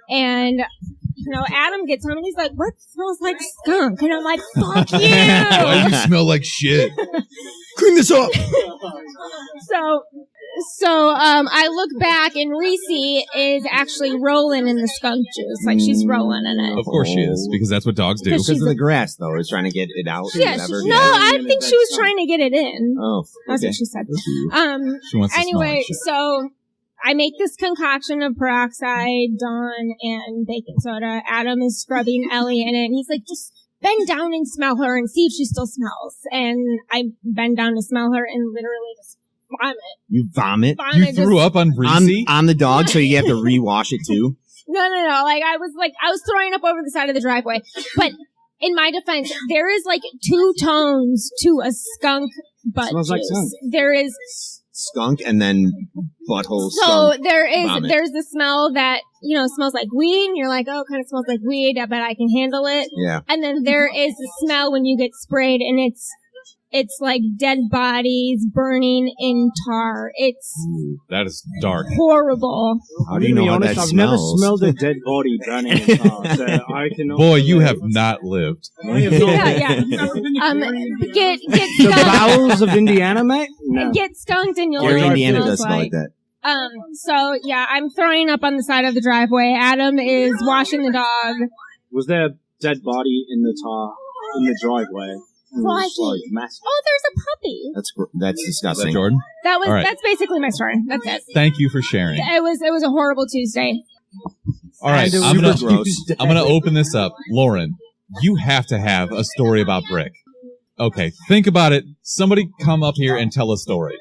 Speaker 4: And Adam gets home and he's like, "What smells like skunk?" And I'm like, "Fuck
Speaker 1: Why
Speaker 4: you!"
Speaker 1: you smell like shit?
Speaker 2: Clean this up.
Speaker 4: So I look back and Reese is actually rolling in the skunk juice, like she's rolling in it.
Speaker 1: Of course she is, because that's what dogs do.
Speaker 4: Because
Speaker 2: Because of the grass, though, is trying to get it out. or
Speaker 4: Yeah,
Speaker 2: whatever.
Speaker 4: no, I think she was trying to get it in.
Speaker 2: Oh,
Speaker 4: That's
Speaker 2: okay.
Speaker 4: what she said.
Speaker 1: She wants to
Speaker 4: Anyway,
Speaker 1: smell like shit.
Speaker 4: so I make this concoction of peroxide, Dawn, and baking soda. Adam is scrubbing Ellie in it, and he's like, just bend down and smell her and see if she still smells. And I bend down to smell her and literally just vomit.
Speaker 2: You vomit
Speaker 1: You threw up on Reese?
Speaker 2: on the dog, so you have to rewash it too.
Speaker 4: No. I was throwing up over the side of the driveway. But in my defense, there is like two tones to a skunk butt
Speaker 9: Smells like
Speaker 4: juice.
Speaker 9: skunk.
Speaker 4: There is
Speaker 2: Skunk and then butthole
Speaker 4: So
Speaker 2: skunk. Vomit.
Speaker 4: there's the smell that, smells like weed, and you're like, oh, it kind of smells like weed, I bet I can handle it.
Speaker 2: Yeah.
Speaker 4: And then there is the smell when you get sprayed, and It's like dead bodies burning in tar. It's
Speaker 1: That is dark.
Speaker 4: horrible.
Speaker 2: How do you know how that
Speaker 9: I've
Speaker 2: smells?
Speaker 9: never smelled a dead body burning in tar, so I cannot.
Speaker 1: Boy, you have not lived.
Speaker 4: Yeah. Get
Speaker 9: The
Speaker 4: skunked.
Speaker 9: bowels of Indiana, mate? No.
Speaker 4: Get skunked and you'll
Speaker 2: Gary,
Speaker 4: know what it
Speaker 2: Indiana
Speaker 4: smells
Speaker 2: does smell like that.
Speaker 4: So yeah, I'm throwing up on the side of the driveway. Adam is washing the dog.
Speaker 9: Was there a dead body in the tar in the driveway?
Speaker 4: Crikey.
Speaker 9: Like, massive.
Speaker 4: Oh, there's a puppy.
Speaker 2: That's
Speaker 1: Is
Speaker 2: disgusting.
Speaker 1: that Jordan?
Speaker 4: That was
Speaker 1: All right.
Speaker 4: that's basically my story. That's it.
Speaker 1: Thank you for sharing.
Speaker 4: It was a horrible Tuesday.
Speaker 1: All right,
Speaker 2: And
Speaker 1: I'm
Speaker 2: super
Speaker 1: gonna
Speaker 2: gross.
Speaker 1: I'm gonna open this up. Lauren, you have to have a story about Brick. Okay, think about it. Somebody come up here and tell a story.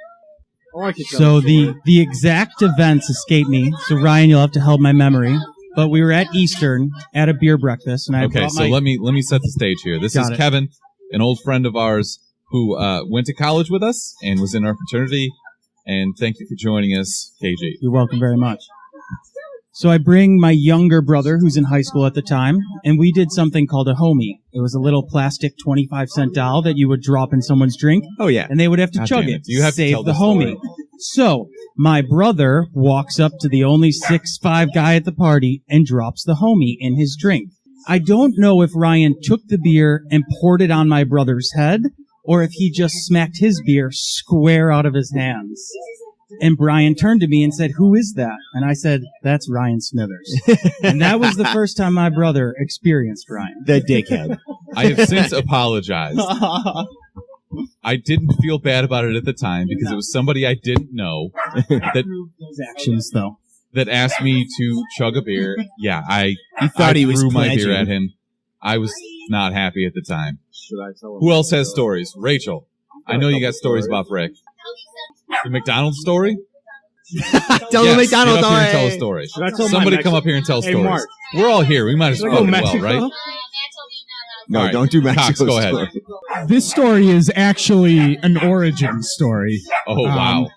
Speaker 10: So the exact events escape me. So Ryan, you'll have to help my memory. But we were at Eastern at a beer breakfast, and I
Speaker 1: Okay,
Speaker 10: brought
Speaker 1: so let me set the stage here. This is
Speaker 10: Got it.
Speaker 1: Kevin, an old friend of ours who went to college with us and was in our fraternity. And thank you for joining us, KG.
Speaker 10: You're welcome very much. So I bring my younger brother, who's in high school at the time, and we did something called a homie. It was a little plastic 25-cent doll that you would drop in someone's drink,
Speaker 2: Oh yeah.
Speaker 10: and they would have to
Speaker 1: God
Speaker 10: chug
Speaker 1: damn
Speaker 10: it.
Speaker 1: it. You have to
Speaker 10: save
Speaker 1: tell
Speaker 10: the
Speaker 1: the
Speaker 10: homie.
Speaker 1: story.
Speaker 10: So my brother walks up to the only 6'5" guy at the party and drops the homie in his drink. I don't know if Ryan took the beer and poured it on my brother's head, or if he just smacked his beer square out of his hands. And Brian turned to me and said, "Who is that?" And I said, "That's Ryan Smithers." And that was the first time my brother experienced Ryan.
Speaker 2: The dickhead.
Speaker 1: I have since apologized. I didn't feel bad about it at the time because it was somebody I didn't know
Speaker 10: Those actions, though.
Speaker 1: that asked me to chug a beer. Yeah, I
Speaker 2: thought he was
Speaker 1: threw my beer
Speaker 2: pledging.
Speaker 1: at him. I was not happy at the time.
Speaker 9: Should I tell him?
Speaker 1: Who else has stories? Rachel, I know you got stories about Brick. The McDonald's story?
Speaker 2: Tell
Speaker 1: Yes,
Speaker 2: the McDonald's
Speaker 1: get up here and tell a
Speaker 2: story.
Speaker 1: story.
Speaker 9: Should I tell
Speaker 1: Somebody
Speaker 9: my
Speaker 1: come up here and tell
Speaker 9: Hey,
Speaker 1: stories.
Speaker 9: Mark.
Speaker 1: We're all here. We might as
Speaker 9: Should I
Speaker 1: well,
Speaker 9: go
Speaker 1: well,
Speaker 9: Mexico?
Speaker 1: right?
Speaker 2: No,
Speaker 1: All right.
Speaker 2: don't do Mexico.
Speaker 1: Cox, go ahead.
Speaker 2: story.
Speaker 5: This story is actually an origin story.
Speaker 1: Oh, wow.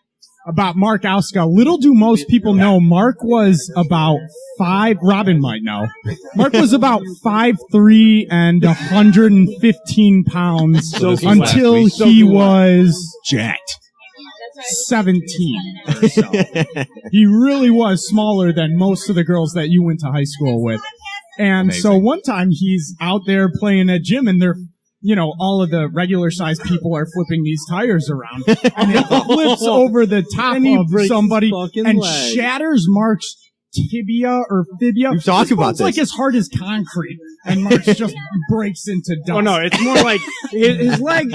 Speaker 5: About Mark Auska. Little do most people know, Mark was about Robin might know. Mark was about 5'3" and 115 pounds
Speaker 1: So this was
Speaker 5: until
Speaker 1: last week.
Speaker 5: he was
Speaker 2: Jacked.
Speaker 5: 17 or so. He really was smaller than most of the girls that you went to high school with. And so
Speaker 1: Amazing.
Speaker 5: one time he's out there playing at gym and they're, all of the regular sized people are flipping these tires around and it flips over the top
Speaker 9: And he
Speaker 5: of
Speaker 9: breaks
Speaker 5: somebody
Speaker 9: his fucking
Speaker 5: and
Speaker 9: leg.
Speaker 5: shatters Mark's tibia or fibia.
Speaker 2: We've talked
Speaker 5: This
Speaker 2: about
Speaker 5: one's like
Speaker 2: this.
Speaker 5: as hard as concrete and Mark just breaks into dust.
Speaker 9: Oh no, it's more like his leg.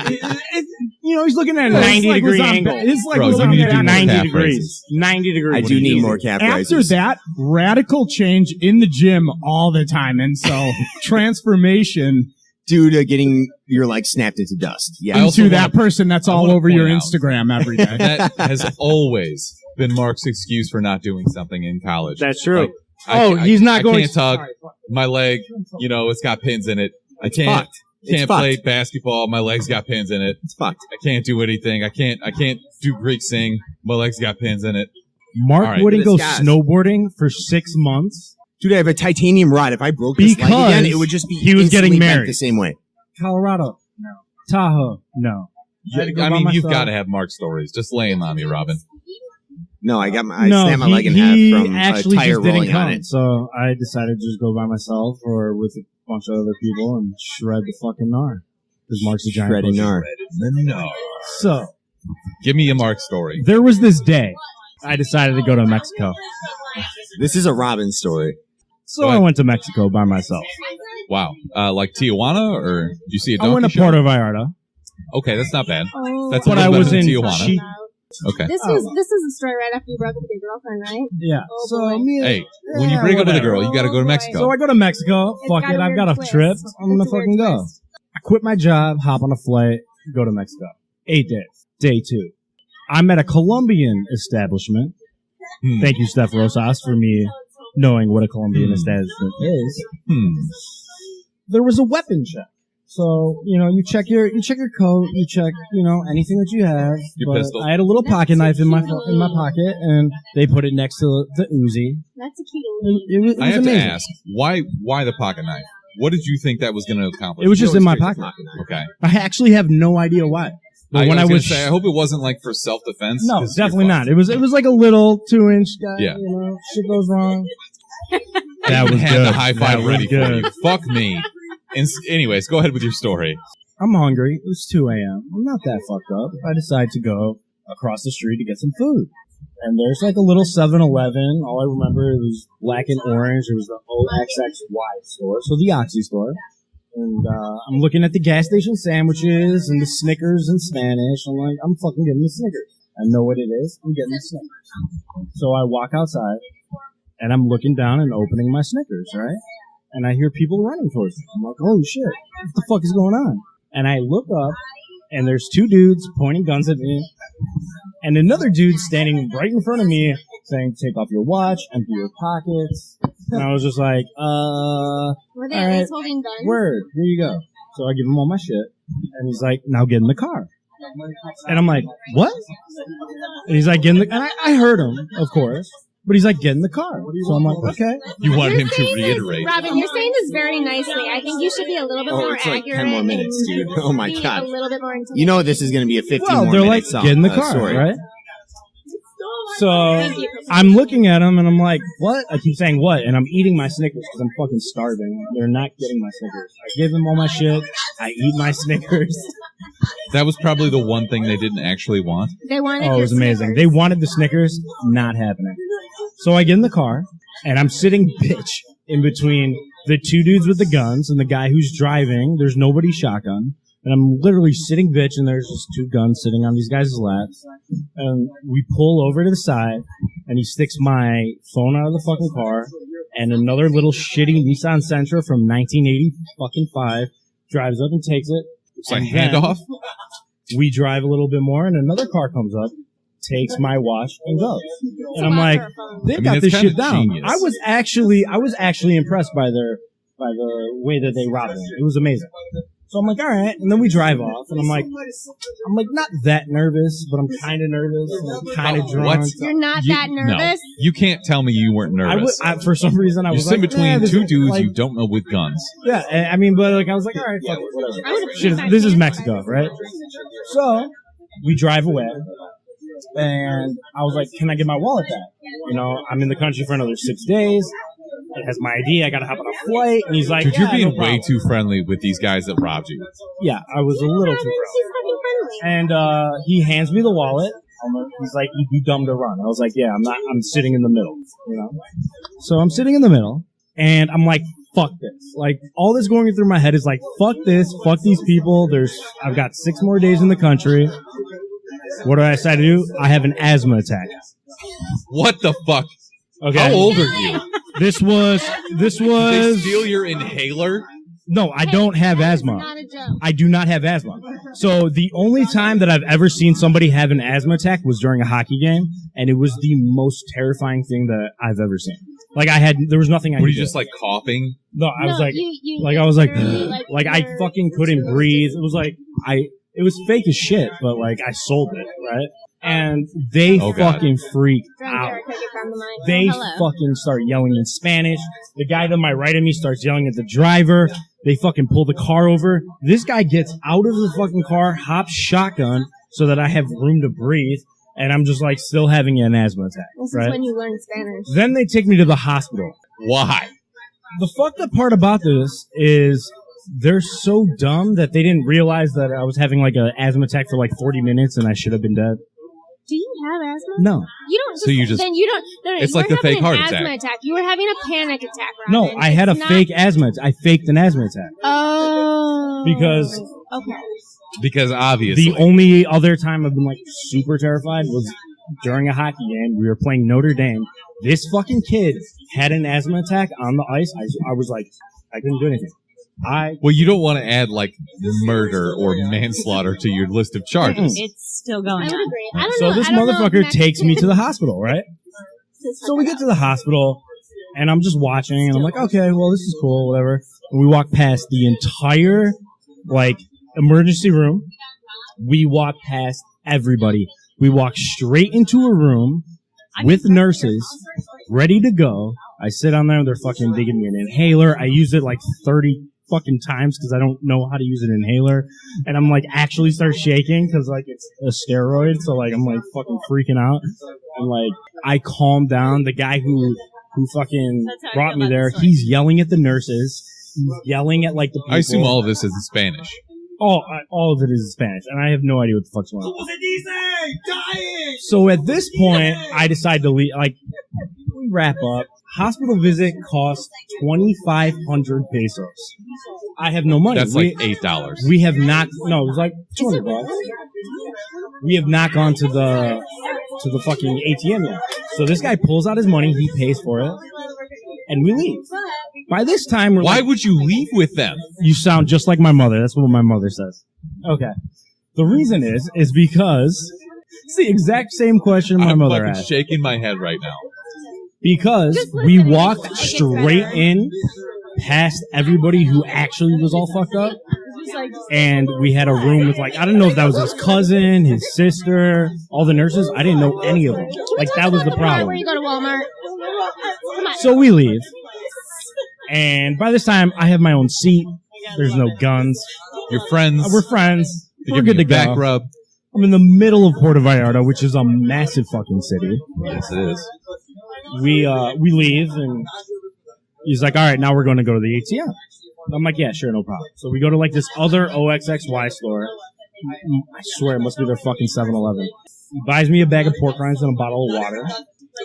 Speaker 9: He's looking at a
Speaker 5: His
Speaker 9: 90
Speaker 5: leg was
Speaker 9: degree
Speaker 5: on-
Speaker 9: angle.
Speaker 5: His leg
Speaker 1: Bro,
Speaker 5: was
Speaker 1: you
Speaker 5: on
Speaker 1: need to do
Speaker 5: back.
Speaker 1: more
Speaker 9: 90
Speaker 1: calf
Speaker 9: degrees.
Speaker 1: raises.
Speaker 9: 90 degrees.
Speaker 2: I do need more calf
Speaker 5: After
Speaker 2: raises.
Speaker 5: that, radical change in the gym all the time. And so transformation
Speaker 2: Due to getting your leg snapped into dust.
Speaker 1: I
Speaker 2: Yeah.
Speaker 1: also
Speaker 5: into that
Speaker 1: wanna-
Speaker 5: person that's
Speaker 1: I
Speaker 5: all
Speaker 1: wanna
Speaker 5: over your
Speaker 1: point out-
Speaker 5: Instagram every day.
Speaker 1: That has always been Mark's excuse for not doing something in college.
Speaker 9: That's true.
Speaker 1: Like, I
Speaker 9: He's not
Speaker 1: I
Speaker 9: going.
Speaker 1: can't tug. My leg, it's got pins in it. I
Speaker 2: It's
Speaker 1: can't
Speaker 2: fucked. It's
Speaker 1: can't
Speaker 2: fucked.
Speaker 1: play basketball. My leg's got pins in it.
Speaker 2: It's fucked.
Speaker 1: I can't do anything. I can't do Greek sing. My leg's got pins in it.
Speaker 11: Mark
Speaker 1: All right.
Speaker 11: wouldn't go
Speaker 2: Disguise.
Speaker 11: snowboarding for 6 months.
Speaker 2: Dude, I have a titanium rod. If I broke this leg
Speaker 11: Because
Speaker 2: again, it would just be
Speaker 11: he was
Speaker 2: instantly
Speaker 11: getting
Speaker 2: bent
Speaker 11: married.
Speaker 2: the same way.
Speaker 11: Colorado, no. Tahoe, no. I had to go
Speaker 1: I
Speaker 11: by
Speaker 1: mean, you've
Speaker 11: myself.
Speaker 1: got to have Mark stories. Just lay them on me, Robin.
Speaker 2: No, I
Speaker 11: No,
Speaker 2: snapped my leg in
Speaker 11: he
Speaker 2: half from a
Speaker 11: actually
Speaker 2: tire
Speaker 11: just didn't
Speaker 2: rolling on
Speaker 11: come.
Speaker 2: it.
Speaker 11: So I decided to just go by myself or with a bunch of other people and shred the fucking gnar. Because Mark's a giant
Speaker 2: Shredding
Speaker 11: pussy.
Speaker 2: gnar.
Speaker 1: No.
Speaker 11: So
Speaker 1: Give me a Mark story.
Speaker 11: there was this day I decided to go to Mexico.
Speaker 2: This is a Robin story.
Speaker 11: So
Speaker 1: Go
Speaker 11: I
Speaker 1: ahead.
Speaker 11: went to Mexico by myself.
Speaker 1: Wow. Like Tijuana, or do you see a
Speaker 11: I
Speaker 1: donkey
Speaker 11: went to
Speaker 1: show?
Speaker 11: Puerto Vallarta.
Speaker 1: Okay, that's not bad.
Speaker 4: Oh.
Speaker 1: That's a
Speaker 11: But
Speaker 1: little
Speaker 11: I
Speaker 1: better
Speaker 11: was
Speaker 1: than
Speaker 11: in
Speaker 1: Tijuana.
Speaker 11: cheap.
Speaker 1: Okay.
Speaker 4: This is a story right after you broke up with your girlfriend, right?
Speaker 11: Yeah.
Speaker 4: Oh,
Speaker 11: So
Speaker 4: boy.
Speaker 11: me and-
Speaker 1: Hey, when you
Speaker 11: Yeah,
Speaker 1: break up with a
Speaker 11: whatever.
Speaker 1: girl, you got to go to
Speaker 11: So
Speaker 1: Mexico.
Speaker 11: I go to Mexico.
Speaker 4: It's
Speaker 11: Fuck
Speaker 4: got
Speaker 11: it.
Speaker 4: a
Speaker 11: I've
Speaker 4: weird
Speaker 11: got a
Speaker 4: twist.
Speaker 11: trip.
Speaker 4: It's
Speaker 11: I'm gonna
Speaker 4: a weird
Speaker 11: fucking go.
Speaker 4: twist.
Speaker 11: I quit my job, hop on a flight, go to Mexico. 8 days. Day 2. I'm at a Colombian establishment.
Speaker 1: Hmm.
Speaker 11: Thank you, Steph Rosas, for me knowing what a Colombian establishment is. There was a weapon check. So, you check your coat, you check, anything that you have.
Speaker 1: Your
Speaker 11: But
Speaker 1: pistol.
Speaker 11: I had a little pocket knife in my pocket, and they put it next to the Uzi.
Speaker 4: That's a key to lead.
Speaker 11: It was
Speaker 1: I have
Speaker 11: amazing.
Speaker 1: to ask, why the pocket knife? What did you think that was going to accomplish?
Speaker 11: It was just in my pocket.
Speaker 1: Okay.
Speaker 11: I actually have no idea why. But when I was
Speaker 1: say, I hope it wasn't like for self-defense.
Speaker 11: no,
Speaker 1: 'cause
Speaker 11: definitely
Speaker 1: you're
Speaker 11: not. It was like a little 2-inch guy.
Speaker 1: Yeah.
Speaker 11: You know, shit goes wrong.
Speaker 1: I even had
Speaker 11: good.
Speaker 1: the high five
Speaker 11: That was
Speaker 1: ready for
Speaker 11: good.
Speaker 1: you. Fuck me. Anyways, go ahead with your story.
Speaker 11: I'm hungry. It was 2 a.m. I'm not that fucked up. I decide to go across the street to get some food. And there's like a little 7-Eleven. All I remember, it was black and orange. It was the OXXY store, so the Oxy store. And I'm looking at the gas station sandwiches and the Snickers in Spanish. I'm like, I'm fucking getting the Snickers. I know what it is. I'm getting the Snickers. So I walk outside, and I'm looking down and opening my Snickers, right? And I hear people running towards me. I'm like, holy shit, what the fuck is going on? And I look up, and there's 2 dudes pointing guns at me, and another dude standing right in front of me saying, take off your watch, empty your pockets. And I was just like,
Speaker 4: Were they
Speaker 11: all
Speaker 4: at
Speaker 11: right,
Speaker 4: least holding guns?
Speaker 11: word, here you go. So I give him all my shit, and he's like, now get in the car. And I'm like, what? And he's like, get in the, and I heard him, of course. But he's like, get in the car. So I'm like, okay.
Speaker 1: You wanted
Speaker 4: You're
Speaker 1: him to
Speaker 4: saying this-
Speaker 1: reiterate.
Speaker 4: Robin, you're saying this very nicely. I think you should be a little bit
Speaker 2: Oh,
Speaker 4: more
Speaker 2: it's like
Speaker 4: accurate.
Speaker 2: 10 more minutes,
Speaker 4: and
Speaker 2: dude. Oh my
Speaker 4: be
Speaker 2: God.
Speaker 4: A little bit more intimidating.
Speaker 2: You know this is going to be a 15
Speaker 11: Well,
Speaker 2: more
Speaker 11: they're like,
Speaker 2: minute song.
Speaker 11: get in the car,
Speaker 2: story.
Speaker 11: right? So I'm looking at him and I'm like, what? I keep saying what? And I'm eating my Snickers because I'm fucking starving. They're not getting my Snickers. I give them all my shit. I eat my Snickers.
Speaker 1: That was probably the one thing they didn't actually want.
Speaker 4: They wanted
Speaker 11: Oh, it
Speaker 4: your
Speaker 11: was amazing.
Speaker 4: Snickers.
Speaker 11: They wanted the Snickers, not happening. So I get in the car and I'm sitting bitch in between the 2 dudes with the guns and the guy who's driving. There's nobody shotgun. And I'm literally sitting bitch and there's just 2 guns sitting on these guys' laps. And we pull over to the side and he sticks my phone out of the fucking car and another little shitty Nissan Sentra from 1985 drives up and takes it.
Speaker 1: It's like
Speaker 11: And then
Speaker 1: handoff.
Speaker 11: We drive a little bit more and another car comes up, takes my watch and goes. And I'm like, they got
Speaker 1: that's
Speaker 11: this
Speaker 1: kinda
Speaker 11: shit down.
Speaker 1: genius.
Speaker 11: I was actually impressed by the way that they robbed me. It was amazing. So I'm like, all right, and then we drive off, and I'm like not that nervous, but I'm kind of nervous, and kind of drunk.
Speaker 1: What?
Speaker 4: You're not
Speaker 1: You-
Speaker 4: that nervous?
Speaker 1: No, you can't tell me you weren't nervous.
Speaker 11: For some reason, I
Speaker 1: You're
Speaker 11: was
Speaker 1: sitting
Speaker 11: like,
Speaker 1: between
Speaker 11: this
Speaker 1: 2
Speaker 11: is,
Speaker 1: dudes
Speaker 11: like,
Speaker 1: you don't know with guns.
Speaker 11: yeah, I mean, but like I was like, all right, fuck it, whatever.
Speaker 4: I would've
Speaker 11: Shit,
Speaker 4: peed
Speaker 11: this is
Speaker 4: my
Speaker 11: Mexico, right? So we drive away, and I was like, can I get my wallet back? You know, I'm in the country for another 6 days. It has my ID. I gotta hop on a flight. And he's like,
Speaker 1: Dude,
Speaker 11: yeah,
Speaker 1: you're being
Speaker 11: no
Speaker 1: way
Speaker 11: problem.
Speaker 1: too friendly with these guys that robbed you.
Speaker 11: Yeah, I was a little too friendly. And he hands me the wallet. He's like, you'd be dumb to run. I was like, yeah, I'm not. I'm sitting in the middle, you know. So I'm sitting in the middle, and I'm like, fuck this. Like, all that's going through my head is like, fuck this, fuck these people. I've got 6 more days in the country. What do I decide to do? I have an asthma attack.
Speaker 1: What the fuck?
Speaker 11: Okay.
Speaker 1: How old are you?
Speaker 11: This was.
Speaker 1: Did they steal your inhaler?
Speaker 11: No, I don't have asthma.
Speaker 4: Not a joke.
Speaker 11: I do not have asthma. So the only time that I've ever seen somebody have an asthma attack was during a hockey game, and it was the most terrifying thing that I've ever seen. Like there was nothing I could
Speaker 1: Were you
Speaker 11: do.
Speaker 1: just like coughing?
Speaker 11: No, I was
Speaker 4: No,
Speaker 11: like,
Speaker 4: you
Speaker 11: I was like,
Speaker 4: literally,
Speaker 11: like I fucking couldn't breathe. It was like it was fake as shit, but like I sold it, right? And they
Speaker 1: Oh, God.
Speaker 11: fucking freaked
Speaker 4: Drunk
Speaker 11: out.
Speaker 4: Derek, take it from the mic.
Speaker 11: They
Speaker 4: Oh, hello.
Speaker 11: fucking start yelling in Spanish. The guy to my right of me starts yelling at the driver. They fucking pull the car over. This guy gets out of the fucking car, hops shotgun so that I have room to breathe, and I'm just like still having an asthma attack.
Speaker 4: This
Speaker 11: right?
Speaker 4: is when you learn Spanish.
Speaker 11: Then they take me to the hospital.
Speaker 1: Why?
Speaker 11: The fucked up part about this is they're so dumb that they didn't realize that I was having like an asthma attack for like 40 minutes and I should have been dead.
Speaker 4: Do you have asthma?
Speaker 11: No.
Speaker 4: You don't.
Speaker 1: So you just-
Speaker 4: Then you don't. No,
Speaker 1: it's
Speaker 4: you
Speaker 1: like
Speaker 4: were
Speaker 1: the fake
Speaker 4: having
Speaker 1: heart
Speaker 4: an asthma
Speaker 1: attack.
Speaker 4: attack. You were having a panic attack,
Speaker 11: No,
Speaker 4: Robin.
Speaker 11: I had a
Speaker 4: It's not-
Speaker 11: fake asthma. I faked an asthma attack.
Speaker 4: Oh.
Speaker 11: Because
Speaker 4: Okay.
Speaker 1: Because obviously.
Speaker 11: the only other time I've been like super terrified was during a hockey game. We were playing Notre Dame. This fucking kid had an asthma attack on the ice. I was like, I couldn't do anything.
Speaker 1: Well, you don't want to add like murder or manslaughter to your list of charges.
Speaker 6: It's still
Speaker 4: I
Speaker 6: going
Speaker 4: would
Speaker 6: on.
Speaker 4: agree. I don't
Speaker 11: So
Speaker 4: know.
Speaker 11: this
Speaker 4: I don't know if
Speaker 11: motherfucker
Speaker 4: Mexico-
Speaker 11: takes me to the hospital, right? So we get to the hospital, and I'm just watching, and I'm like, okay, well, this is cool, whatever. And we walk past the entire, like, emergency room. We walk past everybody. We walk straight into a room with nurses, ready to go. I sit on there, they're fucking digging me an inhaler. I used it like 30 fucking times because I don't know how to use an inhaler, and I'm like actually start shaking because like it's a steroid, so like I'm like fucking freaking out, and like I calm down. The guy who fucking brought me there, he's yelling at the nurses, he's yelling at like the people.
Speaker 1: I assume all of this is in Spanish.
Speaker 11: All of it is in Spanish, and I have no idea what the fuck's going on. So at this point, I decide to leave. Like, we wrap up. Hospital visit costs 2,500 pesos. I have no money.
Speaker 1: That's like $8.
Speaker 11: We have not. No, it was like $200. We have not gone to the fucking ATM yet. So this guy pulls out his money. He pays for it, and we leave. By this time, we're
Speaker 1: Why would you leave with them?
Speaker 11: You sound just like my mother. That's what my mother says. Okay. The reason is because it's the exact same question my mother
Speaker 1: I'm
Speaker 11: asked.
Speaker 1: shaking my head right now.
Speaker 11: Because we walked straight in past everybody who actually was all fucked up. And we had a room with like, I don't know if that was his cousin, his sister, all the nurses. I didn't know any of them. Like, that was the problem.
Speaker 4: Where you go to Walmart? Come on.
Speaker 11: So we leave. And by this time, I have my own seat. There's no guns.
Speaker 1: Your friends.
Speaker 11: We're friends.
Speaker 1: They
Speaker 11: We're
Speaker 1: give
Speaker 11: good
Speaker 1: you
Speaker 11: to
Speaker 1: a back
Speaker 11: go.
Speaker 1: rub.
Speaker 11: I'm in the middle of Puerto Vallarta, which is a massive fucking city.
Speaker 1: Yes, it is.
Speaker 11: We leave, and he's like, all right, now we're going to go to the ATM. I'm like, yeah, sure, no problem. So we go to like this other OXXY store. I swear it must be their fucking 7-Eleven. He buys me a bag of pork rinds and a bottle of water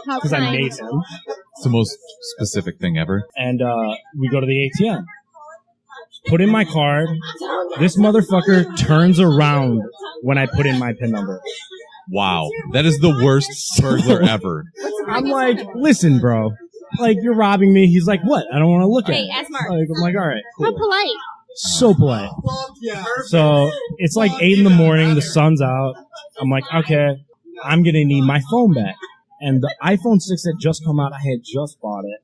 Speaker 11: because I made him.
Speaker 1: It's the most specific thing ever.
Speaker 11: And we go to the ATM. Put in my card. This motherfucker turns around when I put in my PIN number.
Speaker 1: Wow. That is the worst burglar ever.
Speaker 11: I'm like, listen, bro. Like, you're robbing me. He's like, what? I don't want to look at it.
Speaker 8: Ask Mark.
Speaker 11: Like, I'm like, all right.
Speaker 4: How polite.
Speaker 11: So polite. So it's like 8 in the morning. The sun's out. I'm like, okay, I'm going to need my phone back. And the iPhone 6 had just come out. I had just bought it.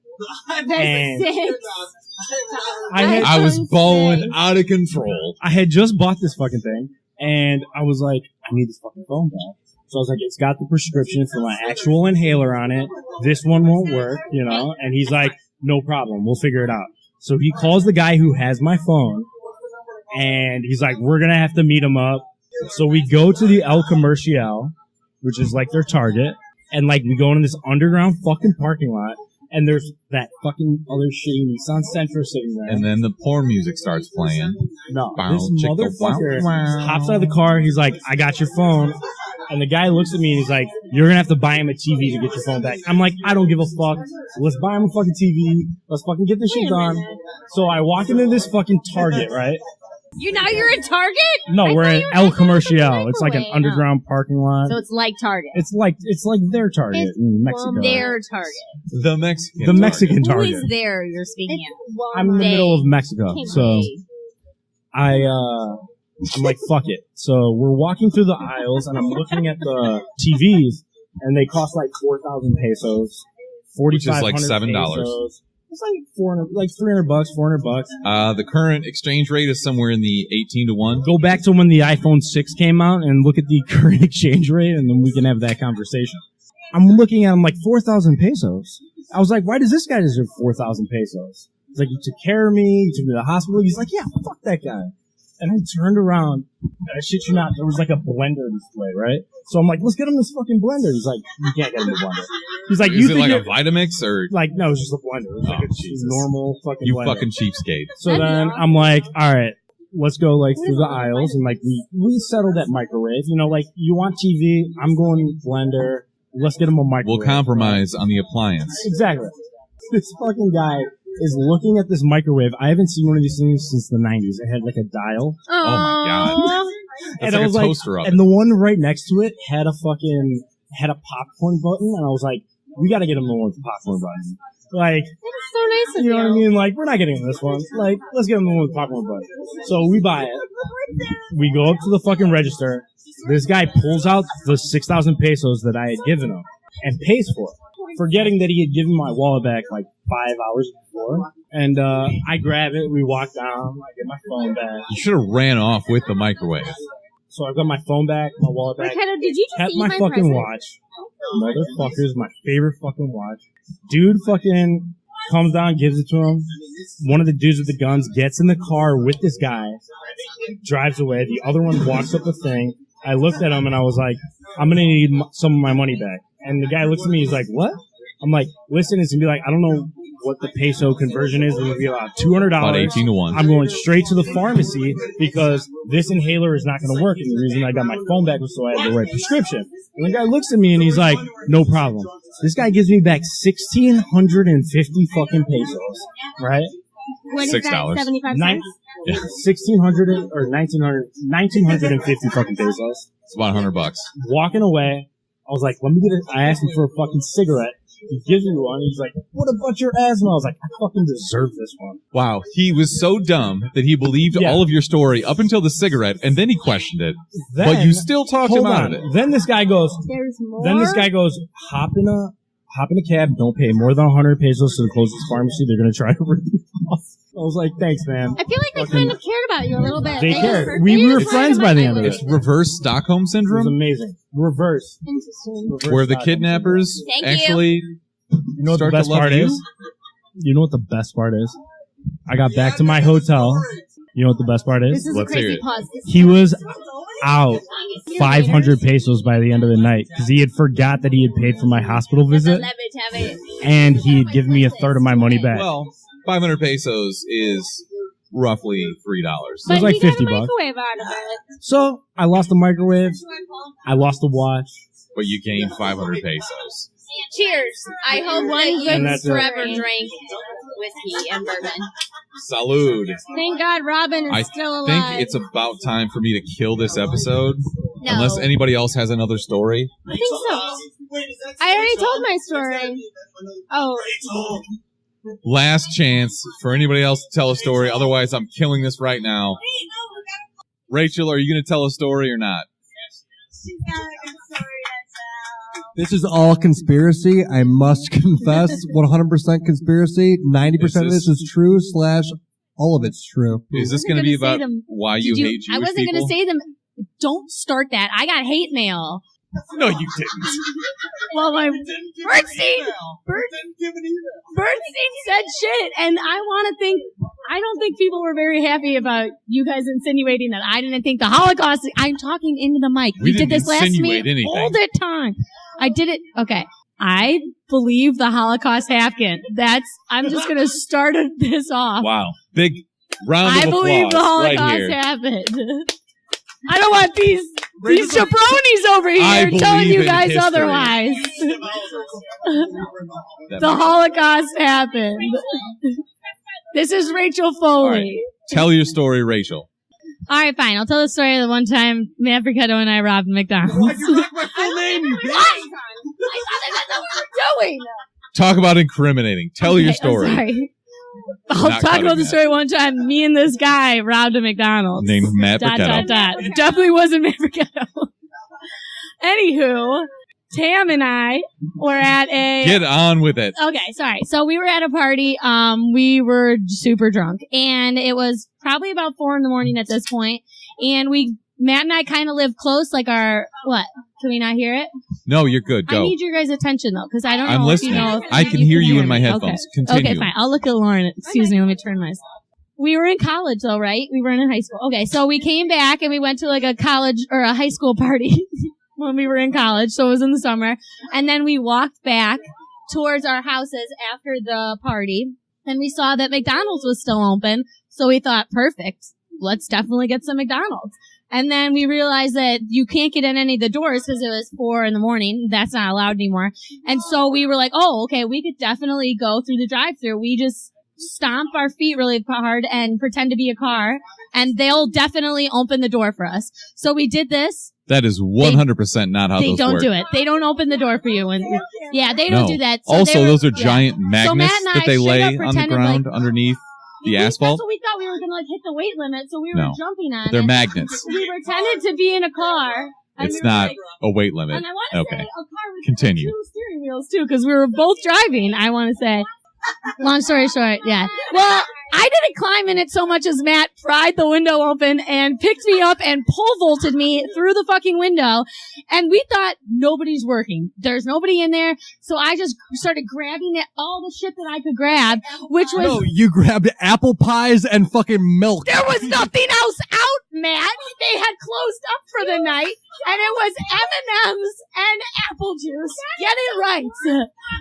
Speaker 11: And
Speaker 1: I was balling out of control.
Speaker 11: I had just bought this fucking thing. And I was like, I need this fucking phone back. So I was like, it's got the prescription for my actual inhaler on it. This one won't work, you know? And he's like, no problem. We'll figure it out. So he calls the guy who has my phone. And he's like, we're going to have to meet him up. So we go to the El Comercial, which is like their Target. And like, we go into this underground fucking parking lot. And there's that fucking other shitty Nissan Sentra sitting there.
Speaker 1: And then the porn music starts playing.
Speaker 11: No,
Speaker 1: Bow,
Speaker 11: this
Speaker 1: chicka,
Speaker 11: motherfucker
Speaker 1: wow, wow.
Speaker 11: hops out of the car. He's like, I got your phone. And the guy looks at me and he's like, you're going to have to buy him a TV to get your phone back. I'm like, I don't give a fuck. Let's buy him a fucking TV. Let's fucking get this shit done. So I walk into this fucking Target, right?
Speaker 6: You're in Target?
Speaker 11: No, we're in El Comercial. It's like an underground parking lot.
Speaker 6: So it's like Target.
Speaker 11: It's like their Target in Mexico.
Speaker 6: Their Target.
Speaker 1: The Mexican
Speaker 11: The Mexican
Speaker 6: Who
Speaker 11: Target.
Speaker 6: is there you're speaking of?
Speaker 11: I'm in the middle of Mexico. So I'm like, fuck it. So we're walking through the aisles and I'm looking at the TVs and they cost like 4,000 pesos.
Speaker 1: Which is like $7.
Speaker 11: Pesos. It's like 400, like $300, $400.
Speaker 1: The current exchange rate is somewhere in the 18 to 1.
Speaker 11: Go back to when the iPhone 6 came out and look at the current exchange rate and then we can have that conversation. I'm looking at him like 4,000 pesos. I was like, why does this guy deserve 4,000 pesos? He's like, he took care of me, he took me to the hospital. He's like, yeah, fuck that guy. And I turned around, and I shit you not, there was like a blender display, right? So I'm like, let's get him this fucking blender. He's like, you can't get him the blender. He's like,
Speaker 1: Is it like a Vitamix or?
Speaker 11: Like, no, it's just a blender. It's like a normal fucking
Speaker 1: You
Speaker 11: blender.
Speaker 1: fucking cheapskate.
Speaker 11: So then I'm like, all right, let's go like through the aisles and like we settled that microwave. You know, like you want TV, I'm going blender. Let's get him a microwave.
Speaker 1: We'll compromise on the appliance.
Speaker 11: Exactly. This fucking guy is looking at this microwave. I haven't seen one of these things since the 90s. It had like a dial.
Speaker 1: Oh my god. That's
Speaker 11: And I
Speaker 1: like
Speaker 11: was
Speaker 1: a
Speaker 11: like,
Speaker 1: toaster oven.
Speaker 11: and the one right next to it had a popcorn button, and I was like, we gotta get him the one with the popcorn button. Like,
Speaker 4: That's so nice of
Speaker 11: you know what I mean? Like, we're not getting him this one. Like, let's get him the one with the popcorn button. So we buy it. We go up to the fucking register. This guy pulls out the 6,000 pesos that I had given him and pays for it, forgetting that he had given my wallet back like 5 hours before. And I grab it. We walk down. I get my phone back.
Speaker 1: You should have ran off with the microwave.
Speaker 11: So I've got my phone back, my wallet back.
Speaker 4: Ricardo, did you just
Speaker 11: Kept
Speaker 4: eat
Speaker 11: my
Speaker 4: my
Speaker 11: fucking
Speaker 4: present?
Speaker 11: watch. Motherfuckers, my favorite fucking watch. Dude fucking Comes down, gives it to him. One of the dudes with the guns gets in the car with this guy, drives away. The other one walks up the thing. I looked at him and I was like, I'm going to need some of my money back. And the guy looks at me, he's like, what? I'm like, listen, it's going to be like, I don't know what the peso conversion is. It's going to be about $200.
Speaker 1: About 18 to 1.
Speaker 11: I'm going straight to the pharmacy because this inhaler is not going to work. And the reason I got my phone back was so I had the right prescription. And the guy looks at me and he's like, no problem. This guy gives me back 1,650 fucking pesos, right?
Speaker 4: What is
Speaker 1: $6.
Speaker 4: that? 75 cents?
Speaker 11: 1,600 or 1,950 fucking pesos.
Speaker 1: It's about $100.
Speaker 11: Walking away, I was like, let me get it. I asked him for a fucking cigarette. He gives me one. He's like, what about your asthma? I was like, I fucking deserve this one.
Speaker 1: Wow. He was so dumb that he believed all of your story up until the cigarette, and then he questioned it.
Speaker 11: Then,
Speaker 1: but you still talked him out of it.
Speaker 11: Then this guy goes, hop in a cab, don't pay more than 100 pesos to the closest pharmacy. They're going to try to rip you off. I was like, thanks, man.
Speaker 4: I feel like they kind of cared about you a little bit.
Speaker 11: They cared. We were friends by the end of it.
Speaker 1: It's reverse Stockholm
Speaker 11: It was
Speaker 1: syndrome,
Speaker 11: amazing. Reverse.
Speaker 4: Interesting.
Speaker 1: where the kidnappers actually
Speaker 11: You know what the
Speaker 1: start to
Speaker 11: best
Speaker 1: love
Speaker 11: part
Speaker 1: you?
Speaker 11: is? You know what the best part is? I got back to my hotel. You know what the best part
Speaker 4: This
Speaker 11: is?
Speaker 4: is
Speaker 1: Let's
Speaker 4: a
Speaker 1: hear
Speaker 4: crazy
Speaker 1: it.
Speaker 4: pause.
Speaker 11: He was out 500 pesos by the end of the night because he had forgot that he had paid for my hospital visit and he had given me a third of my money back.
Speaker 1: Well, 500 pesos is roughly $3.
Speaker 11: It was like
Speaker 4: he got
Speaker 11: $50
Speaker 4: a microwave out of it.
Speaker 11: So I lost the microwave. I lost the watch.
Speaker 1: But you gained 500 pesos.
Speaker 8: Cheers. I hope one
Speaker 11: And
Speaker 8: good
Speaker 11: that's it.
Speaker 8: forever drank whiskey and bourbon.
Speaker 1: Salud.
Speaker 4: Thank God Robin is
Speaker 1: I
Speaker 4: still
Speaker 1: think
Speaker 4: alive.
Speaker 1: it's about time for me to kill this episode.
Speaker 8: No.
Speaker 1: Unless anybody else has another story.
Speaker 4: I think so. I already told my story. Oh.
Speaker 1: Last chance for anybody else to tell a story. Otherwise, I'm killing this right now. Rachel, are you going to tell a story or not?
Speaker 3: This is all conspiracy. I must confess, 100% conspiracy. 90% of this is true / all of it's true.
Speaker 1: Is this going to be about why you hate Jewish
Speaker 8: I wasn't going
Speaker 1: people?
Speaker 8: to say them. Don't start that. I got hate mail.
Speaker 1: No, you didn't.
Speaker 8: Well, my Bernstein said shit, and I don't think people were very happy about you guys insinuating that I didn't think the Holocaust. I'm talking into the mic.
Speaker 1: We
Speaker 8: did
Speaker 1: didn't
Speaker 8: this last
Speaker 1: insinuate
Speaker 8: week
Speaker 1: anything.
Speaker 8: all the time. I did it. Okay. I believe the Holocaust happened. I'm just going to start this off.
Speaker 1: Wow. Big round of
Speaker 8: I
Speaker 1: applause
Speaker 8: believe the
Speaker 1: right
Speaker 8: Holocaust
Speaker 1: here.
Speaker 8: happened. I don't want these jabronis over
Speaker 1: I
Speaker 8: here telling
Speaker 1: believe
Speaker 8: you
Speaker 1: in
Speaker 8: guys
Speaker 1: history.
Speaker 8: otherwise. The Holocaust happened. This is Rachel Foley.
Speaker 1: Tell your story, Rachel.
Speaker 8: All right, fine. I'll tell the story of the one time Matt Brichetto and I robbed McDonald's.
Speaker 1: Oh,
Speaker 8: My full name, you bitch! I thought that's what we were doing.
Speaker 1: Talk about incriminating. Tell your story.
Speaker 8: I'm sorry. I'll
Speaker 1: Not
Speaker 8: talk
Speaker 1: cutting
Speaker 8: about the
Speaker 1: that.
Speaker 8: story one time. Me and this guy robbed a McDonald's.
Speaker 1: Named Matt
Speaker 8: Dot,
Speaker 1: Brichetto.
Speaker 8: dot, dot. It definitely wasn't Matt Brichetto. Anywho, Tam and I were at a...
Speaker 1: Get on with it.
Speaker 8: Okay, sorry. So we were at a party. We were super drunk, and it was probably about 4 a.m. at this point. And Matt and I kind of live close, like what? Can we not hear it?
Speaker 1: No, you're good. Go.
Speaker 8: I need your guys' attention though, because I don't know
Speaker 1: I'm
Speaker 8: if
Speaker 1: listening.
Speaker 8: you know. If
Speaker 1: I can hear you in my
Speaker 8: me.
Speaker 1: headphones.
Speaker 8: Okay.
Speaker 1: Continue.
Speaker 8: Okay, fine. I'll look at Lauren. Excuse me. Let me turn my. We were in college though, right? We were in high school. Okay, so we came back and we went to like a college or a high school party when we were in college. So it was in the summer, and then we walked back towards our houses after the party, and we saw that McDonald's was still open. So we thought, perfect. Let's definitely get some McDonald's. And then we realized that you can't get in any of the doors because it was 4 a.m. That's not allowed anymore. And so we were like, oh, okay, we could definitely go through the drive-thru. We just stomp our feet really hard and pretend to be a car, and they'll definitely open the door for us. So we did this.
Speaker 1: That is 100% not how
Speaker 8: They
Speaker 1: those
Speaker 8: don't
Speaker 1: work.
Speaker 8: do it. They don't open the door for you. And yeah, they don't
Speaker 1: No.
Speaker 8: do that. So
Speaker 1: Also,
Speaker 8: they were-
Speaker 1: those are
Speaker 8: yeah.
Speaker 1: giant
Speaker 8: So
Speaker 1: magnets
Speaker 8: Matt and I
Speaker 1: that they
Speaker 8: straight
Speaker 1: lay
Speaker 8: up
Speaker 1: on the
Speaker 8: pretended
Speaker 1: ground
Speaker 8: like-
Speaker 1: underneath the asphalt.
Speaker 8: That's what we thought. We were going to like hit the weight limit, so we were
Speaker 1: No.
Speaker 8: jumping on
Speaker 1: They're
Speaker 8: it.
Speaker 1: magnets.
Speaker 8: We pretended to be in a car. And
Speaker 1: It's
Speaker 8: we were
Speaker 1: not
Speaker 8: like,
Speaker 1: a weight limit.
Speaker 8: and I want to
Speaker 1: Okay.
Speaker 8: say a car with
Speaker 1: Continue.
Speaker 8: 2 steering wheels too, because we were both driving. I want to say. Long story short, yeah. Well, I didn't climb in it so much as Matt pried the window open and picked me up and pole vaulted me through the fucking window. And we thought nobody's working. There's nobody in there. So I just started grabbing at all the shit that I could grab, which was...
Speaker 3: No, you grabbed apple pies and fucking milk.
Speaker 8: There was nothing else out, Matt. They had closed up for the night, and it was M&M's and apple juice. Get it right.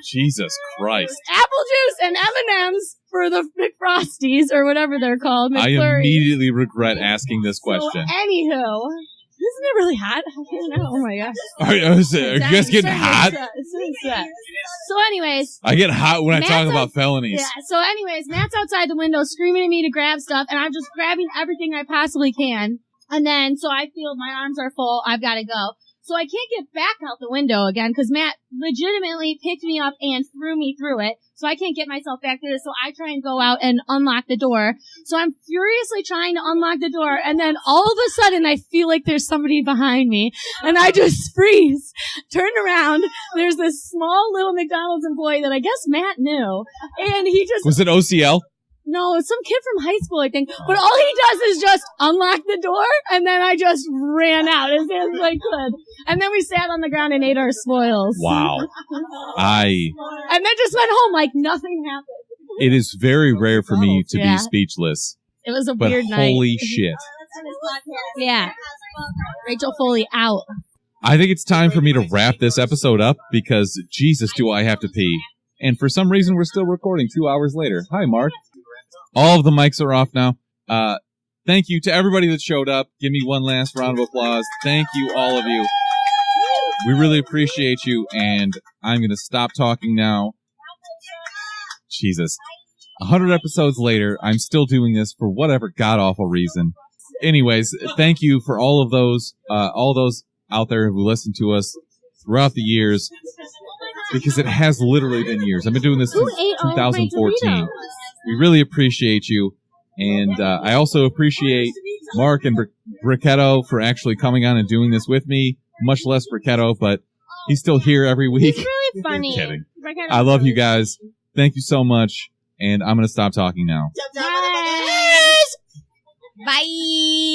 Speaker 1: Jesus Christ.
Speaker 8: Apple juice and M&M's for the McFrosties, or whatever they're called.
Speaker 1: I
Speaker 8: McFlurries.
Speaker 1: immediately regret asking this question.
Speaker 8: So, anywho, isn't it really hot? I don't know. Oh my gosh.
Speaker 1: Are you guys getting hot?
Speaker 8: So anyways.
Speaker 1: I get hot when I talk
Speaker 8: Matt's
Speaker 1: about felonies.
Speaker 8: Yeah, so anyways, Matt's outside the window screaming at me to grab stuff, and I'm just grabbing everything I possibly can. And then, so I feel my arms are full, I've got to go. So I can't get back out the window again, because Matt legitimately picked me up and threw me through it. So I can't get myself back there, so I try and go out and unlock the door. So I'm furiously trying to unlock the door, and then all of a sudden I feel like there's somebody behind me, and I just freeze, turn around, there's this small little McDonald's employee that I guess Matt knew, and he just...
Speaker 1: Was it OCL?
Speaker 8: No, it's some kid from high school, I think. But all he does is just unlock the door, and then I just ran out as fast as I could. And then we sat on the ground and ate our spoils.
Speaker 1: Wow.
Speaker 8: And then just went home like nothing happened.
Speaker 1: It is very rare for me to be speechless.
Speaker 8: It was a
Speaker 1: but
Speaker 8: weird night.
Speaker 1: Holy shit.
Speaker 8: Yeah. Rachel Foley out.
Speaker 1: I think it's time for me to wrap this episode up because Jesus, do I have to pee. And for some reason, we're still recording 2 hours later. Hi, Mark. All of the mics are off now. Thank you to everybody that showed up. Give me one last round of applause. Thank you, all of you. We really appreciate you, and I'm going to stop talking now. Jesus. 100 episodes later, I'm still doing this for whatever god-awful reason. Anyways, thank you for all those out there who listened to us throughout the years, because it has literally been years. I've been doing this since 2014. We really appreciate you, and I also appreciate Mark and Bricketto for actually coming on and doing this with me. Much less Bricketto, but he's still here every week.
Speaker 8: He's really funny.
Speaker 1: Kidding. I love you guys. Thank you so much, and I'm going to stop talking now.
Speaker 8: Bye. Bye.